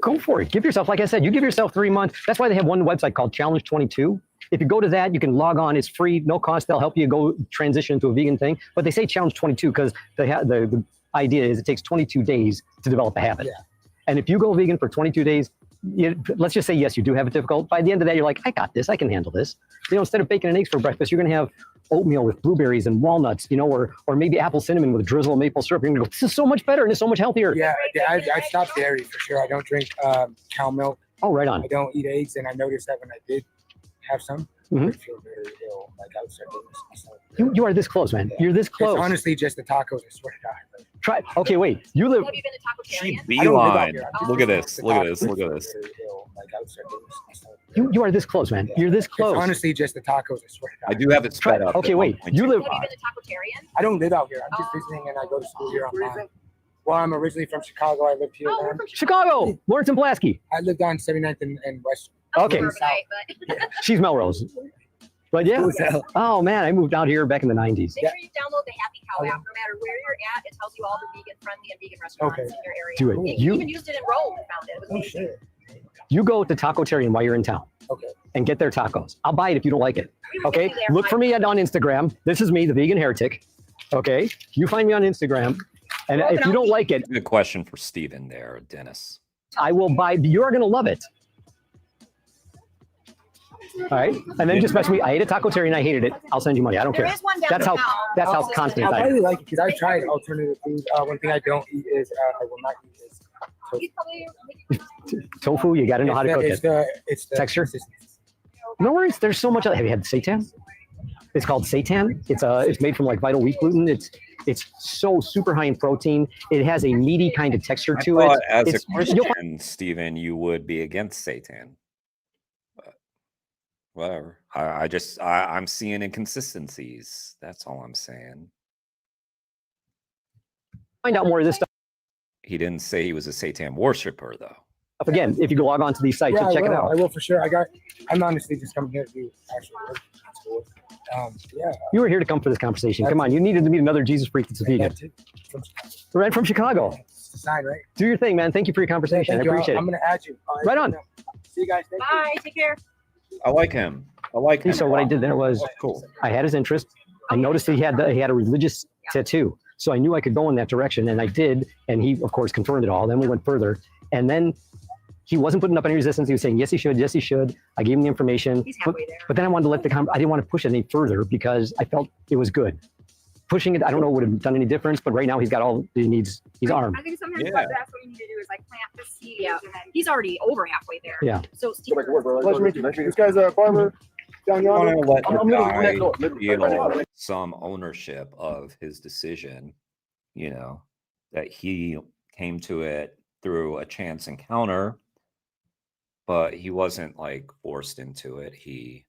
go for it. Give yourself, like I said, you give yourself 3 months. That's why they have one website called Challenge 22. If you go to that, you can log on. It's free, no cost. They'll help you go transition to a vegan thing. But they say Challenge 22 because the idea is it takes 22 days to develop a habit. Yeah. And if you go vegan for 22 days, let's just say, yes, you do have it difficult. By the end of that, you're like, I got this. I can handle this. You know, instead of bacon and eggs for breakfast, you're going to have oatmeal with blueberries and walnuts, you know, or maybe apple cinnamon with a drizzle of maple syrup. You're going to go, this is so much better and it's so much healthier. Yeah, I stopped dairy for sure. I don't drink cow milk. Oh, right on. I don't eat eggs, and I noticed that when I did have some, I feel very ill. Like I was starting to You are this close, man. You're this close. It's honestly just the tacos, I swear to God. Try. Okay, wait. You live. Have you been to She Taco beeline. Look at this. Look at this. Look at this. You are this close, man. You're this close. It's honestly just the tacos, I swear to God. I do have it spread up. Okay, wait. You live. Have you been to Tacotarian? I don't live out here. I'm just visiting, and I go to school here online. Well, I'm originally from Chicago. I lived here then. Chicago. Lawrence and Pulaski. I lived on 79th and West. Okay. She's Melrose. But yeah. Oh man, I moved out here back in the 90s. Make sure you download the Happy Cow app. No matter where you're at, it tells you all the vegan friendly and vegan restaurants in your area. Do it. You even used it in Rome and found it. It was amazing. You go to Tacotarian while you're in town. Okay. And get their tacos. I'll buy it if you don't like it. Okay. Look for me on Instagram. This is me, the vegan heretic. Okay. You find me on Instagram. And if you don't like it. Good question for Steven there, Dennis. I will buy. You're going to love it. All right, and then just mess with me. I ate a Tacotarian. I hated it. I'll send you money. I don't care. That's how. That's how constant I really am. like it because I've tried alternative food. One thing I don't eat is I will not eat is Tofu. You got to know how to cook it's it. It's the Texture. No worries. There's so much. Have you had seitan? It's called seitan. It's made from like vital wheat gluten. It's so super high in protein. It has a meaty kind of texture to it. As a Christian, Steven, you would be against seitan. Whatever. I'm seeing inconsistencies. That's all I'm saying. Find out more of this stuff. He didn't say he was a Satan worshiper, though. up again if you go log on to these sites Yeah, and check I it will. out. I will for sure. I'm honestly just coming here to do actual work at school. Yeah. You were here to come for this conversation. Come on, you needed to meet another Jesus freak that's a vegan. Right from Chicago. It's the sign, right? Do your thing, man. Thank you for your conversation. Thank I you. appreciate I'm it. going to add you. Right on. See you guys. Thank you. Bye. Take care. I like him. I like him. So what I did there was cool. I had his interest. I noticed he had a religious tattoo. So I knew I could go in that direction, and I did. And he, of course, confirmed it all. Then we went further. And then he wasn't putting up any resistance. He was saying, yes, he should. Yes, he should. I gave him the information. He's halfway there. But then I wanted to let I didn't want to push it any further because I felt it was good. Pushing it, I don't know, would have done any difference. But right now he's got all he needs. He's armed. I think sometimes that's what you need to do is like plant the seed. Yeah. And then he's already over halfway there. Yeah. So Go back to work, bro. Pleasure to meet you. This guy's a barber down I want yonder. to let I'm the literally next guy door. Literally. feel some ownership of his decision, you know, that he came to it through a chance encounter, but he wasn't like forced into it. He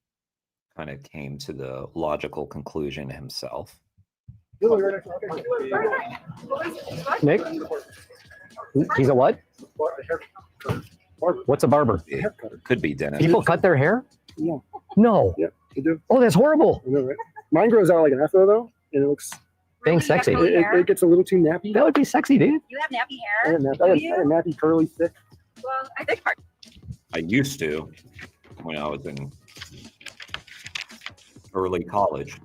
kind of came to the logical conclusion himself. Nick? He's a what? What's a barber? It could be Dennis. People cut their hair? Yeah. No. Yeah, they do. Oh, that's horrible. I know, right? Mine grows out like an afro though, and it looks. Dang sexy. It gets a little too nappy. That would be sexy, dude. You have nappy I hair. had nappy, curly, thick. Well, I think part. I used to when I was in early college.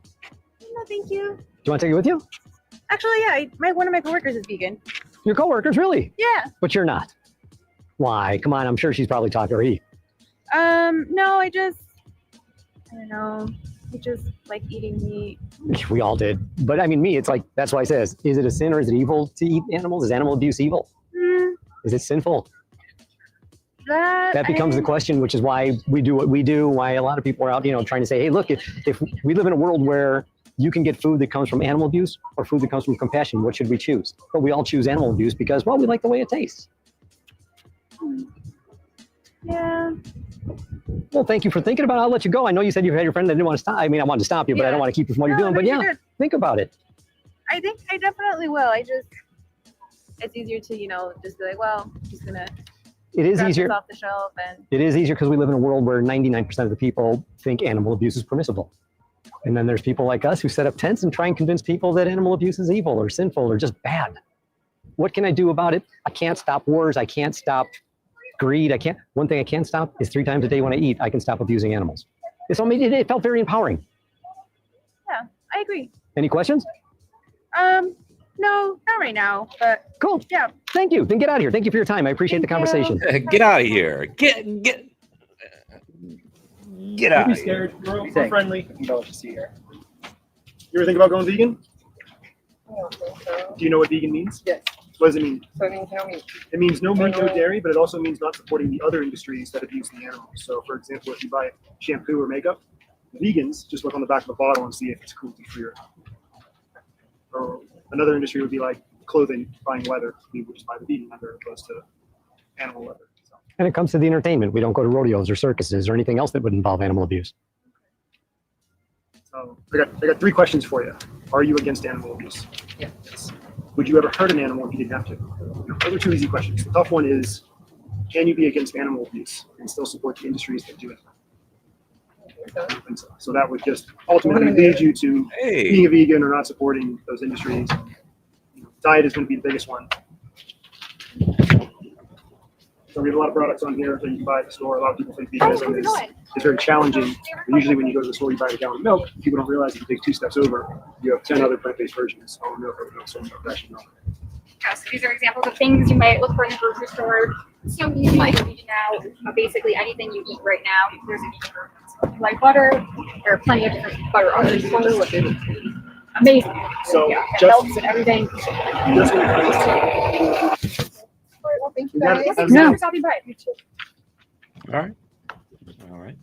No, thank you. Do you want to take it with you? Actually, yeah. One of my coworkers is vegan. Your coworkers, really? Yeah. But you're not. Why? Come on, I'm sure she's probably talking to he. No, I don't know. I just like eating meat. We all did. But I mean, me, it's like, that's why it says, is it a sin or is it evil to eat animals? Is animal abuse evil? Is it sinful? That becomes the question, which is why we do what we do, why a lot of people are out, trying to say, hey, look, if we live in a world where you can get food that comes from animal abuse or food that comes from compassion, what should we choose? But we all choose animal abuse because, well, we like the way it tastes. Yeah. Well, thank you for thinking about it. I'll let you go. I know you said you had your friend that didn't want to stop. I mean, I wanted to stop you, but I don't want to keep you from what you're doing. But yeah, think about it. I think I definitely will. It's easier to, just be like, well, just gonna. It is grab easier. this off the shelf and. It is easier because we live in a world where 99% of the people think animal abuse is permissible. And then there's people like us who set up tents and try and convince people that animal abuse is evil or sinful or just bad. What can I do about it? I can't stop wars. I can't stop greed. One thing I can't stop is 3 times a day when I eat, I can stop abusing animals. It felt very empowering. Yeah, I agree. Any questions? No, not right now, but. Cool. Yeah. Thank you. Then get out of here. Thank you for your time. I appreciate the conversation. Get out of here. Get out Don't of be here. scared. We're friendly. You ever think about going vegan? Do you know what vegan means? Yes. What does it mean? So it means no meat. It means no meat, no dairy, but it also means not supporting the other industries that abuse the animals. So, for example, if you buy shampoo or makeup, vegans just look on the back of the bottle and see if it's cruelty-free or not. Or another industry would be like clothing, buying leather. We would just buy the vegan leather opposed to animal leather. So. And it comes to the entertainment. We don't go to rodeos or circuses or anything else that would involve animal abuse. So I got 3 questions for you. Are you against animal abuse? Yes. Would you ever hurt an animal if you didn't have to? Those are 2 easy questions. The tough one is, can you be against animal abuse and still support the industries that do it? So that would just ultimately lead you to being a vegan or not supporting those industries. Diet is going to be the biggest one. So we have a lot of products on here that you can buy at the store. A lot of people think veganism is very challenging. But usually when you go to the store, you buy a gallon of milk. People don't realize if you take 2 steps over, you have 10 other plant-based versions. Almond milk, oat milk, soy milk, cashew milk. Yeah, so these are examples of things you might look for in the grocery store. So you might vegan now. Basically, anything you eat right now, there's a vegan version. So if you like butter, there are plenty of different butter options. Amazing. So yeah, just- milks and everything. Just when it comes to All right, well, thank you You got guys. it. Thanks No. for stopping by. All right. All right.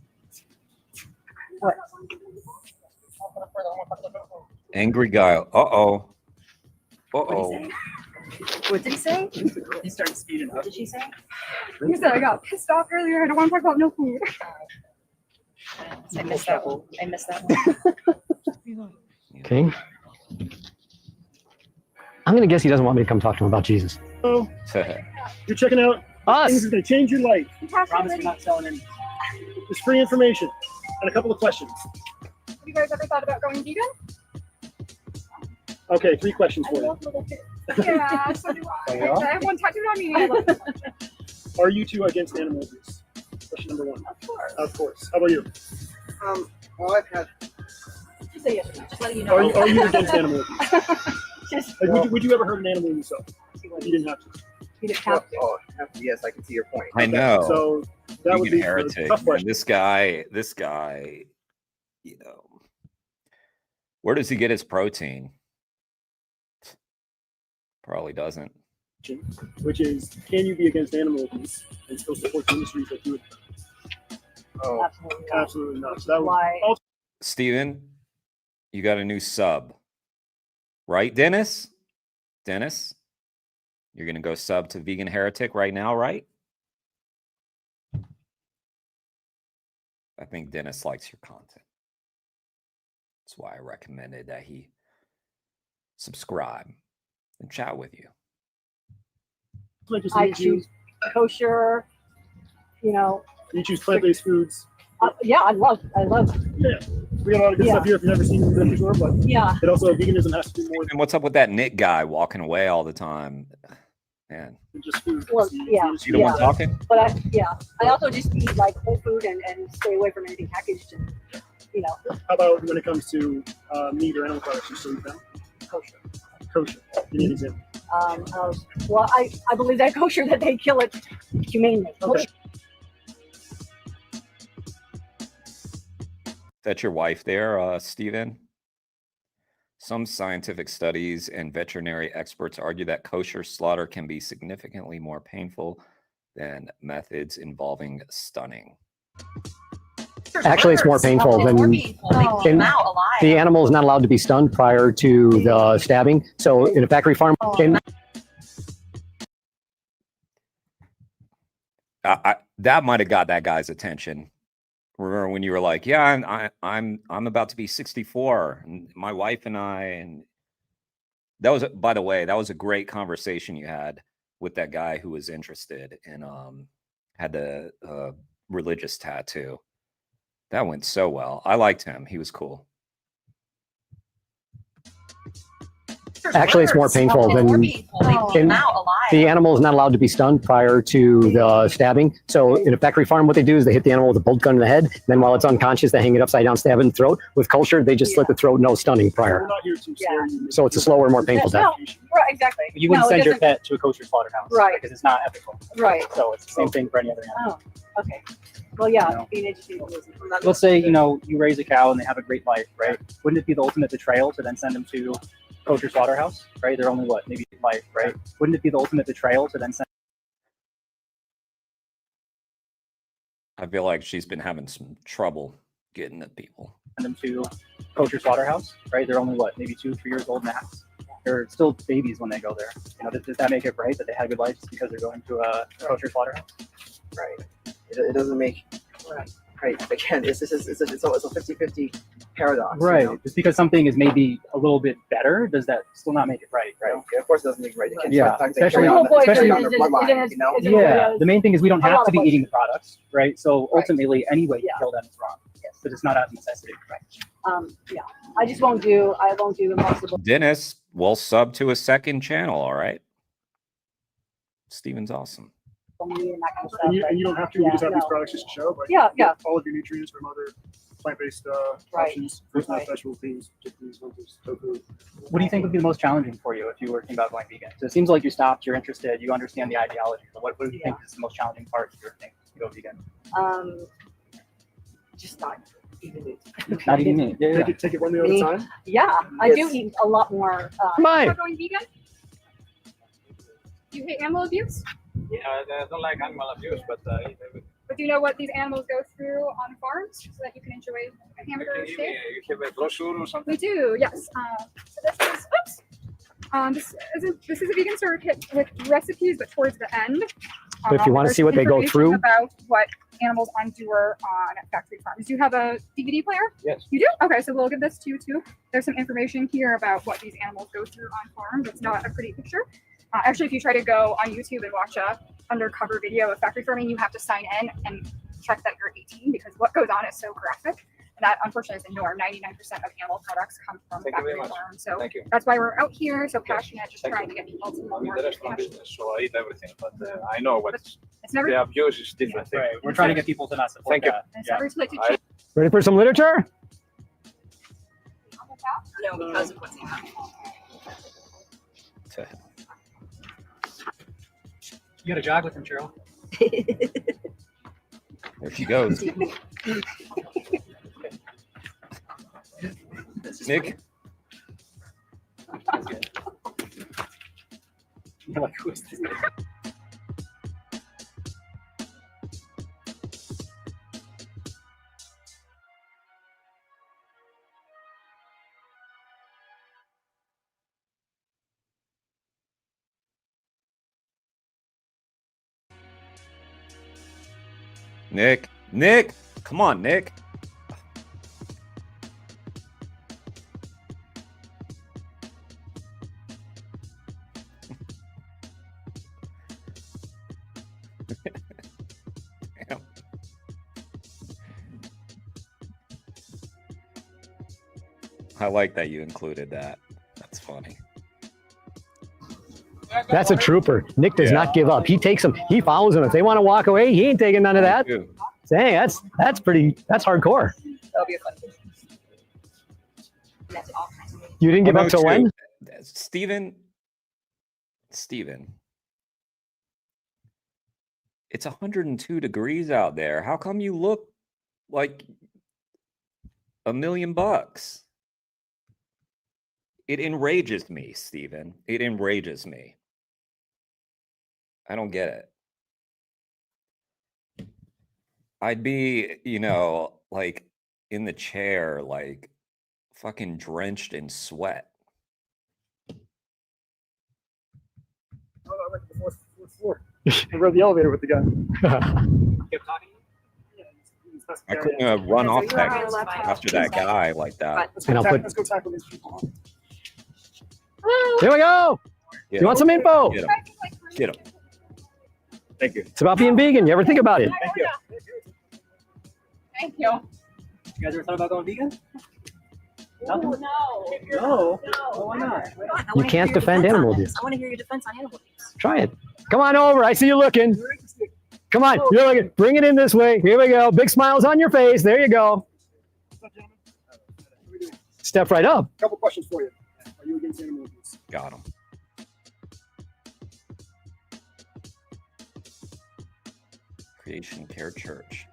Angry guy. Uh-oh. Uh-oh. What did he say? He started speeding up. What did she say? You said I got pissed off earlier. I don't want to talk about no food. I missed that one. Okay. I'm going to guess he doesn't want me to come talk to him about Jesus. Oh, you're checking out Us. Things is going to change your life. Promise you're not selling any. It's free information and a couple of questions. Have you guys ever thought about going vegan? Okay, 3 questions for I you. love little kids. Yeah, so do I. There you are. I have one tattooed on me. I love it. Are you two against animal abuse? Question number 1. Of course. How about you? Well, I've had. Just say yes. Just letting you know. Are you against animal abuse? Like, would you ever hurt an animal yourself? You didn't have to. You didn't have to. Oh, yes, I can see your point. I know. So that would Vegan be heretic. tough Man, question. this guy, you know, where does he get his protein? Probably doesn't. Which is, can you be against animal abuse and still support the industries that do it? Oh, absolutely not. So that was Steven, you got a new sub, right, Dennis? Dennis, you're gonna go sub to Vegan Heretic right now, right? I think Dennis likes your content. That's why I recommended that he subscribe and chat with you. I choose kosher, you know. You choose plant-based foods. Yeah, I love. Yeah, we got a lot of good stuff here if you've never seen them before, but yeah. It also, veganism has to be more And what's up with that Nick guy walking away all the time? Man, than just food. Well, yeah. you the one talking? But I also just eat like whole food and stay away from anything packaged and, you know. How about when it comes to meat or animal products? You still eat them? Kosher. Kosher. Give me an example. Well, I believe that kosher that they kill it humanely. Okay. That's your wife there, Steven? Some scientific studies and veterinary experts argue that kosher slaughter can be significantly more painful than methods involving stunning. Actually, it's more painful than the animal is not allowed to be stunned prior to the stabbing. So in a factory farm, that might have got that guy's attention. Remember when you were like, "Yeah, I'm about to be 64, and my wife and I," and that was, by the way, that was a great conversation you had with that guy who was interested and had the religious tattoo. That went so well. I liked him. He was cool. actually, it's more painful than the animal is not allowed to be stunned prior to the stabbing. So in a factory farm, what they do is they hit the animal with a bolt gun in the head. And then while it's unconscious, they hang it upside down, stab it in the throat. With kosher, they just slit the throat, no stunning prior. We're not here to scare you. So it's a slower, more painful death. Right, exactly. You wouldn't No, it send your doesn't- pet to a kosher slaughterhouse, Right. Because it's not ethical. Right. So it's the same thing for any other animal. Oh, okay. Well, yeah, You know. being educated. Let's say you raise a cow and they have a great life, right? Wouldn't it be the ultimate betrayal to then send them to kosher slaughterhouse, right? They're only maybe life, right? Wouldn't it be the ultimate betrayal to then send I feel like she's been having some trouble getting at people. them to kosher slaughterhouse, right? They're only maybe 2-3 years old max. They're still babies when they go there. Does that make it right that they had a good life just because they're going to a kosher slaughterhouse? Right. It doesn't make right. Again, it's a 50-50 paradox. Right. You know? Just because something is maybe a little bit better, does that still not make it right? Right. Yeah, of course, it doesn't make it right. Yeah. Especially on the bloodline. You know. Yeah. The main thing is we don't have to be eating the products, right? So ultimately, any way you kill them is wrong. Yes. But it's not out of necessity. Right. Yeah. I won't do impossible. Dennis, well, sub to a second channel, all right? Steven's awesome. And that kind of stuff, And you, but- and you don't have to. We just have these products just to show. But Yeah, yeah. all of your nutrients from other plant-based Right. options, fruits, nuts, Right. vegetables, beans, chickpeas, lentils, tofu. What do you think would be the most challenging for you if you were thinking about going vegan? So it seems like you stopped, you're interested, you understand the ideology. But what do you think is the most challenging part if you're thinking to go vegan? Just not eating meat. Not eating meat. Yeah, yeah. Take it one meal at a time. Yeah, I do eat a lot more. About going vegan? Do you hate animal abuse? Yeah, I don't like animal abuse, but But do you know what these animals go through on farms so that you can enjoy a hamburger or steak? you have a brochure or something. We do, yes. So this is a vegan store kit with recipes, but towards the end. But if you want to there's see what they go information through, about what animals endure on factory farms. Do you have a DVD player? Yes. You do? Okay, so we'll give this to you too. There's some information here about what these animals go through on farms. It's not a pretty picture. Actually, if you try to go on YouTube and watch a undercover video of factory farming, you have to sign in and check that you're 18 because what goes on is so graphic. And that, unfortunately, is the norm. 99% of animal products come from factory farms. So that's why we're out here so passionate, just trying to get people to know more. Business, so I eat everything, but I know what it's never, the abuse is different. Right. We're trying to get people to not support Thank you. it's never too late to change. Ready for some literature? No, because of what's happening. You got to jog with him, Cheryl. There she goes. Nick. You're like, who is this? Nick, come on, Nick. Damn. I like that you included that. That's funny. That's a trooper. Nick does not give up. He takes them. He follows them. If they want to walk away, he ain't taking none of that. Dang, that's hardcore. That'll be a fun one. That's all kinds of You didn't give up till when? Steven, it's 102 degrees out there. How come you look like $1 million? It enrages me, Steven. It enrages me. I don't get it. I'd be, like in the chair, like fucking drenched in sweat. Oh, I'm like the fourth floor. I rode the elevator with the guy. Kept talking. I couldn't run off after that guy like that. Let's go tackle these people. Here we go. Get You want some info? Get him. Get him. Thank you. It's about being vegan. You ever think about it? Thank you. Thank you. You guys ever thought about going vegan? No. No. Why not? You can't defend animal abuse. I want to hear your defense on animal abuse. Try it. Come on over. I see you looking. Come on. You're looking. Bring it in this way. Here we go. Big smiles on your face. There you go. Step right up. A couple questions for you. Are you against animal abuse? Got him. Creation Care Church.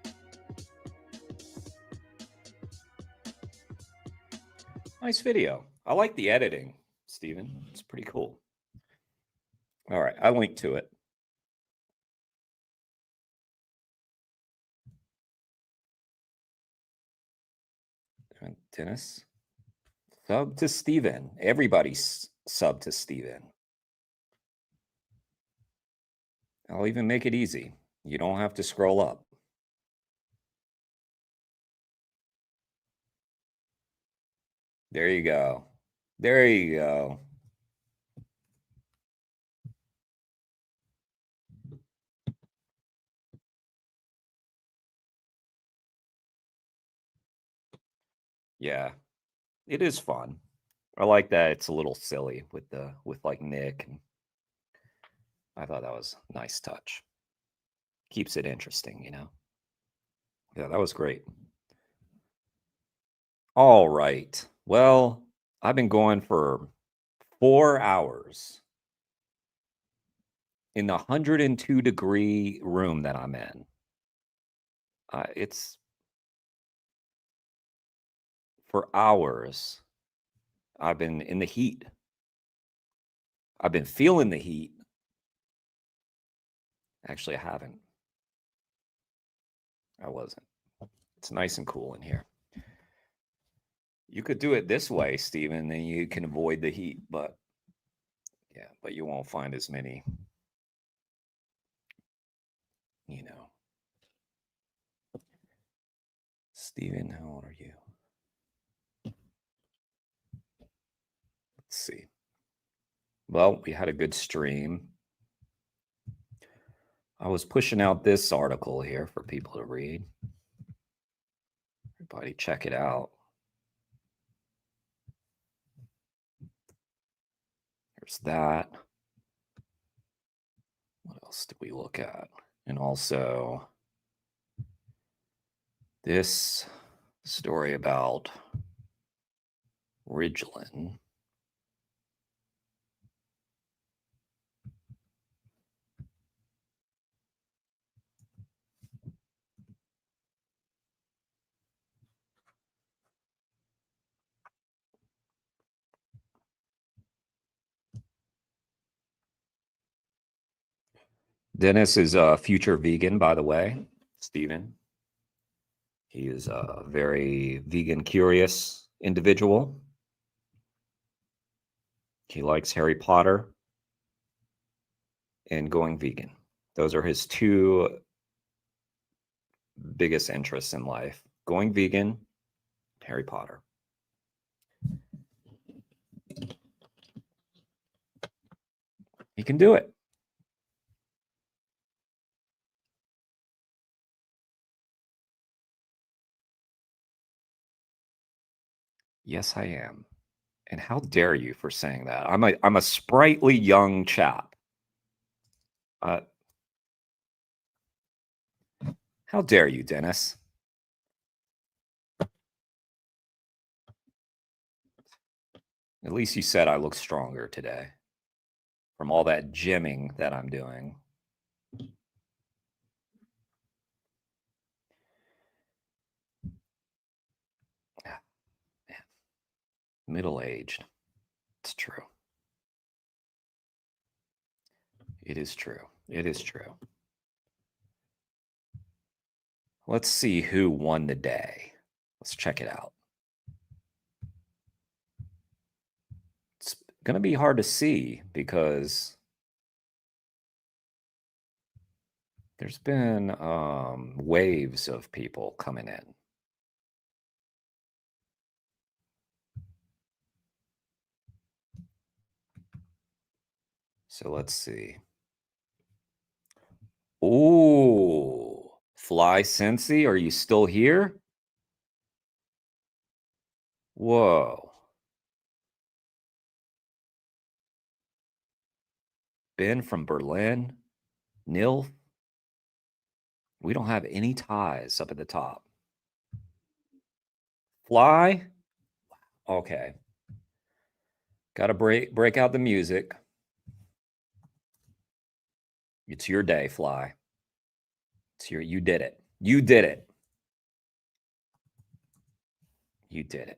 Nice video. I like the editing, Steven. It's pretty cool. All right, I linked to it. Dennis. Sub to Steven. Everybody's sub to Steven. I'll even make it easy. You don't have to scroll up. There you go. There you go. Yeah, it is fun. I like that it's a little silly with like Nick, and I thought that was a nice touch. Keeps it interesting, Yeah, that was great. All right. Well, I've been going for 4 hours in the 102-degree room that I'm in. It's for hours. I've been in the heat. I've been feeling the heat. Actually, I haven't. I wasn't. It's nice and cool in here. You could do it this way, Steven, and you can avoid the heat, but yeah, but you won't find as many, Steven, how old are you? Let's see. Well, we had a good stream. I was pushing out this article here for people to read. Everybody check it out. There's that. What else did we look at? And also this story about Ridglan. Dennis is a future vegan, by the way, Stephen. He is a very vegan curious individual. He likes Harry Potter and going vegan. Those are his two biggest interests in life: going vegan, Harry Potter. He can do it. Yes, I am. And how dare you for saying that? I'm a sprightly young chap. How dare you, Dennis? At least you said I look stronger today from all that gymming that I'm doing. Middle-aged. It's true. It is true. It is true. Let's see who won the day. Let's check it out. It's going to be hard to see because there's been waves of people coming in. So let's see. Ooh, Fly Sensi, are you still here? Whoa. Ben from Berlin, Nil. We don't have any ties up at the top. Fly. Okay. Got to break out the music. It's your day, Fly. You did it. You did it. You did it.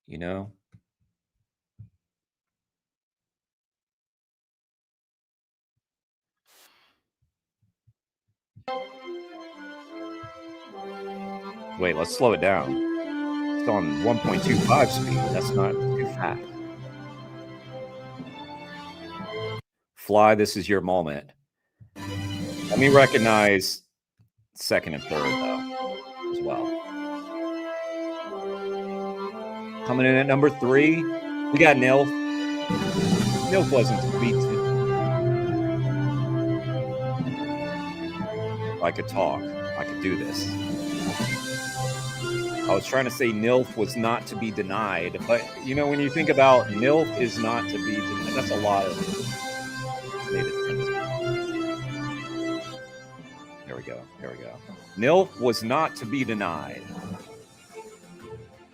You know? Wait, let's slow it down. It's on 1.25 speed. That's not too fast. Fly, this is your moment. Let me recognize second and third, though, as well. Coming in at number 3, we got Nilf. Nilf wasn't to beat. I could talk. I could do this. I was trying to say Nilf was not to be denied, but you know, when you think about Nilf is not to be denied, that's a lot of. There we go. There we go. Nilf was not to be denied.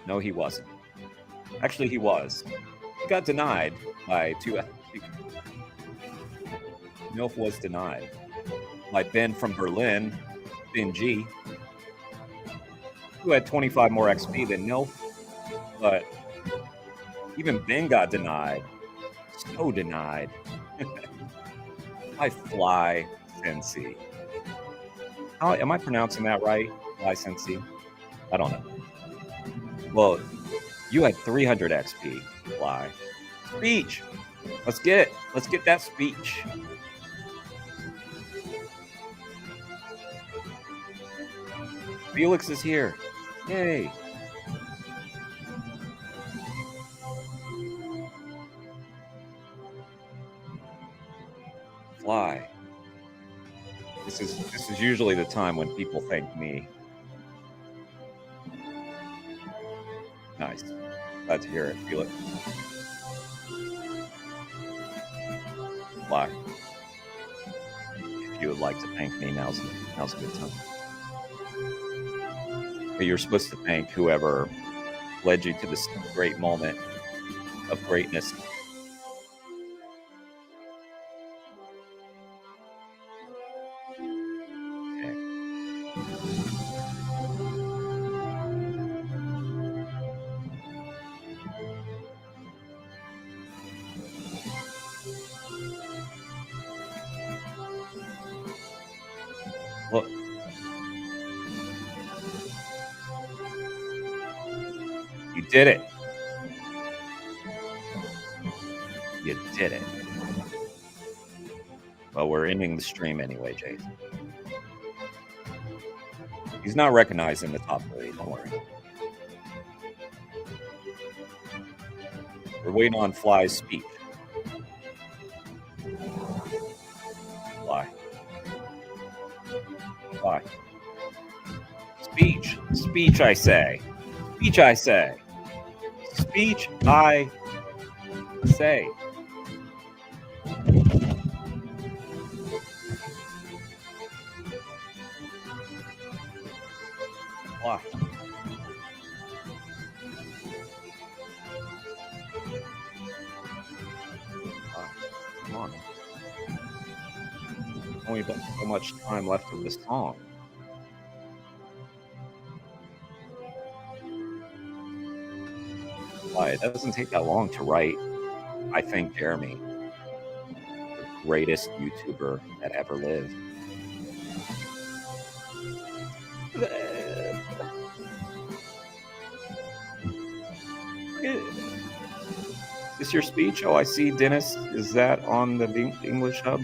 No, he wasn't. Actually, he was. He got denied by 2. Nilf was denied by Ben from Berlin, Ben G, who had 25 more XP than Nilf, but even Ben got denied. So denied. I Fly Sensi. How am I pronouncing that right? Fly Sensi? I don't know. Well, you had 300 XP, Fly. Speech. Let's get it. Let's get that speech. Felix is here. Yay. Fly. This is usually the time when people thank me. Nice. Glad to hear it. Feel it. Fly. If you would like to thank me, now's a good time. But you're supposed to thank whoever led you to this great moment of greatness. Okay. Look. You did it. You did it. Well, we're ending the stream anyway, Jason. He's not recognizing the top 3, don't worry. We're waiting on Fly's speech. Fly. Fly. Speech. Speech, I say. Speech, I say. Speech, I say. Fly. Come on. Only so much time left of this song. Why? It doesn't take that long to write. I think Jeremy, the greatest YouTuber that ever lived. Is this your speech? Oh, I see, Dennis. Is that on the English Hub?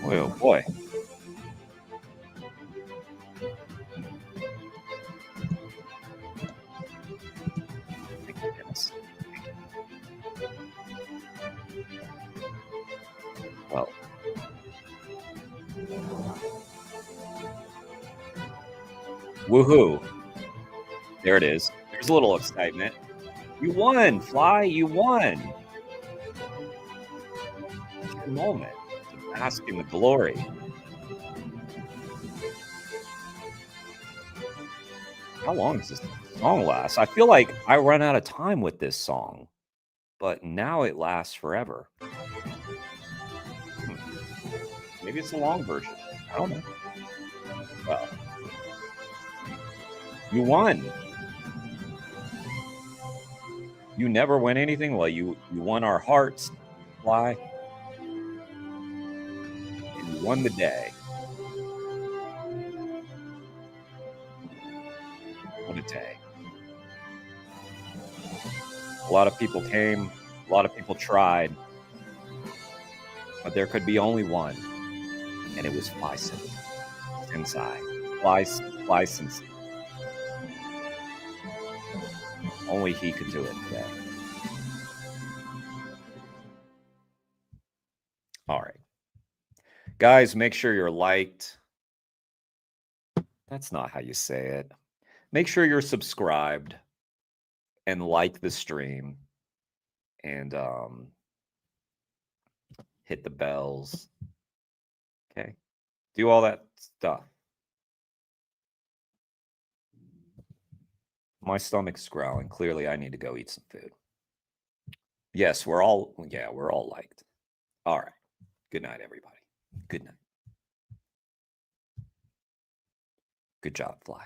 Oh boy. Thank you, Dennis. Well. Woohoo. There it is. There's a little excitement. You won, Fly. You won. It's your moment to bask in the glory. How long does this song last? I feel like I run out of time with this song, but now it lasts forever. Maybe it's a long version. I don't know. Well, you won. You never win anything. Well, you won our hearts, Fly. And you won the day. What a day. A lot of people came. A lot of people tried. But there could be only one. And it was Fly inside. Fly Sensei. Only he could do it today. All right. Guys, make sure you're liked. That's not how you say it. Make sure you're subscribed and like the stream and hit the bells. Okay. Do all that stuff. My stomach's growling. Clearly, I need to go eat some food. Yes, we're all liked. All right. Good night, everybody. Good night. Good job, Fly.